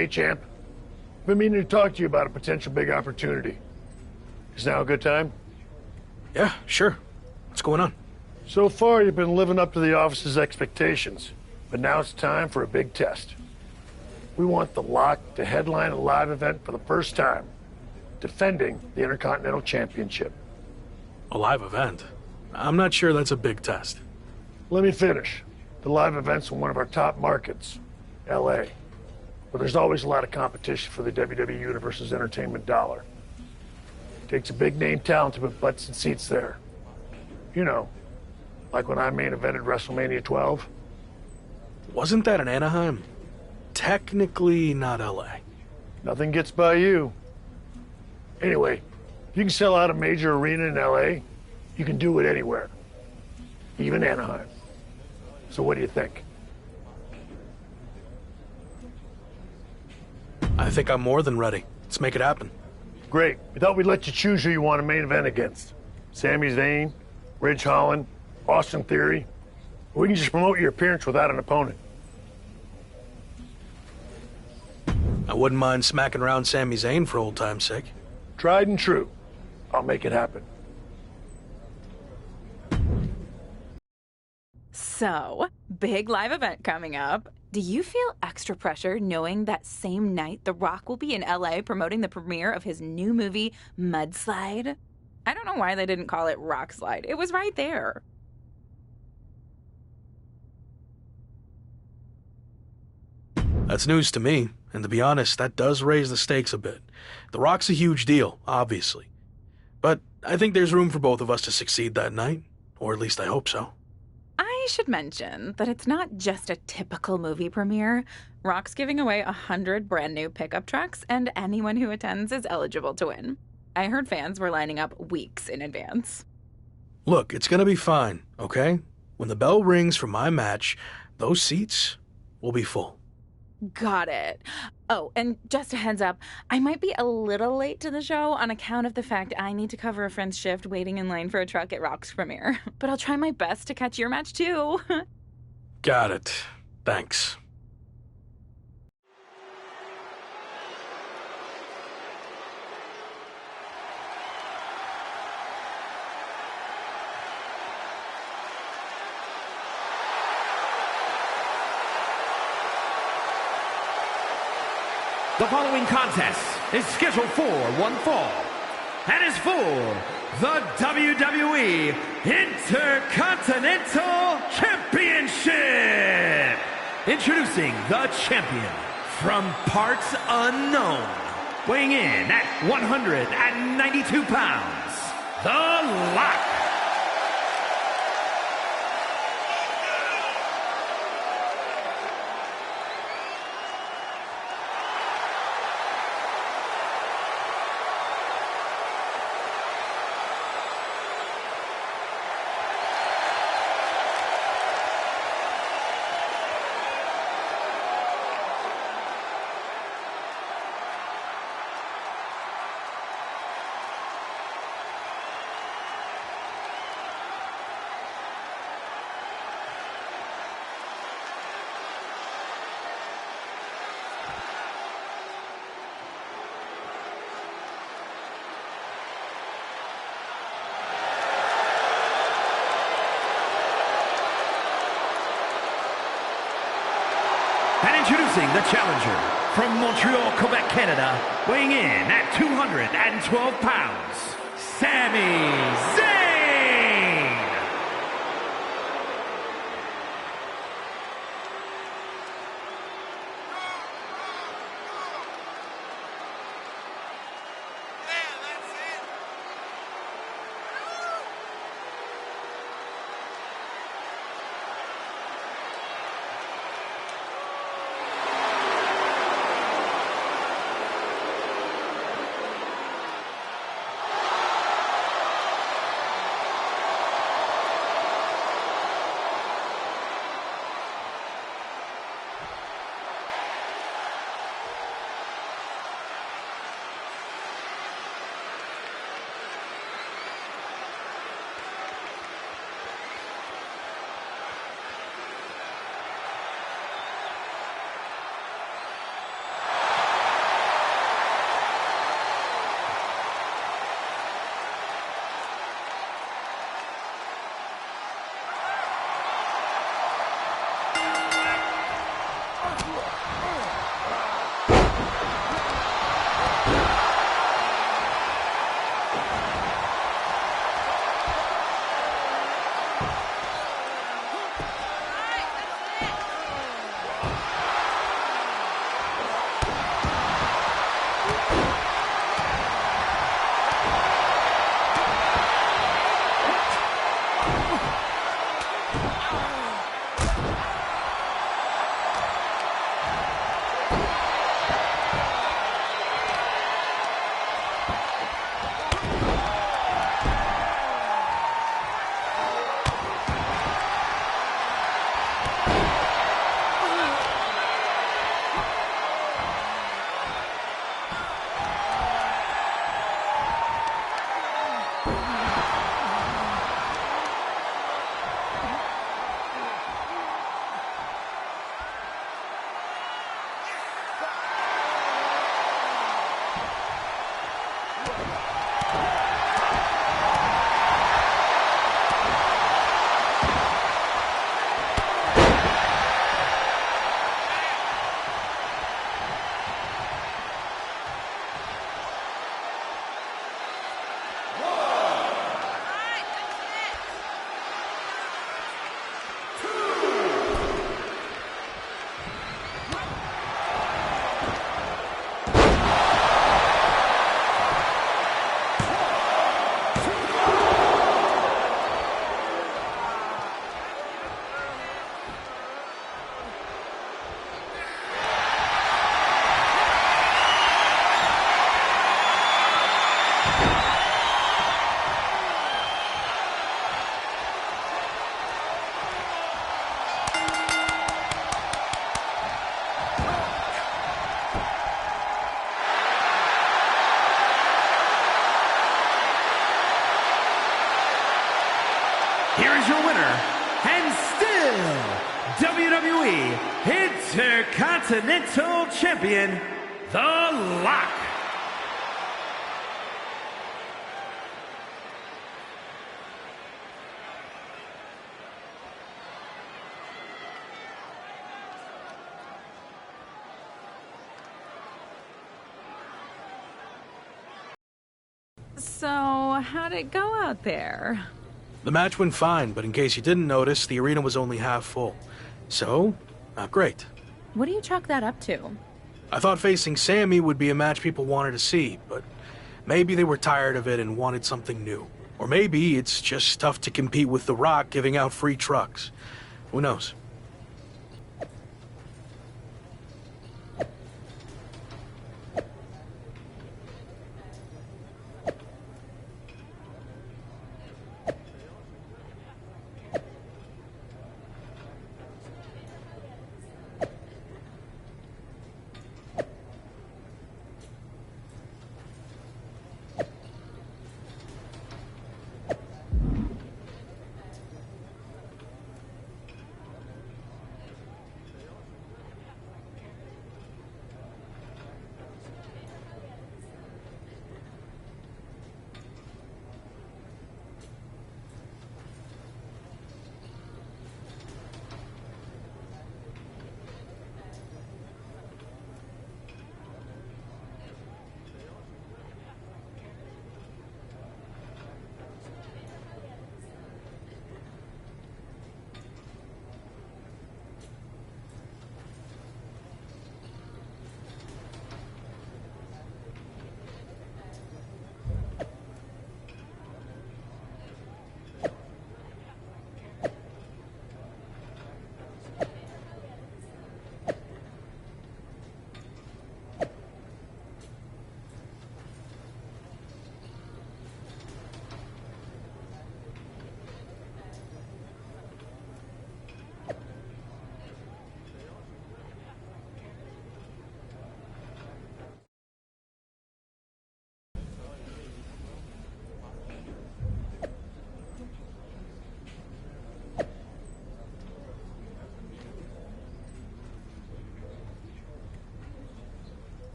Speaker 5: Hey, champ. I've been meaning to talk to you about a potential big opportunity. Is now a good time?
Speaker 6: Yeah, sure. What's going on?
Speaker 5: So far, you've been living up to the office's expectations, but now it's time for a big test. We want the Lock to headline a live event for the first time, defending the Intercontinental Championship.
Speaker 6: A live event? I'm not sure that's a big test.
Speaker 5: Let me finish. The live event's in one of our top markets, LA, where there's always a lot of competition for the WWE Universe's entertainment dollar. Takes a big-name talent to put butts and seats there. You know, like when I main evented WrestleMania 12.
Speaker 6: Wasn't that in Anaheim? Technically not LA.
Speaker 5: Nothing gets by you. Anyway, if you can sell out a major arena in LA, you can do it anywhere. Even Anaheim. So what do you think?
Speaker 6: I think I'm more than ready. Let's make it happen.
Speaker 5: Great. We thought we'd let you choose who you want to main event against. Sami Zayn, Ridge Holland, Austin Theory. We can just promote your appearance without an opponent.
Speaker 6: I wouldn't mind smacking around Sami Zayn for old time's sake.
Speaker 5: Tried and true. I'll make it happen.
Speaker 7: So, big live event coming up. Do you feel extra pressure knowing that same night The Rock will be in LA promoting the premiere of his new movie, Mudslide? I don't know why they didn't call it Rock Slide. It was right there.
Speaker 6: That's news to me, and to be honest, that does raise the stakes a bit. The Rock's a huge deal, obviously. But I think there's room for both of us to succeed that night, or at least I hope so.
Speaker 7: I should mention that it's not just a typical movie premiere. Rock's giving away 100 brand new pickup trucks, and anyone who attends is eligible to win. I heard fans were lining up weeks in advance.
Speaker 6: Look, it's gonna be fine, okay? When the bell rings for my match, those seats will be full.
Speaker 7: Got it. Oh, and just a heads up, I might be a little late to the show on account of the fact I need to cover a friend's shift waiting in line for a truck at Rock's premiere. But I'll try my best to catch your match too.
Speaker 6: Got it. Thanks.
Speaker 9: The following contest is scheduled for one fall and is for the WWE Intercontinental Championship. Introducing the champion from parts unknown, weighing in at 192 pounds, The Lock. And introducing the challenger from Montreal, Quebec, Canada, weighing in at 212 pounds, Sami Zayn! Here is your winner, and still WWE Intercontinental Champion, The Lock.
Speaker 7: So, how'd it go out there?
Speaker 6: The match went fine, but in case you didn't notice, the arena was only half full. So, not great.
Speaker 7: What do you chalk that up to?
Speaker 6: I thought facing Sammy would be a match people wanted to see, but maybe they were tired of it and wanted something new. Or maybe it's just tough to compete with The Rock giving out free trucks. Who knows?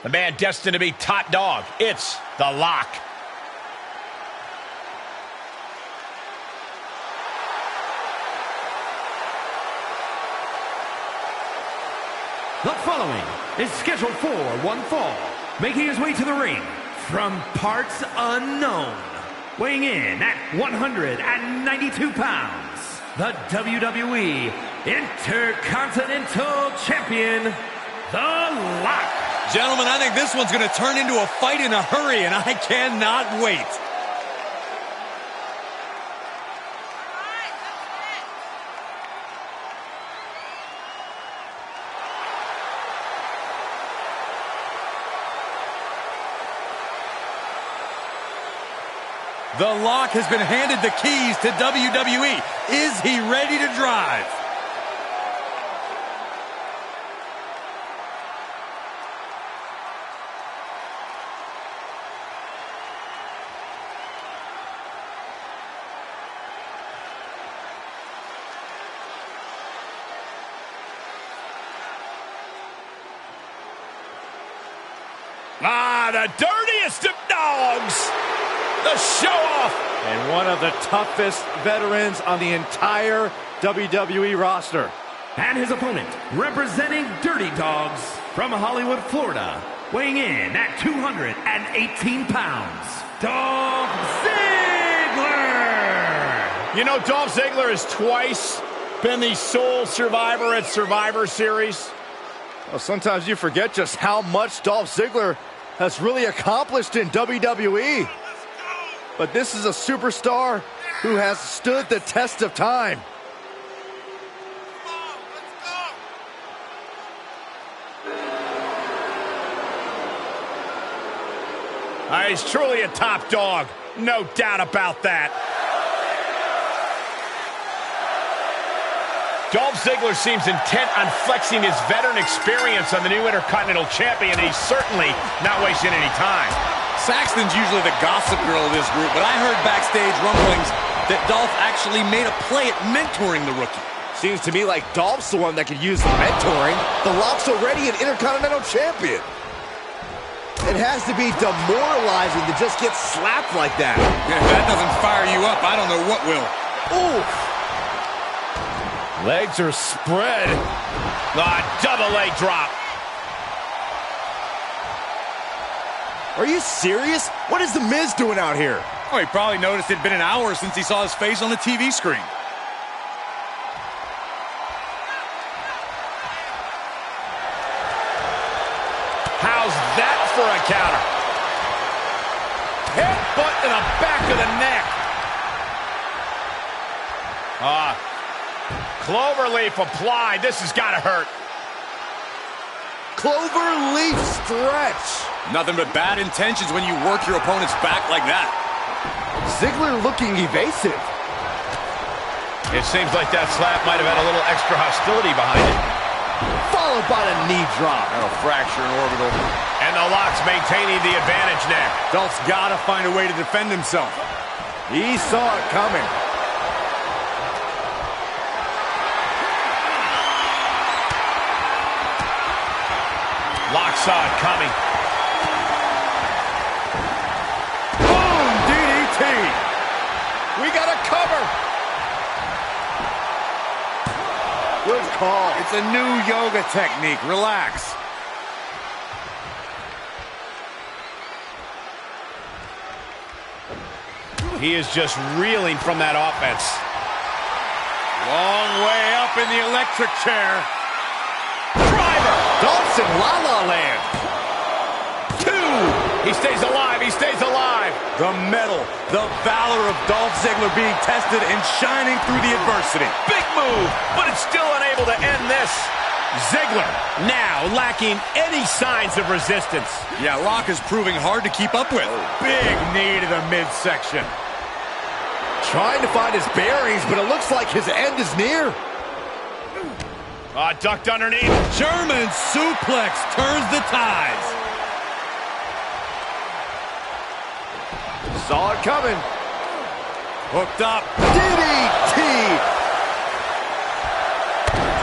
Speaker 3: The man destined to be top dog. It's The Lock.
Speaker 9: The following is scheduled for one fall, making his way to the ring from parts unknown, weighing in at 192 pounds, the WWE Intercontinental Champion, The Lock.
Speaker 2: Gentlemen, I think this one's going to turn into a fight in a hurry, and I cannot wait. The Lock has been handed the keys to WWE. Is he ready to drive?
Speaker 3: The dirtiest of dogs. The show-off.
Speaker 4: And one of the toughest veterans on the entire WWE roster.
Speaker 9: And his opponent, representing Dirty Dogs from Hollywood, Florida, weighing in at 218 pounds, Dolph Ziggler!
Speaker 3: You know, Dolph Ziggler has twice been the sole survivor at Survivor Series.
Speaker 4: Well, sometimes you forget just how much Dolph Ziggler has really accomplished in WWE. But this is a superstar who has stood the test of time.
Speaker 3: He's truly a top dog. No doubt about that. Dolph Ziggler seems intent on flexing his veteran experience on the new Intercontinental Champion, and he's certainly not wasting any time.
Speaker 2: Saxton's usually the gossip girl of this group, but I heard backstage rumblings that Dolph actually made a play at mentoring the rookie.
Speaker 4: Seems to me like Dolph's the one that could use the mentoring. The Lock's already an Intercontinental Champion. It has to be demoralizing to just get slapped like that.
Speaker 2: And if that doesn't fire you up, I don't know what will.
Speaker 4: Ooh.
Speaker 3: Legs are spread. Double leg drop.
Speaker 4: Are you serious? What is The Miz doing out here?
Speaker 2: Oh, he probably noticed it'd been an hour since he saw his face on the TV screen.
Speaker 3: How's that for a counter? Headbutt to the back of the neck. Cloverleaf applied. This has got to hurt.
Speaker 4: Cloverleaf stretch.
Speaker 2: Nothing but bad intentions when you work your opponent's back like that.
Speaker 4: Ziggler looking evasive.
Speaker 3: It seems like that slap might have had a little extra hostility behind it.
Speaker 4: Followed by the knee drop.
Speaker 2: That'll fracture an orbital.
Speaker 3: And the Lock's maintaining the advantage now.
Speaker 2: Dolph's got to find a way to defend himself.
Speaker 4: He saw it coming.
Speaker 3: Lock saw it coming.
Speaker 4: Boom! DDT! We got a cover! Good call.
Speaker 2: It's a new yoga technique. Relax.
Speaker 3: He is just reeling from that offense.
Speaker 2: Long way up in the electric chair.
Speaker 3: Driver!
Speaker 4: Dolph's in La La Land.
Speaker 3: 2! He stays alive. He stays alive.
Speaker 2: The mettle, the valor of Dolph Ziggler being tested and shining through the adversity.
Speaker 3: Big move, but it's still unable to end this. Ziggler now lacking any signs of resistance.
Speaker 2: Yeah, Rock is proving hard to keep up with. Big knee to the midsection.
Speaker 4: Trying to find his bearings, but it looks like his end is near.
Speaker 3: Ducked underneath.
Speaker 2: German suplex turns the tides.
Speaker 4: Saw it coming.
Speaker 2: Hooked up.
Speaker 4: DDT.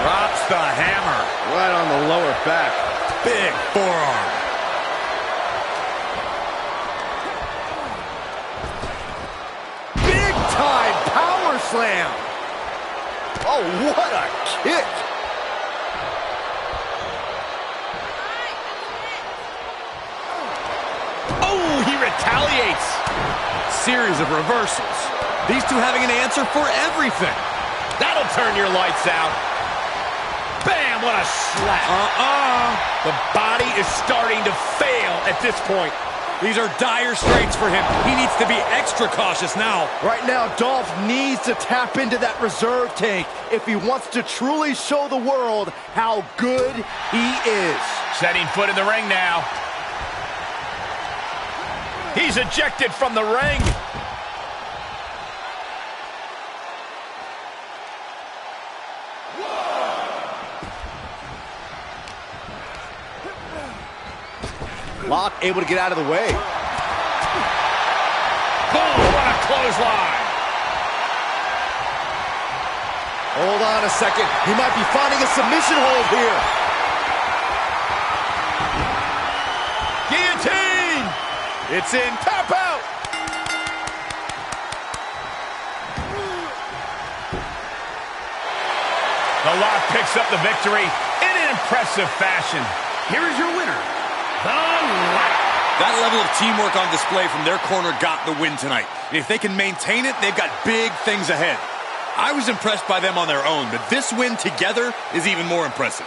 Speaker 2: Drops the hammer.
Speaker 4: Right on the lower back.
Speaker 2: Big forearm.
Speaker 4: slam. Oh, what a kick.
Speaker 3: Oh, he retaliates.
Speaker 2: Series of reversals. These two having an answer for everything.
Speaker 3: That'll turn your lights out. Bam, what a slap. The body is starting to fail at this point.
Speaker 2: These are dire straits for him. He needs to be extra cautious now.
Speaker 4: Right now, Dolph needs to tap into that reserve tank if he wants to truly show the world how good he is.
Speaker 3: Setting foot in the ring now. He's ejected from the ring.
Speaker 4: Lock able to get out of the way.
Speaker 3: Boom, what a clothesline.
Speaker 4: Hold on a second. He might be finding a submission hold here.
Speaker 3: Guillotine. It's in. Tap out. The Lock picks up the victory in an impressive fashion.
Speaker 9: Here is your winner, The Lock.
Speaker 2: That level of teamwork on display from their corner got the win tonight. And if they can maintain it, they've got big things ahead. I was impressed by them on their own, but this win together is even more impressive.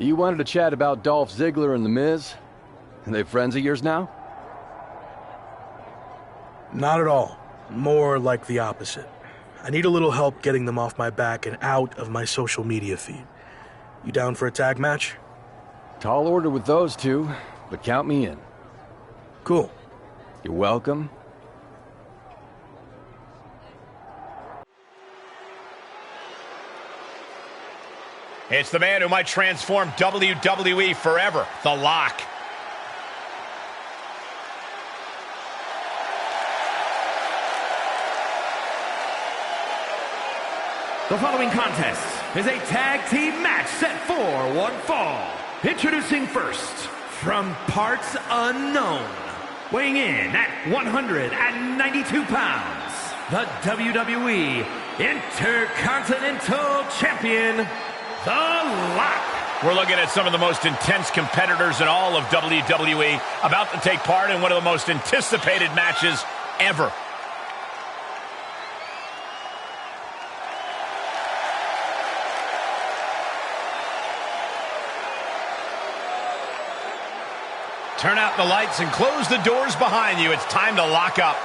Speaker 8: You wanted to chat about Dolph Ziggler and The Miz? Are they friends of yours now?
Speaker 6: Not at all. More like the opposite. I need a little help getting them off my back and out of my social media feed. You down for a tag match?
Speaker 8: Tall order with those two, but count me in.
Speaker 6: Cool.
Speaker 8: You're welcome.
Speaker 3: It's the man who might transform WWE forever, The Lock.
Speaker 9: The following contest is a tag team match set for one fall. Introducing first, from parts unknown, weighing in at 192 pounds, the WWE Intercontinental Champion, The Lock.
Speaker 3: We're looking at some of the most intense competitors in all of WWE about to take part in one of the most anticipated matches ever. Turn out the lights and close the doors behind you. It's time to lock up.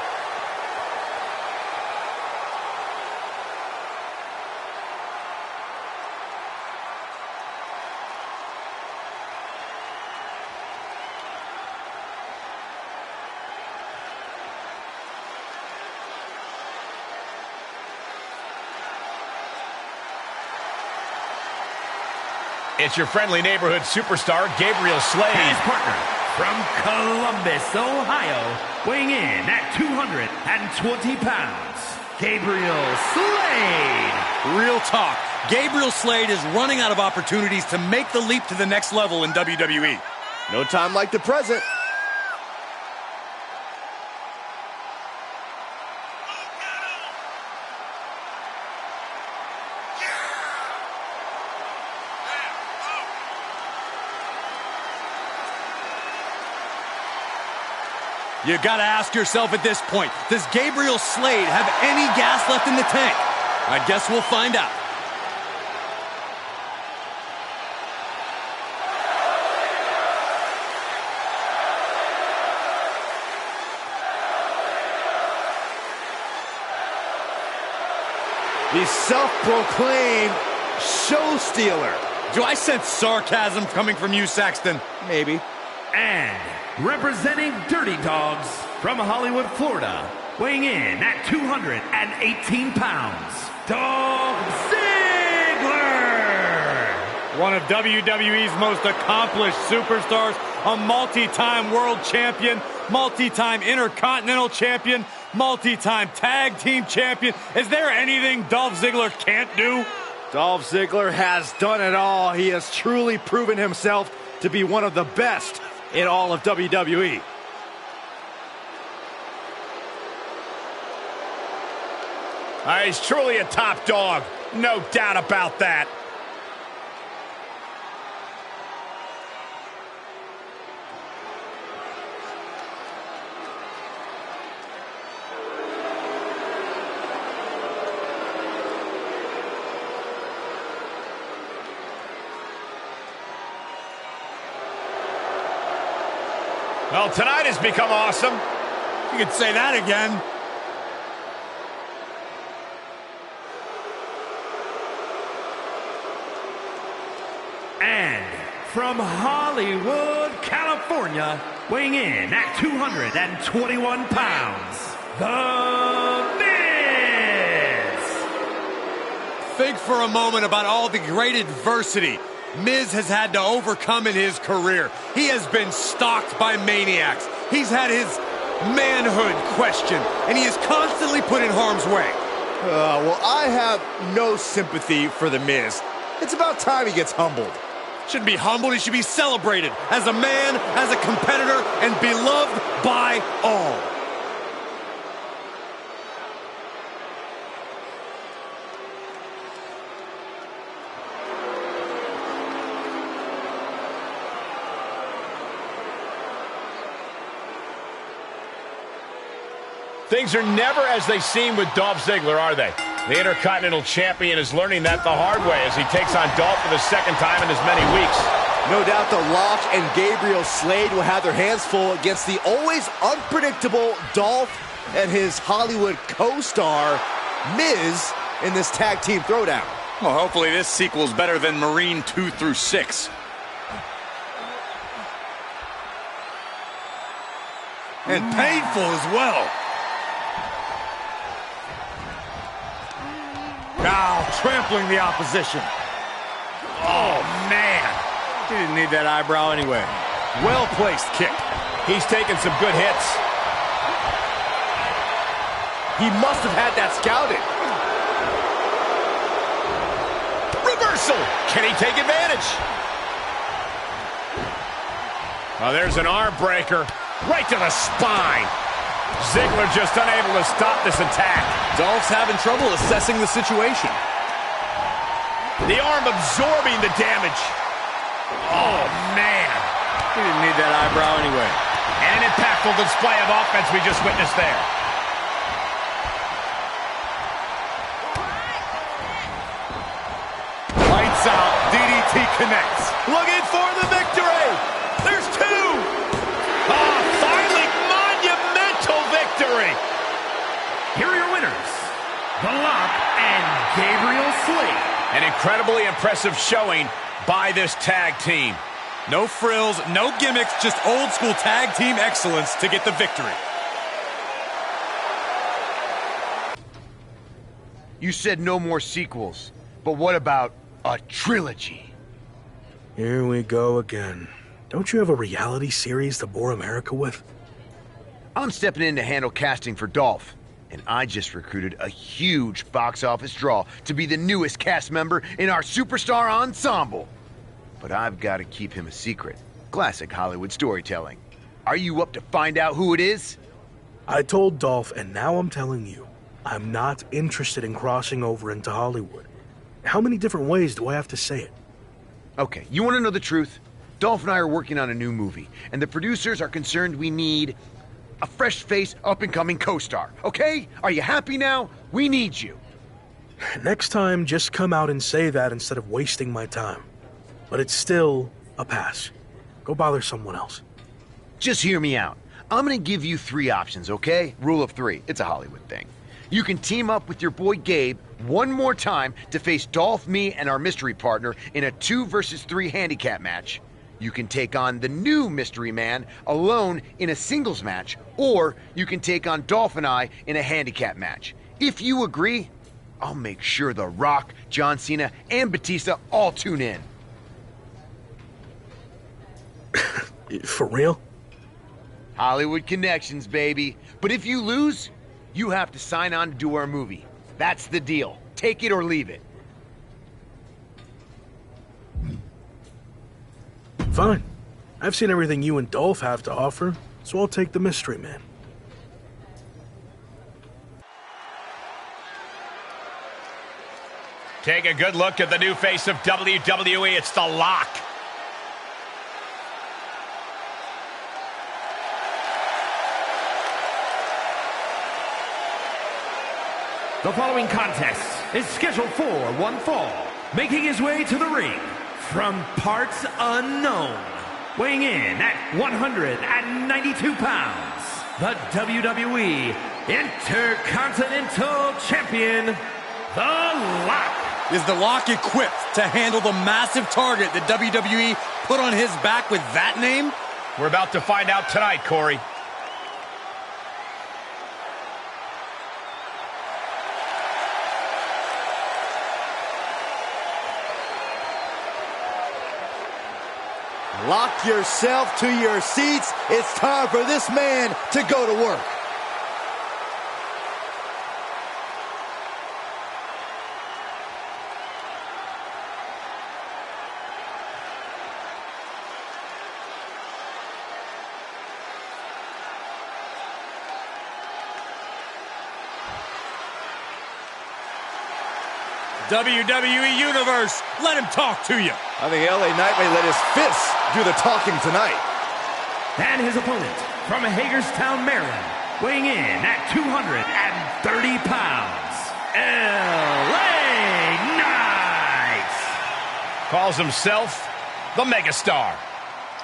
Speaker 3: It's your friendly neighborhood superstar, Gabriel Slade.
Speaker 9: His partner from Columbus, Ohio, weighing in at 220 pounds, Gabriel Slade.
Speaker 2: Real talk. Gabriel Slade is running out of opportunities to make the leap to the next level in WWE.
Speaker 4: No time like the present.
Speaker 2: You gotta ask yourself at this point, does Gabriel Slade have any gas left in the tank? I guess we'll find out.
Speaker 4: The self-proclaimed show stealer.
Speaker 2: Do I sense sarcasm coming from you, Saxton?
Speaker 4: Maybe.
Speaker 9: And representing Dirty Dogs from Hollywood, Florida, weighing in at 218 pounds, Dolph Ziggler!
Speaker 2: One of WWE's most accomplished superstars, a multi-time world champion, multi-time intercontinental champion, multi-time tag team champion. Is there anything Dolph Ziggler can't do?
Speaker 4: Dolph Ziggler has done it all. He has truly proven himself to be one of the best in all of WWE.
Speaker 3: He's truly a top dog. No doubt about that. Well, tonight has become awesome.
Speaker 2: You could say that again.
Speaker 9: And from Hollywood, California, weighing in at 221 pounds, The Miz!
Speaker 2: Think for a moment about all the great adversity Miz has had to overcome in his career. He has been stalked by maniacs. He's had his manhood questioned, and he is constantly put in harm's way.
Speaker 4: Well, I have no sympathy for The Miz. It's about time he gets humbled.
Speaker 2: Shouldn't be humbled, he should be celebrated as a man, as a competitor, and beloved by all.
Speaker 3: Things are never as they seem with Dolph Ziggler, are they? The Intercontinental Champion is learning that the hard way as he takes on Dolph for the second time in as many weeks.
Speaker 4: No doubt The Rock and Gabriel Slade will have their hands full against the always unpredictable Dolph and his Hollywood co-star, Miz, in this tag team throwdown.
Speaker 2: Well, hopefully this sequel's better than Marine 2 through 6. And painful as well. Now trampling the opposition. Oh, man. He didn't need that eyebrow anyway. Well-placed kick.
Speaker 3: He's taken some good hits.
Speaker 4: He must have had that scouted.
Speaker 3: Reversal. Can he take advantage? Oh, there's an arm breaker. Right to the spine. Ziggler just unable to stop this attack.
Speaker 2: Dolph's having trouble assessing the situation.
Speaker 3: The arm absorbing the damage. Oh, man.
Speaker 2: He didn't need that eyebrow anyway.
Speaker 3: And an impactful display of offense we just witnessed there.
Speaker 2: Lights out. DDT connects.
Speaker 3: Looking for the victory. There's two. Oh, finally monumental victory.
Speaker 9: Here are your winners, The Rock and Gabriel Slade.
Speaker 3: An incredibly impressive showing by this tag team.
Speaker 2: No frills, no gimmicks, just old school tag team excellence to get the victory.
Speaker 11: You said no more sequels, but what about a trilogy?
Speaker 6: Here we go again. Don't you have a reality series to bore America with?
Speaker 11: I'm stepping in to handle casting for Dolph, and I just recruited a huge box office draw to be the newest cast member in our superstar ensemble. But I've got to keep him a secret. Classic Hollywood storytelling. Are you up to find out who it is?
Speaker 6: I told Dolph, and now I'm telling you, I'm not interested in crossing over into Hollywood. How many different ways do I have to say it?
Speaker 11: Okay, you want to know the truth? Dolph and I are working on a new movie, and the producers are concerned we need a fresh face, up-and-coming co-star, okay? Are you happy now? We need you.
Speaker 6: Next time, just come out and say that instead of wasting my time. But it's still a pass. Go bother someone else.
Speaker 11: Just hear me out. I'm gonna give you three options, okay? Rule of three. It's a Hollywood thing. You can team up with your boy Gabe one more time to face Dolph, me, and our mystery partner in a 2 versus 3 handicap match. You can take on the new Mystery Man alone in a singles match, or you can take on Dolph and I in a handicap match. If you agree, I'll make sure The Rock, John Cena, and Batista all tune in.
Speaker 6: For real?
Speaker 11: Hollywood connections, baby. But if you lose, you have to sign on to do our movie. That's the deal. Take it or leave it.
Speaker 6: Fine. I've seen everything you and Dolph have to offer, so I'll take the Mystery Man.
Speaker 3: Take a good look at the new face of WWE. It's The Lock.
Speaker 9: The following contest is scheduled for one fall. Making his way to the ring from parts unknown, weighing in at 192 pounds, the WWE Intercontinental Champion, The Lock.
Speaker 2: Is The Lock equipped to handle the massive target that WWE put on his back with that name?
Speaker 3: We're about to find out tonight, Corey.
Speaker 4: Lock yourself to your seats. It's time for this man to go to work.
Speaker 2: WWE Universe, let him talk to you.
Speaker 4: I think LA Knight may let his fists do the talking tonight.
Speaker 9: And his opponent from Hagerstown, Maryland, weighing in at 230 pounds, LA Knight.
Speaker 3: Calls himself the Megastar.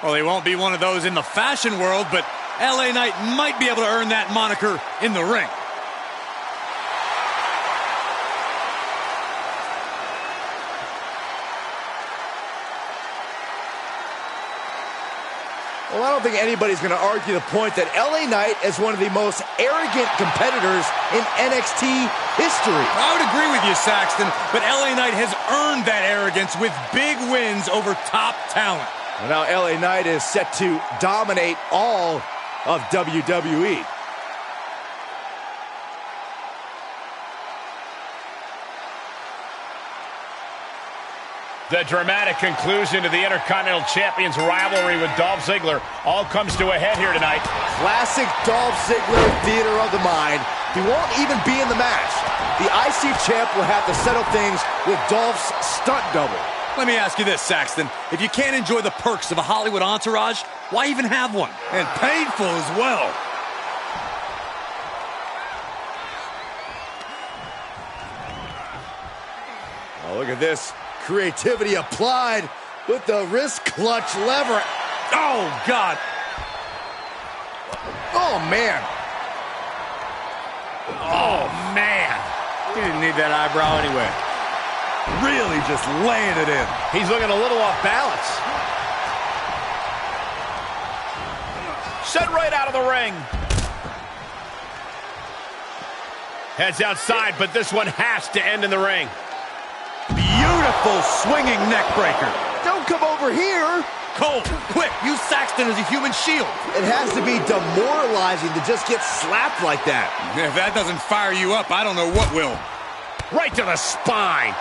Speaker 2: Well, he won't be one of those in the fashion world, but LA Knight might be able to earn that moniker in the ring.
Speaker 4: Well, I don't think anybody's going to argue the point that LA Knight is one of the most arrogant competitors in NXT history.
Speaker 2: I would agree with you, Saxton, but LA Knight has earned that arrogance with big wins over top talent.
Speaker 4: Well, now LA Knight is set to dominate all of WWE.
Speaker 3: The dramatic conclusion to the Intercontinental Champions rivalry with Dolph Ziggler all comes to a head here tonight.
Speaker 4: Classic Dolph Ziggler theater of the mind. He won't even be in the match. The IC champ will have to settle things with Dolph's stunt double.
Speaker 2: Let me ask you this, Saxton. If you can't enjoy the perks of a Hollywood entourage, why even have one? And painful as well.
Speaker 4: Oh, look at this. Creativity applied with the wrist clutch lever.
Speaker 2: Oh, God.
Speaker 4: Oh, man.
Speaker 2: Oh, man. He didn't need that eyebrow anyway. Really just laying it in.
Speaker 3: He's looking a little off balance. Sent right out of the ring. Heads outside, but this one has to end in the ring.
Speaker 2: Beautiful swinging neck breaker.
Speaker 4: Don't come over here.
Speaker 2: Cole, quick, use Saxton as a human shield.
Speaker 4: It has to be demoralizing to just get slapped like that.
Speaker 2: If that doesn't fire you up, I don't know what will.
Speaker 3: Right to the spine.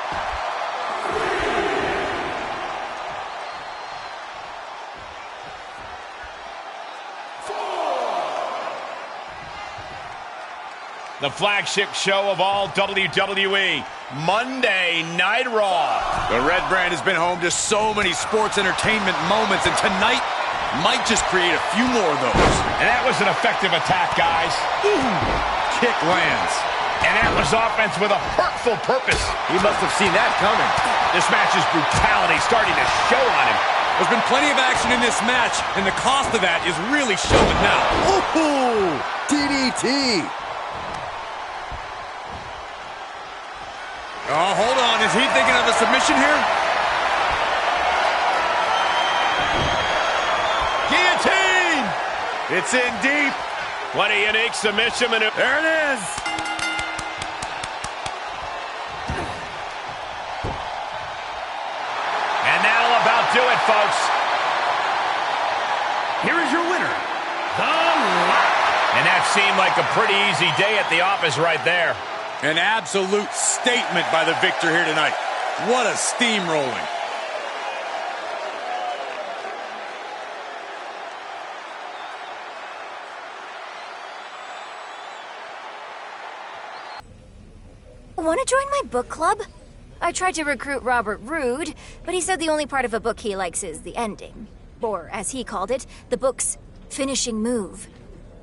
Speaker 3: The flagship show of all WWE, Monday Night Raw.
Speaker 2: The Red Brand has been home to so many sports entertainment moments, and tonight might just create a few more of those.
Speaker 3: And that was an effective attack, guys.
Speaker 2: Ooh, kick lands.
Speaker 3: And that was offense with a hurtful purpose.
Speaker 4: He must have seen that coming.
Speaker 3: This match's brutality starting to show on him.
Speaker 2: There's been plenty of action in this match, and the cost of that is really showing now.
Speaker 4: Ooh, DDT.
Speaker 2: Oh, hold on. Is he thinking of a submission here? It's in deep.
Speaker 3: What a unique submission maneuver.
Speaker 2: There it is.
Speaker 3: And that'll about do it, folks.
Speaker 9: Here is your winner, The Lock.
Speaker 3: And that seemed like a pretty easy day at the office right there.
Speaker 2: An absolute statement by the victor here tonight. What a steamrolling.
Speaker 16: Want to join my book club? I tried to recruit Robert Roode, but he said the only part of a book he likes is the ending. Or, as he called it, the book's finishing move.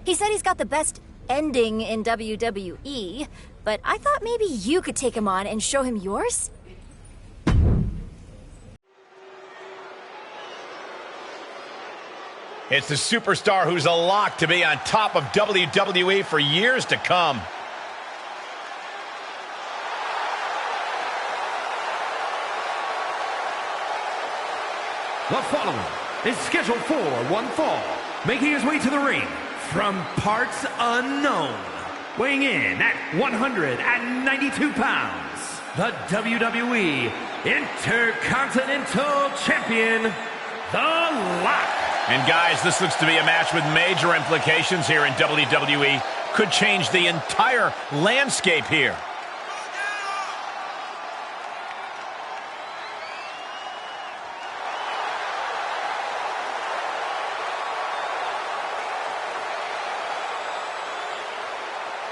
Speaker 16: He said he's got the best ending in WWE, but I thought maybe you could take him on and show him yours?
Speaker 3: It's the superstar who's a lock to be on top of WWE for years to come.
Speaker 9: The following is scheduled for one fall, making his way to the ring from parts unknown, weighing in at 192 pounds, the WWE Intercontinental Champion, The Lock.
Speaker 3: And guys, this looks to be a match with major implications here in WWE. Could change the entire landscape here.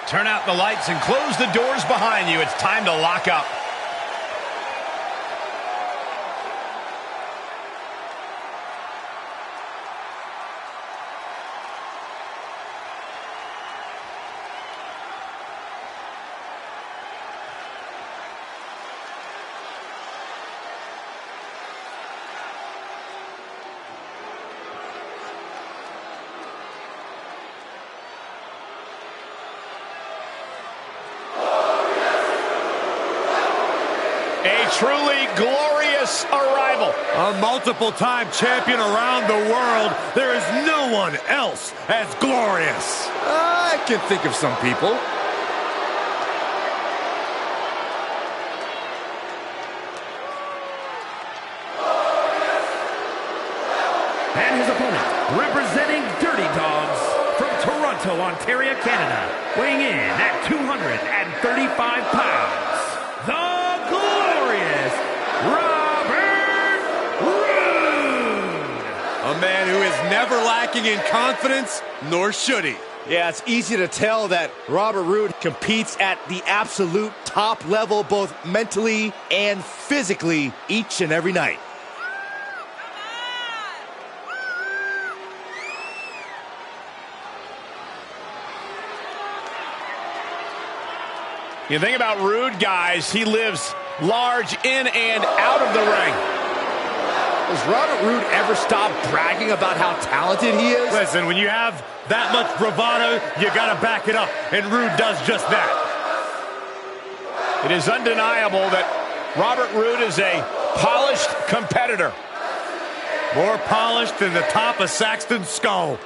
Speaker 3: Turn out the lights and close the doors behind you. It's time to lock up. A truly glorious arrival.
Speaker 2: A multiple-time champion around the world. There is no one else as glorious.
Speaker 4: I can think of some people.
Speaker 9: And his opponent, representing Dirty Dogs from Toronto, Ontario, Canada, weighing in at 235 pounds, the glorious Robert Roode.
Speaker 2: A man who is never lacking in confidence, nor should he.
Speaker 4: Yeah, it's easy to tell that Robert Roode competes at the absolute top level, both mentally and physically, each and every night.
Speaker 3: You think about Roode, guys, he lives large in and out of the ring.
Speaker 4: Does Robert Roode ever stop bragging about how talented he is?
Speaker 2: Listen, when you have that much bravado, you gotta back it up, and Roode does just that.
Speaker 3: It is undeniable that Robert Roode is a polished competitor.
Speaker 2: More polished than the top of Saxton's skull.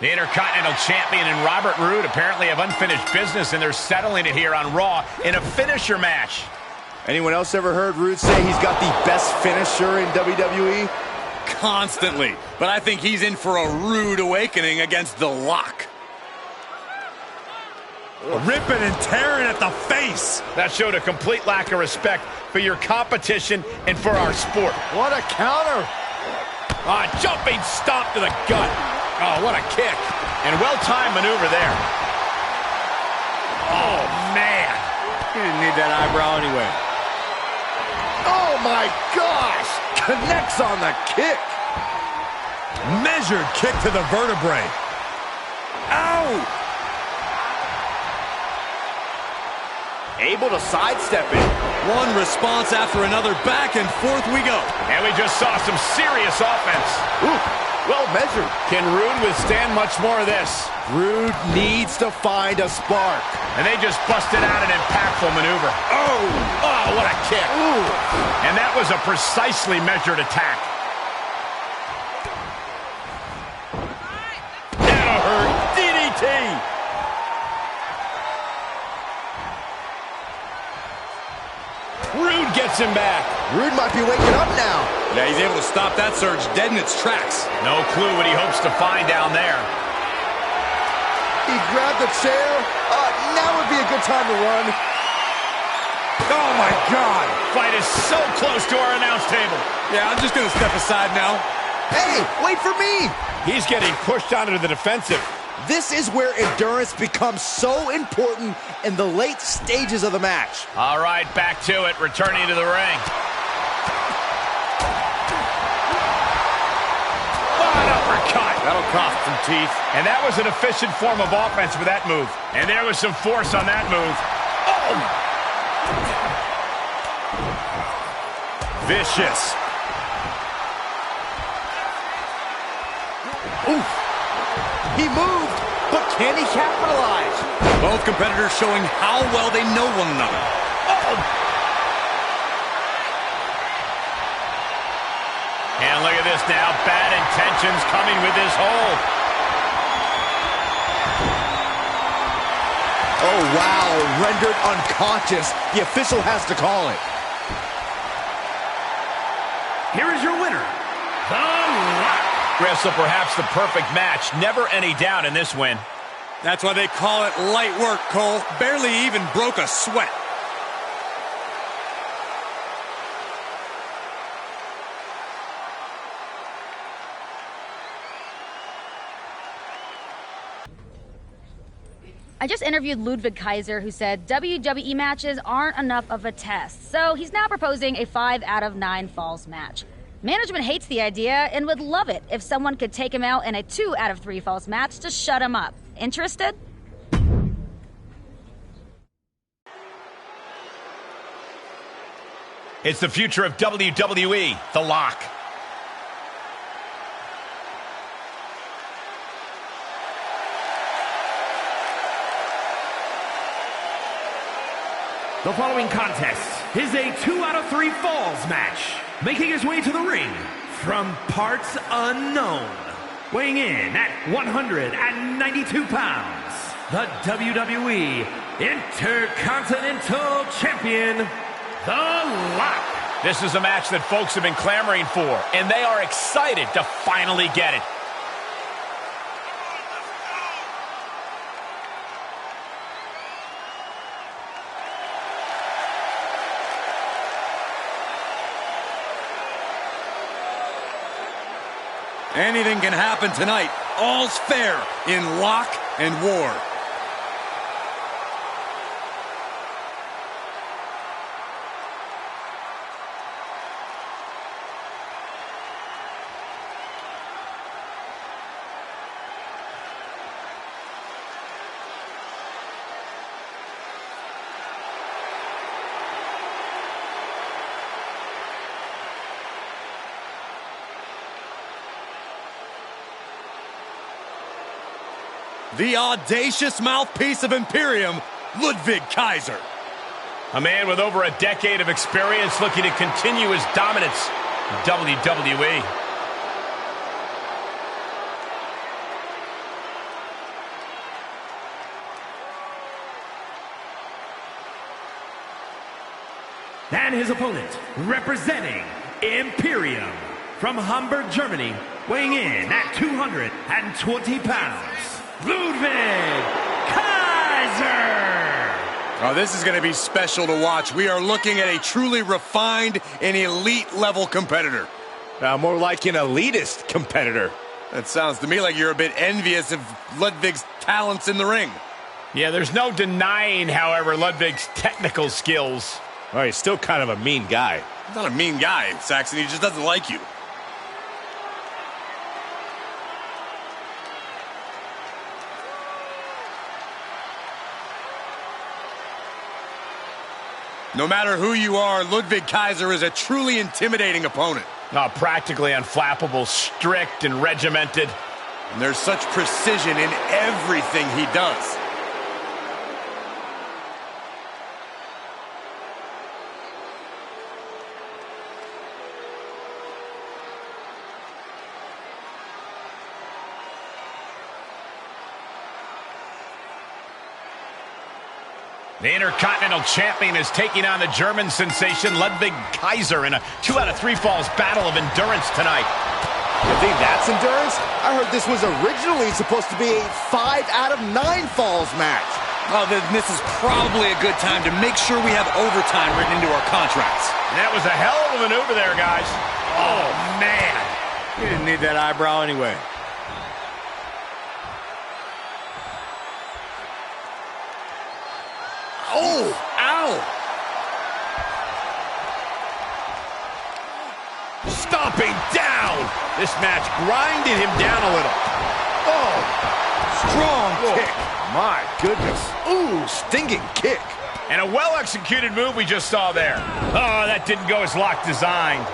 Speaker 3: The Intercontinental Champion and Robert Roode apparently have unfinished business, and they're settling it here on Raw in a finisher match.
Speaker 4: Anyone else ever heard Roode say he's got the best finisher in WWE?
Speaker 2: Constantly. But I think he's in for a rude awakening against The Lock. Ripping and tearing at the face.
Speaker 3: That showed a complete lack of respect for your competition and for our sport.
Speaker 4: What a counter.
Speaker 3: Jumping stomp to the gut. Oh, what a kick. And well-timed maneuver there. Oh, man.
Speaker 2: He didn't need that eyebrow anyway.
Speaker 4: Oh, my gosh. Connects on the kick.
Speaker 2: Measured kick to the vertebrae. Ow!
Speaker 4: Able to sidestep it.
Speaker 2: One response after another. Back and forth we go.
Speaker 3: And we just saw some serious offense.
Speaker 4: Ooh, well measured.
Speaker 3: Can Rude withstand much more of this?
Speaker 4: Rude needs to find a spark.
Speaker 3: And they just busted out an impactful maneuver. Oh, what a kick.
Speaker 4: Ooh.
Speaker 3: And that was a precisely measured attack. That'll hurt. DDT. Rude gets him back.
Speaker 4: Rude might be waking up now.
Speaker 2: Yeah, he's able to stop that surge dead in its tracks.
Speaker 3: No clue what he hopes to find down there.
Speaker 4: He grabbed the chair. Now would be a good time to run.
Speaker 2: Oh, my God.
Speaker 3: Fight is so close to our announce table.
Speaker 2: Yeah, I'm just going to step aside now.
Speaker 4: Hey, wait for me.
Speaker 3: He's getting pushed onto the defensive.
Speaker 4: This is where endurance becomes so important in the late stages of the match.
Speaker 3: All right, back to it, returning to the ring. An uppercut.
Speaker 2: That'll cost some teeth.
Speaker 3: And that was an efficient form of offense with that move. And there was some force on that move. Oh! Vicious.
Speaker 4: Oof. He moved, but can he capitalize?
Speaker 2: Both competitors showing how well they know one another.
Speaker 3: Oh! And look at this now. Bad intentions coming with this hold.
Speaker 4: Oh, wow. Rendered unconscious. The official has to call it.
Speaker 9: Here is your winner, The Rock.
Speaker 3: Wrestle perhaps the perfect match. Never any doubt in this win.
Speaker 2: That's why they call it light work, Cole. Barely even broke a sweat.
Speaker 17: I just interviewed Ludwig Kaiser, who said WWE matches aren't enough of a test, so he's now proposing a 5 out of 9 falls match. Management hates the idea and would love it if someone could take him out in a 2 out of 3 falls match to shut him up. Interested?
Speaker 3: It's the future of WWE, The Lock.
Speaker 9: The following contest is a 2 out of 3 falls match. Making his way to the ring from parts unknown. Weighing in at 192 pounds. The WWE Intercontinental Champion, The Lock.
Speaker 3: This is a match that folks have been clamoring for, and they are excited to finally get it.
Speaker 2: Anything can happen tonight. All's fair in Lock and War. The audacious mouthpiece of Imperium, Ludwig Kaiser.
Speaker 3: A man with over a decade of experience looking to continue his dominance in WWE.
Speaker 9: And his opponent, representing Imperium from Hamburg, Germany, weighing in at 220 pounds, Ludwig Kaiser!
Speaker 2: Oh, this is going to be special to watch. We are looking at a truly refined and elite-level competitor.
Speaker 3: More like an elitist competitor.
Speaker 2: That sounds to me like you're a bit envious of Ludwig's talents in the ring.
Speaker 3: Yeah, there's no denying, however, Ludwig's technical skills.
Speaker 2: Oh, he's still kind of a mean guy. He's not a mean guy, Saxon. He just doesn't like you. No matter who you are, Ludwig Kaiser is a truly intimidating opponent.
Speaker 3: Oh, practically unflappable, strict and regimented.
Speaker 2: And there's such precision in everything he does.
Speaker 3: The Intercontinental Champion is taking on the German sensation Ludwig Kaiser in a 2 out of 3 falls battle of endurance tonight.
Speaker 4: You think that's endurance? I heard this was originally supposed to be a 5 out of 9 falls match.
Speaker 2: Oh, then this is probably a good time to make sure we have overtime written into our contracts.
Speaker 3: And that was a hell of a maneuver there, guys. Oh, man.
Speaker 2: You didn't need that eyebrow anyway.
Speaker 4: Oh, ow!
Speaker 3: Stomping down. This match grinded him down a little.
Speaker 4: Oh, strong kick. My goodness. Ooh, stinging kick.
Speaker 3: And a well-executed move we just saw there. Oh, that didn't go as Locke designed.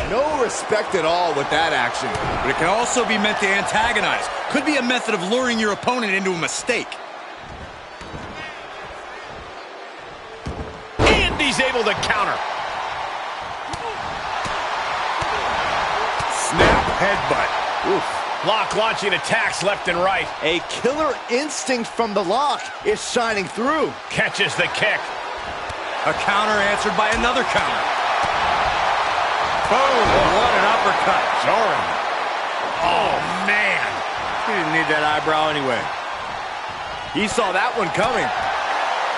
Speaker 4: No respect at all with that action.
Speaker 2: But it can also be meant to antagonize. Could be a method of luring your opponent into a mistake.
Speaker 3: And he's able to counter.
Speaker 2: Snap headbutt.
Speaker 4: Oof.
Speaker 3: Locke launching attacks left and right.
Speaker 4: A killer instinct from the Locke is shining through.
Speaker 3: Catches the kick.
Speaker 2: A counter answered by another counter. Boom! What an uppercut.
Speaker 3: Jarring. Oh, man.
Speaker 2: He didn't need that eyebrow anyway.
Speaker 4: He saw that one coming.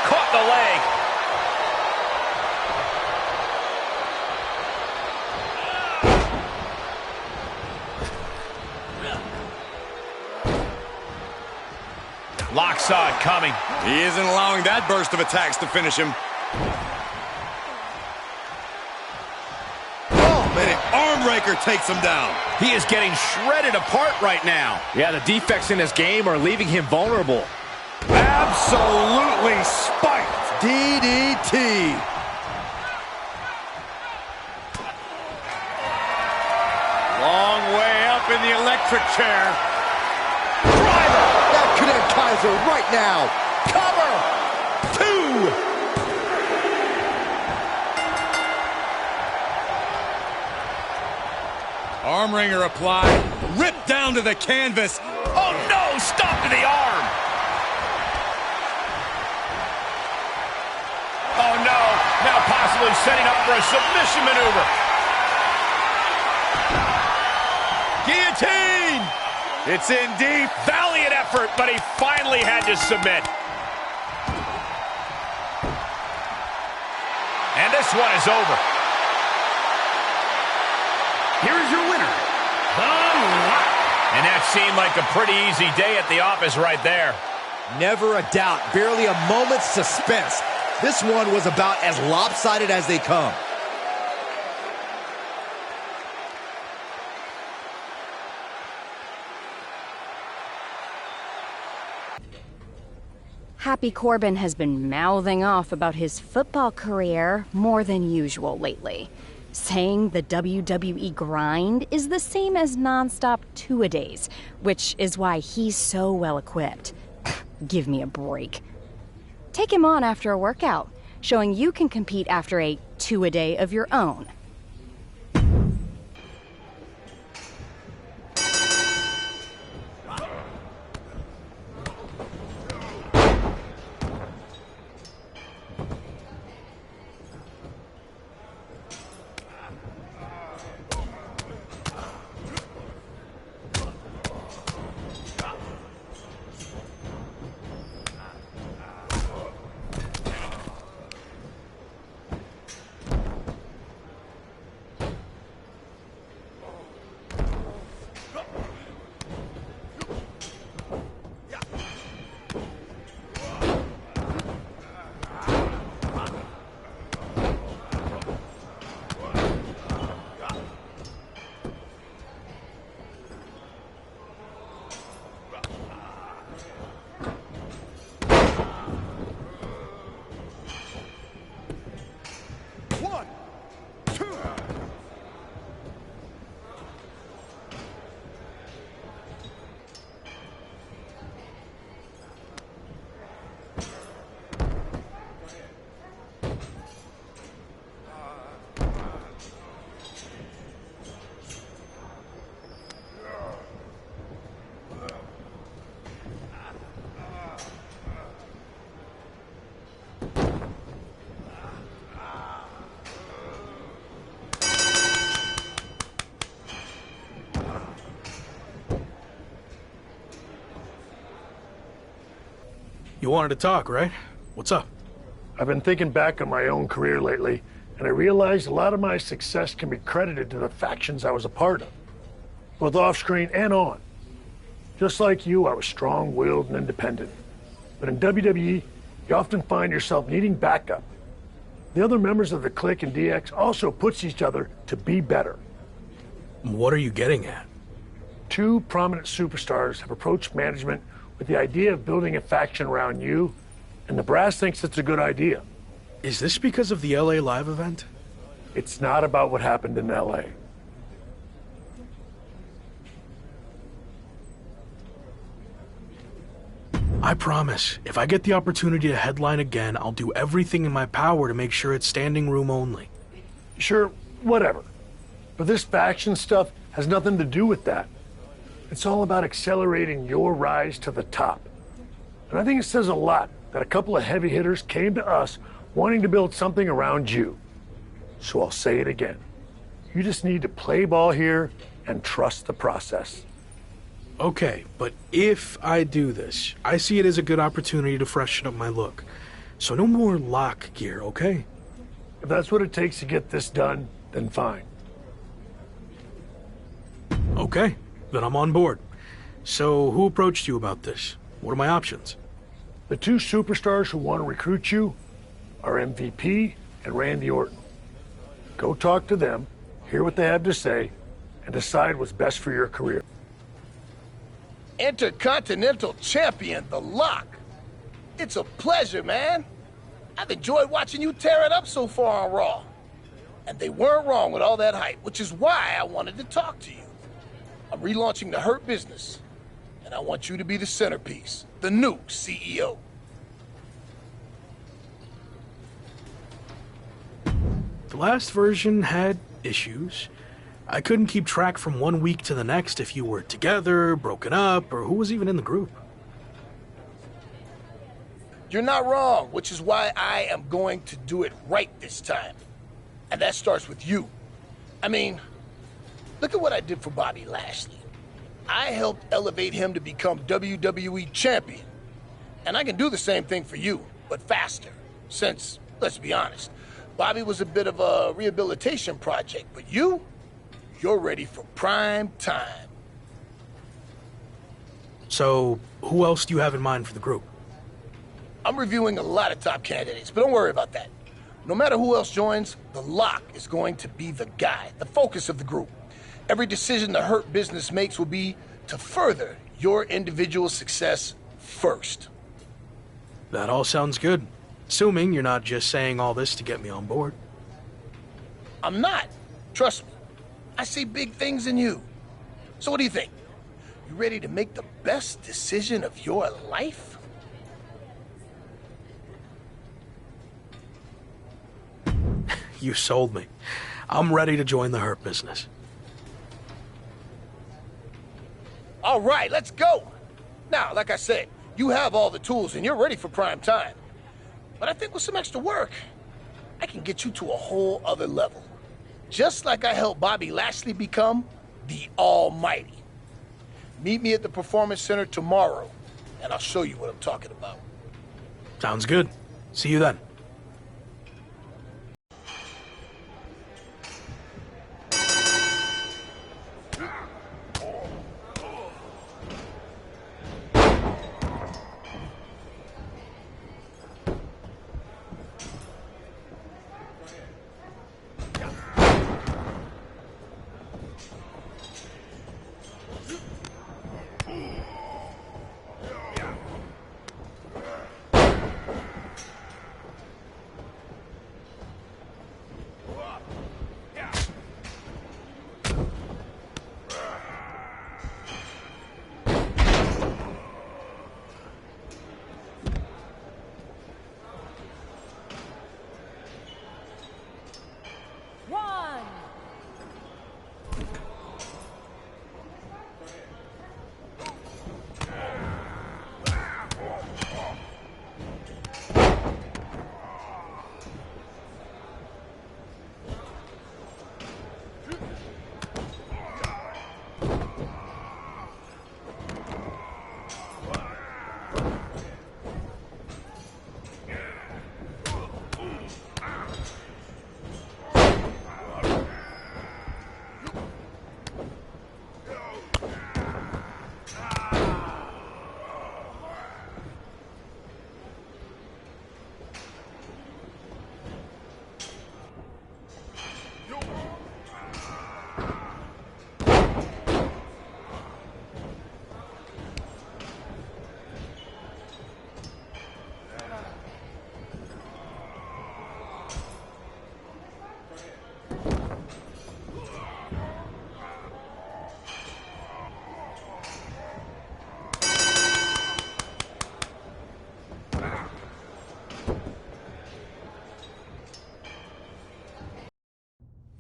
Speaker 3: Caught the leg. Locke saw it coming.
Speaker 2: He isn't allowing that burst of attacks to finish him. And an arm raker takes him down.
Speaker 3: He is getting shredded apart right now.
Speaker 12: Yeah, the defects in his game are leaving him vulnerable.
Speaker 2: Absolutely spiked.
Speaker 4: DDT.
Speaker 2: Long way up in the electric chair.
Speaker 4: Driver. That could end Kaiser right now. Cover. 2.
Speaker 2: Arm wringer applied. Ripped down to the canvas.
Speaker 3: Oh, no. Stop to the arm. Oh, no. Now possibly setting up for a submission maneuver. Guillotine.
Speaker 2: It's in deep.
Speaker 3: Valiant effort, but he finally had to submit. And this one is over.
Speaker 9: Here is your winner, The Lock.
Speaker 3: And that seemed like a pretty easy day at the office right there.
Speaker 4: Never a doubt, barely a moment's suspense. This one was about as lopsided as they come.
Speaker 18: Happy Corbin has been mouthing off about his football career more than usual lately, saying the WWE grind is the same as nonstop two-a-days, which is why he's so well equipped. Give me a break. Take him on after a workout, showing you can compete after a two-a-day of your own.
Speaker 6: You wanted to talk, right? What's up?
Speaker 5: I've been thinking back on my own career lately, and I realized a lot of my success can be credited to the factions I was a part of, both off-screen and on. Just like you, I was strong-willed and independent. But in WWE, you often find yourself needing backup. The other members of the Clique and DX also push each other to be better.
Speaker 6: What are you getting at?
Speaker 5: Two prominent superstars have approached management with the idea of building a faction around you, and the brass thinks it's a good idea.
Speaker 6: Is this because of the LA Live event?
Speaker 5: It's not about what happened in LA.
Speaker 6: I promise, if I get the opportunity to headline again, I'll do everything in my power to make sure it's standing room only.
Speaker 5: Sure, whatever. But this faction stuff has nothing to do with that. It's all about accelerating your rise to the top. And I think it says a lot that a couple of heavy hitters came to us wanting to build something around you. So I'll say it again. You just need to play ball here and trust the process.
Speaker 6: Okay, but if I do this, I see it as a good opportunity to freshen up my look. So no more lock gear, okay?
Speaker 5: If that's what it takes to get this done, then fine.
Speaker 6: Okay, then I'm on board. So who approached you about this? What are my options?
Speaker 5: The two superstars who want to recruit you are MVP and Randy Orton. Go talk to them, hear what they have to say, and decide what's best for your career.
Speaker 19: Intercontinental Champion, The Lock. It's a pleasure, man. I've enjoyed watching you tear it up so far on Raw. And they weren't wrong with all that hype, which is why I wanted to talk to you. I'm relaunching the Hurt Business, and I want you to be the centerpiece, the new CEO.
Speaker 6: The last version had issues. I couldn't keep track from 1 week to the next if you were together, broken up, or who was even in the group.
Speaker 19: You're not wrong, which is why I am going to do it right this time. And that starts with you. I mean, look at what I did for Bobby Lashley. I helped elevate him to become WWE Champion. And I can do the same thing for you, but faster. Since, let's be honest, Bobby was a bit of a rehabilitation project, but you're ready for prime time.
Speaker 6: So, who else do you have in mind for the group?
Speaker 19: I'm reviewing a lot of top candidates, but don't worry about that. No matter who else joins, The Lock is going to be the guy, the focus of the group. Every decision the Hurt Business makes will be to further your individual success first.
Speaker 6: That all sounds good. Assuming you're not just saying all this to get me on board.
Speaker 19: I'm not. Trust me. I see big things in you. So what do you think? You ready to make the best decision of your life?
Speaker 6: You sold me. I'm ready to join the Hurt Business.
Speaker 19: All right, let's go. Now, like I said, you have all the tools and you're ready for prime time. But I think with some extra work, I can get you to a whole other level. Just like I helped Bobby Lashley become the Almighty. Meet me at the Performance Center tomorrow, and I'll show you what I'm talking about.
Speaker 6: Sounds good. See you then.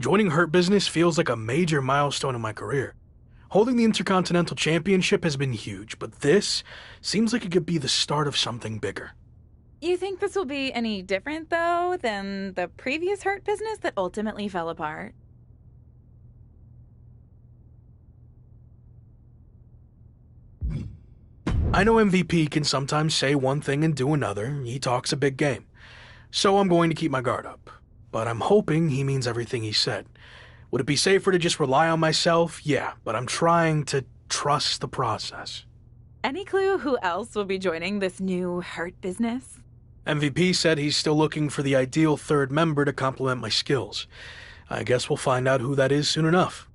Speaker 6: Joining Hurt Business feels like a major milestone in my career. Holding the Intercontinental Championship has been huge, but this seems like it could be the start of something bigger.
Speaker 7: You think this will be any different, though, than the previous Hurt Business that ultimately fell apart?
Speaker 6: I know MVP can sometimes say one thing and do another. He talks a big game. So I'm going to keep my guard up. But I'm hoping he means everything he said. Would it be safer to just rely on myself? Yeah, but I'm trying to trust the process.
Speaker 7: Any clue who else will be joining this new Hurt Business?
Speaker 6: MVP said he's still looking for the ideal third member to complement my skills. I guess we'll find out who that is soon enough.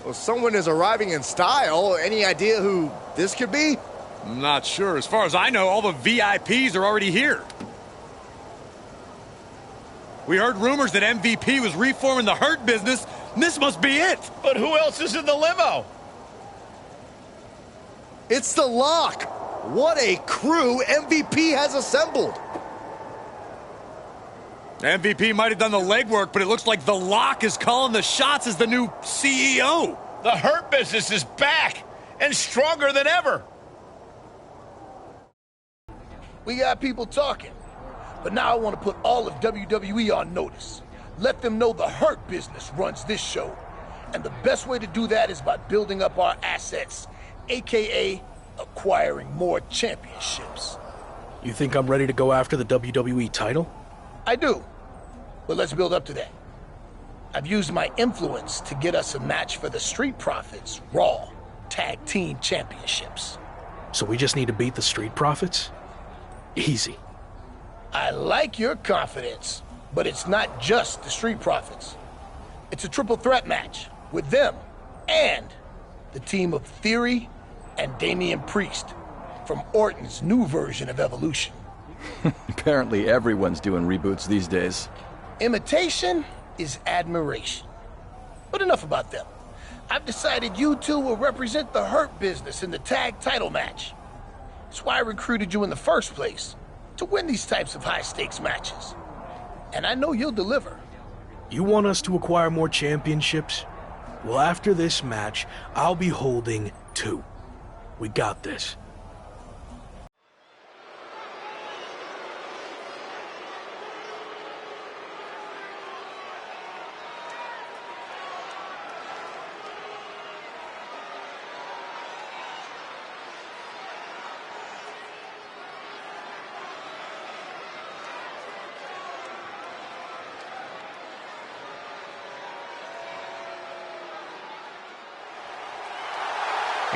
Speaker 4: Well, someone is arriving in style. Any idea who this could be?
Speaker 2: I'm not sure. As far as I know, all the VIPs are already here. We heard rumors that MVP was reforming the Hurt Business, and this must be it.
Speaker 3: But who else is in the limo?
Speaker 4: It's the Lock. What a crew MVP has assembled.
Speaker 2: MVP might have done the legwork, but it looks like the Lock is calling the shots as the new CEO.
Speaker 3: The Hurt Business is back and stronger than ever.
Speaker 19: We got people talking, but now I want to put all of WWE on notice. Let them know the Hurt Business runs this show. And the best way to do that is by building up our assets, aka acquiring more championships.
Speaker 6: You think I'm ready to go after the WWE title?
Speaker 19: I do, but let's build up to that. I've used my influence to get us a match for the Street Profits Raw Tag Team Championships.
Speaker 6: So we just need to beat the Street Profits? Easy.
Speaker 19: I like your confidence, but it's not just the Street Profits. It's a triple threat match with them and the team of Theory and Damian Priest from Orton's new version of Evolution.
Speaker 8: Apparently everyone's doing reboots these days.
Speaker 19: Imitation is admiration. But enough about them. I've decided you two will represent the Hurt Business in the tag title match. That's why I recruited you in the first place, to win these types of high-stakes matches. And I know you'll deliver.
Speaker 6: You want us to acquire more championships? Well, after this match, I'll be holding 2. We got this.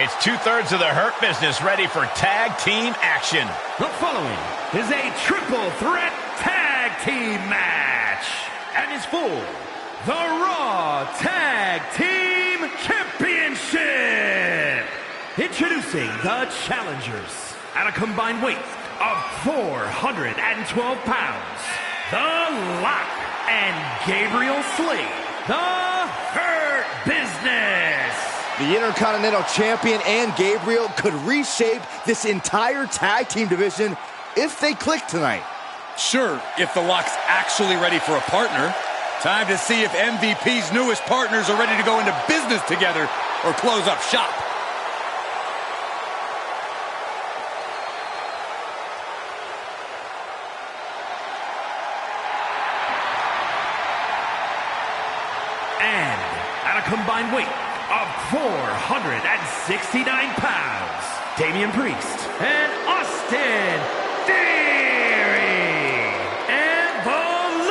Speaker 3: It's two-thirds of the Hurt Business ready for tag team action.
Speaker 9: The following is a triple threat tag team match and is for the Raw Tag Team Championship. Introducing the challengers at a combined weight of 412 pounds, The Lock and Gabriel Slade, the Hurt Business.
Speaker 4: The Intercontinental Champion and Gabriel could reshape this entire tag team division if they click tonight.
Speaker 2: Sure, if the Lock's actually ready for a partner. Time to see if MVP's newest partners are ready to go into business together or close up shop.
Speaker 9: And at a combined weight of 469 pounds, Damian Priest and Austin Theory.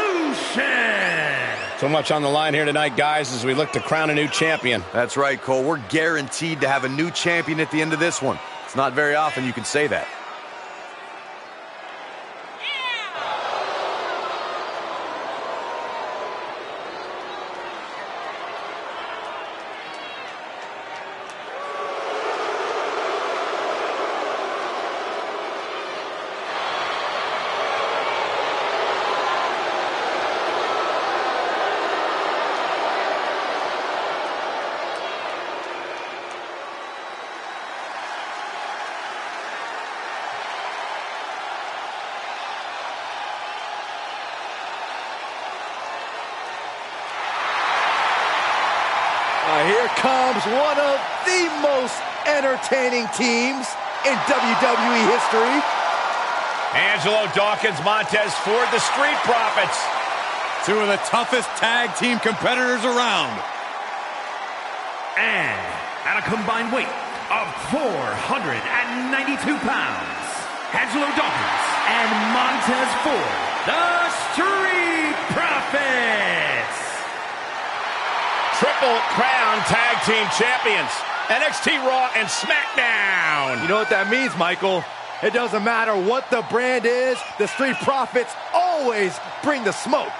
Speaker 9: Evolution.
Speaker 12: So much on the line here tonight, guys, as we look to crown a new champion.
Speaker 2: That's right, Cole. We're guaranteed to have a new champion at the end of this one. It's not very often you can say that.
Speaker 4: Here comes one of the most entertaining teams in WWE history.
Speaker 3: Angelo Dawkins, Montez Ford, the Street Profits.
Speaker 2: Two of the toughest tag team competitors around.
Speaker 9: And at a combined weight of 492 pounds, Angelo Dawkins and Montez Ford, the Street Profits.
Speaker 3: Triple Crown Tag Team Champions. NXT Raw and SmackDown.
Speaker 4: You know what that means, Michael? It doesn't matter what the brand is, the Street Profits always bring the smoke.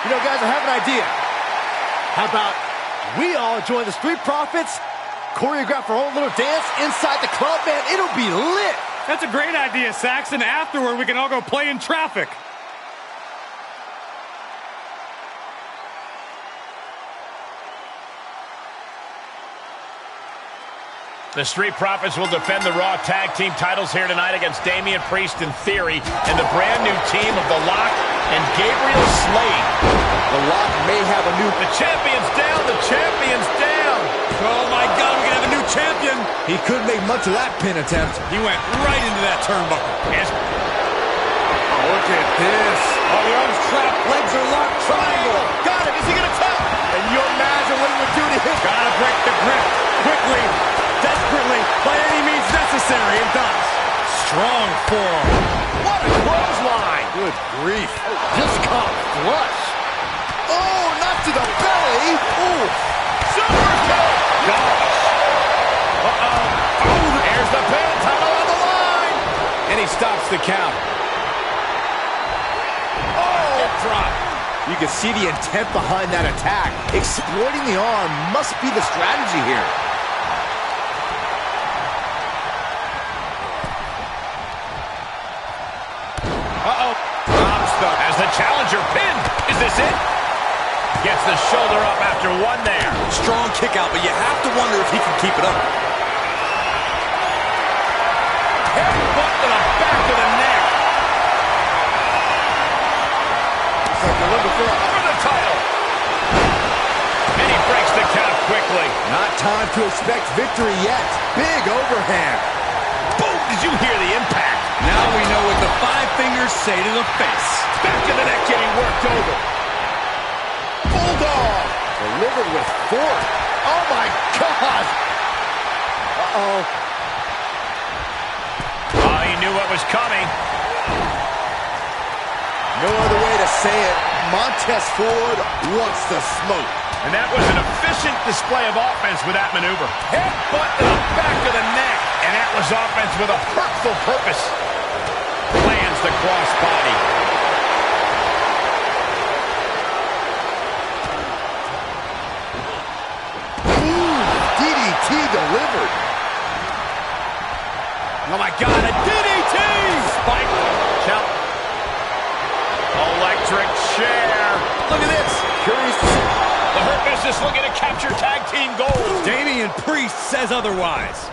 Speaker 4: You know, guys, I have an idea. How about we all join the Street Profits, choreograph our own little dance inside the club, man? It'll be lit.
Speaker 20: That's a great idea, Saxon. Afterward, we can all go play in traffic.
Speaker 3: The Street Profits will defend the Raw Tag Team titles here tonight against Damian Priest and Theory and the brand new team of The Lock and Gabriel Slade.
Speaker 4: The Lock may have a new...
Speaker 3: The champion's down! The champion's down!
Speaker 2: Oh my God, we're gonna have a new champion!
Speaker 4: He couldn't make much of that pin attempt.
Speaker 2: He went right into that turnbuckle.
Speaker 4: Oh, look at this. Oh, the arm's trapped, legs are locked, triangle.
Speaker 3: Got it! Is he gonna tap?
Speaker 4: And you imagine what he would do to him.
Speaker 20: Gotta break the grip quickly, desperately, by any means necessary, and does.
Speaker 2: Strong forearm.
Speaker 3: What a clothesline!
Speaker 4: Good grief. Just caught flush. Oh, not to the belly. Ooh.
Speaker 3: Super kick! Gosh! Uh-oh. Oh, there's the pin. Title on the line!
Speaker 12: And he stops the count.
Speaker 3: Oh! Hip drop.
Speaker 4: You can see the intent behind that attack. Exploiting the arm must be the strategy here.
Speaker 3: Uh-oh. As the challenger pinned. Is this it? Gets the shoulder up after one there.
Speaker 2: Strong kick out, but you have to wonder if he can keep it up.
Speaker 3: Headbutt to the back of the neck. For the title. And he breaks the count quickly.
Speaker 4: Not time to expect victory yet. Big overhand.
Speaker 3: Boom! Did you hear the impact?
Speaker 2: Now we know what the five fingers say to the face.
Speaker 3: Back to the neck getting worked over. Bulldog.
Speaker 4: Delivered with force. Oh my God. Uh-oh.
Speaker 3: Oh, he knew what was coming.
Speaker 4: No other way to say it. Montez Ford wants the smoke.
Speaker 3: And that was an efficient display of offense with that maneuver. Headbutt to the back of the neck. And that was offense with a hurtful purpose. Lands the crossbody.
Speaker 4: DDT delivered.
Speaker 3: Oh my God, a DDT! Spike. Count. Electric chair. Look at this.
Speaker 4: Curious to see.
Speaker 3: The Hurt Business looking to capture tag team gold.
Speaker 2: Damian Priest says otherwise.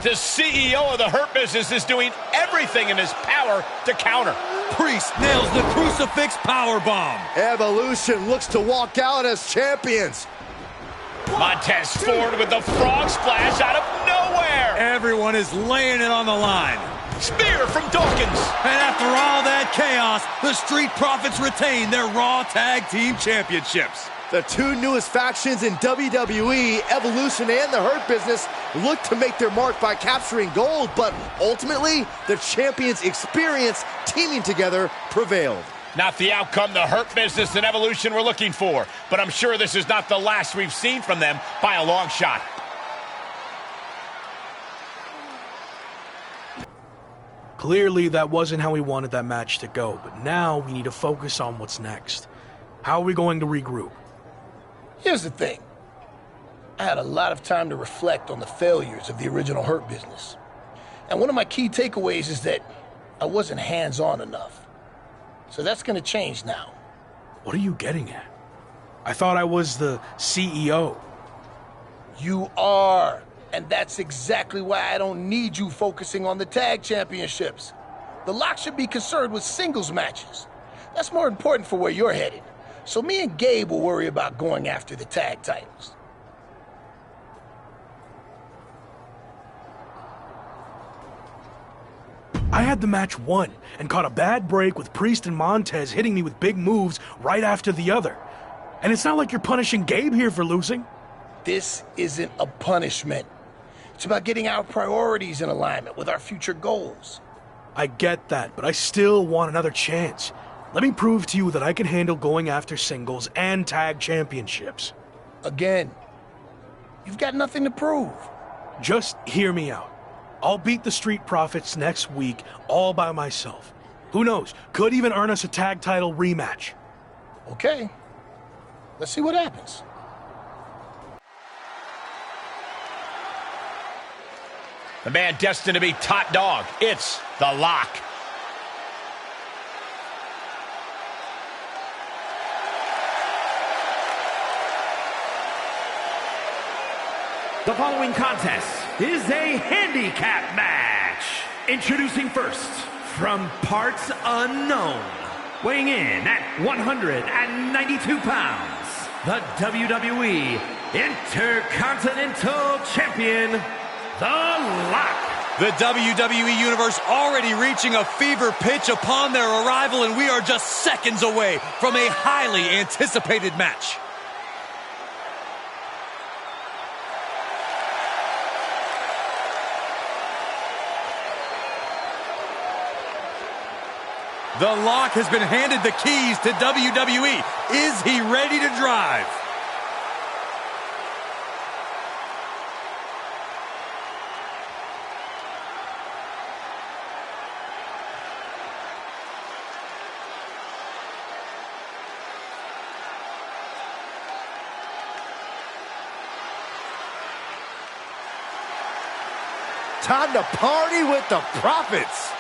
Speaker 3: The CEO of the Hurt Business is doing everything in his power to counter.
Speaker 2: Priest nails the crucifix powerbomb.
Speaker 4: Evolution looks to walk out as champions.
Speaker 3: Montez Ford with the frog splash out of nowhere.
Speaker 2: Everyone is laying it on the line.
Speaker 3: Spear from Dawkins.
Speaker 2: And after all that chaos, the Street Profits retain their Raw Tag Team Championships.
Speaker 4: The two newest factions in WWE, Evolution and the Hurt Business, look to make their mark by capturing gold, but ultimately, the champions' experience teaming together prevailed.
Speaker 3: Not the outcome the Hurt Business and Evolution were looking for, but I'm sure this is not the last we've seen from them by a long shot.
Speaker 6: Clearly, that wasn't how we wanted that match to go, but now we need to focus on what's next. How are we going to regroup?
Speaker 19: Here's the thing. I had a lot of time to reflect on the failures of the original Hurt Business. And one of my key takeaways is that I wasn't hands-on enough. So that's going to change now.
Speaker 6: What are you getting at? I thought I was the CEO.
Speaker 19: You are. And that's exactly why I don't need you focusing on the tag championships. The Lock should be concerned with singles matches. That's more important for where you're headed. So me and Gabe will worry about going after the tag titles.
Speaker 6: I had the match won and caught a bad break with Priest and Montez hitting me with big moves right after the other. And it's not like you're punishing Gabe here for losing.
Speaker 19: This isn't a punishment. It's about getting our priorities in alignment with our future goals.
Speaker 6: I get that, but I still want another chance. Let me prove to you that I can handle going after singles and tag championships.
Speaker 19: Again, you've got nothing to prove.
Speaker 6: Just hear me out. I'll beat the Street Profits next week all by myself. Who knows, could even earn us a tag title rematch.
Speaker 19: Okay, let's see what happens.
Speaker 3: The man destined to be top dog. It's The Lock.
Speaker 9: The following contest is a handicap match. Introducing first, from parts unknown, weighing in at 192 pounds, the WWE Intercontinental Champion, The Lock.
Speaker 2: The WWE Universe already reaching a fever pitch upon their arrival, and we are just seconds away from a highly anticipated match. The Lock has been handed the keys to WWE. Is he ready to drive?
Speaker 4: Time to party with the Profits.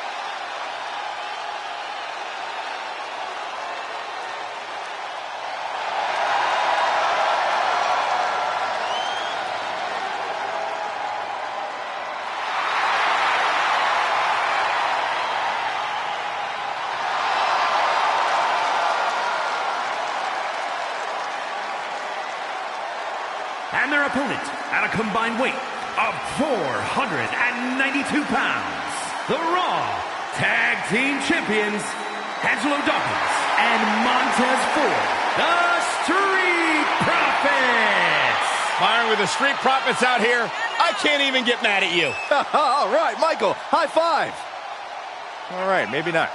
Speaker 9: And their opponent, at a combined weight of 492 pounds, the Raw Tag Team Champions, Angelo Dawkins and Montez Ford, the Street Profits.
Speaker 3: Byron, with the Street Profits out here, I can't even get mad at you.
Speaker 4: All right, Michael, high five.
Speaker 12: All right, maybe not.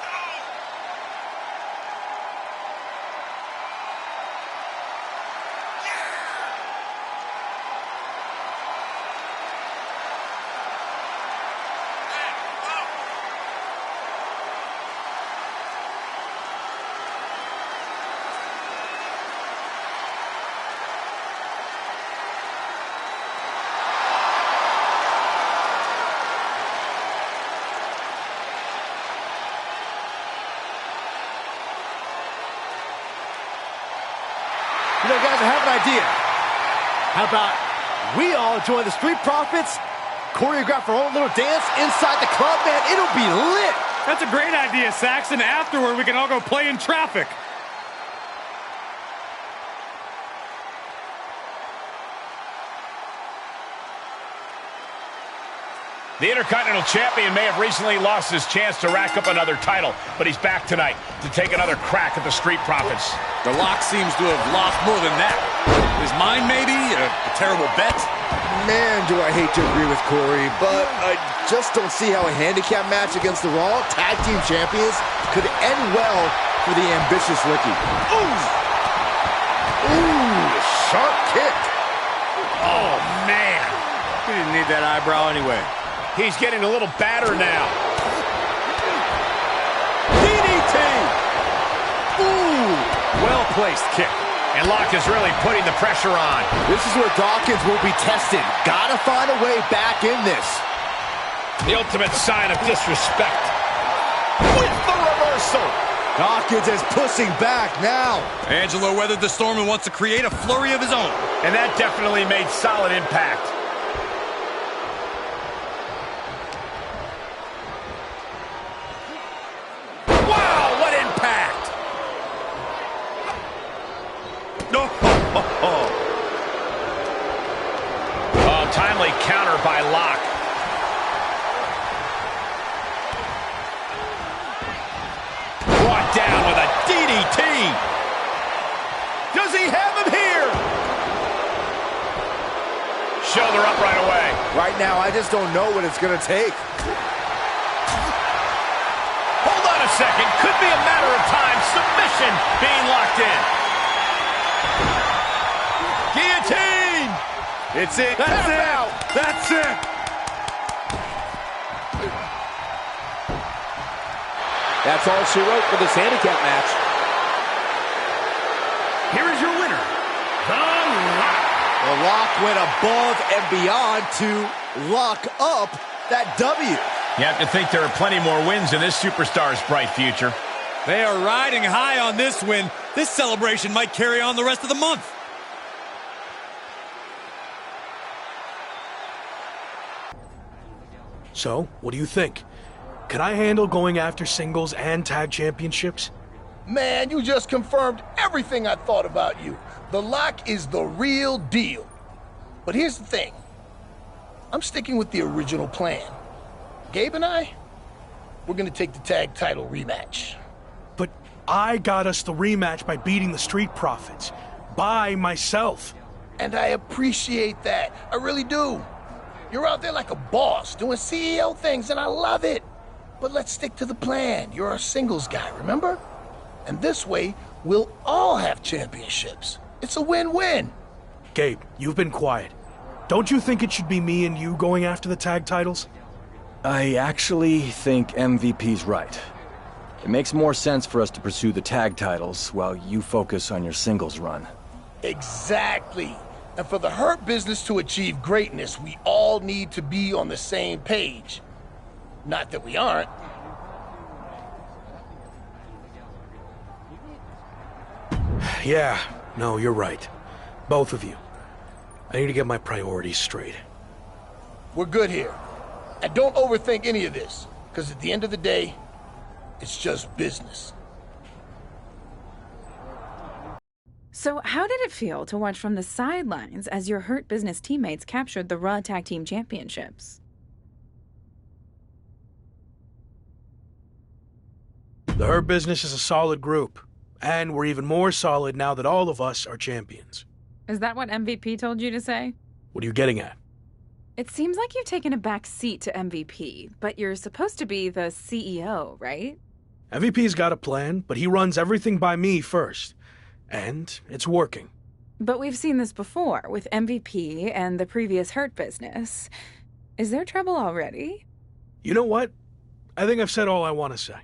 Speaker 4: You know, guys, I have an idea. How about we all join the Street Profits, choreograph our own little dance inside the club, man? It'll be lit.
Speaker 20: That's a great idea, Saxon. Afterward, we can all go play in traffic.
Speaker 3: The Intercontinental Champion may have recently lost his chance to rack up another title, but he's back tonight to take another crack at the Street Profits.
Speaker 2: The Lock seems to have lost more than that. His mind, maybe? A terrible bet?
Speaker 4: Man, do I hate to agree with Corey, but I just don't see how a handicap match against the Raw Tag Team Champions could end well for the ambitious rookie. Ooh, sharp kick.
Speaker 3: Oh, man.
Speaker 12: We didn't need that eyebrow anyway.
Speaker 3: He's getting a little badder now.
Speaker 4: DDT! Ooh!
Speaker 12: Well-placed kick.
Speaker 3: And Locke is really putting the pressure on.
Speaker 4: This is where Dawkins will be tested. Gotta find a way back in this.
Speaker 3: The ultimate sign of disrespect. With the reversal.
Speaker 4: Dawkins is pushing back now.
Speaker 2: Angelo weathered the storm and wants to create a flurry of his own.
Speaker 3: And that definitely made solid impact. Wow, what impact!
Speaker 2: No.
Speaker 3: Oh, timely counter by Locke. Brought down with a DDT. Does he have him here? Shoulder up right away.
Speaker 4: Right now, I just don't know what it's going to take.
Speaker 3: Hold on a second. Could be a matter of time. Submission being locked in. Guillotine.
Speaker 4: It's it.
Speaker 3: That's it.
Speaker 4: Out.
Speaker 3: That's it.
Speaker 12: That's all she wrote for this handicap match.
Speaker 9: Here is your winner, The Lock.
Speaker 4: The Lock went above and beyond to lock up that W.
Speaker 3: You have to think there are plenty more wins in this superstar's bright future.
Speaker 2: They are riding high on this win. This celebration might carry on the rest of the month.
Speaker 6: So, what do you think? Can I handle going after singles and tag championships?
Speaker 19: Man, you just confirmed everything I thought about you. The Lock is the real deal. But here's the thing. I'm sticking with the original plan. Gabe and I, we're gonna take the tag title rematch.
Speaker 6: But I got us the rematch by beating the Street Profits. By myself.
Speaker 19: And I appreciate that. I really do. You're out there like a boss, doing CEO things, and I love it. But let's stick to the plan. You're our singles guy, remember? And this way, we'll all have championships. It's a win-win.
Speaker 6: Gabe, you've been quiet. Don't you think it should be me and you going after the tag titles?
Speaker 8: I actually think MVP's right. It makes more sense for us to pursue the tag titles while you focus on your singles run.
Speaker 19: Exactly. And for the Hurt Business to achieve greatness, we all need to be on the same page. Not that we aren't.
Speaker 6: Yeah, no, you're right. Both of you. I need to get my priorities straight.
Speaker 19: We're good here. And don't overthink any of this, because at the end of the day, it's just business.
Speaker 7: So how did it feel to watch from the sidelines as your Hurt Business teammates captured the Raw Tag Team Championships?
Speaker 6: The Hurt Business is a solid group. And we're even more solid now that all of us are champions.
Speaker 7: Is that what MVP told you to say?
Speaker 6: What are you getting at?
Speaker 7: It seems like you've taken a back seat to MVP, but you're supposed to be the CEO, right?
Speaker 6: MVP's got a plan, but he runs everything by me first. And it's working.
Speaker 7: But we've seen this before with MVP and the previous Hurt Business. Is there trouble already?
Speaker 6: You know what? I think I've said all I want to say.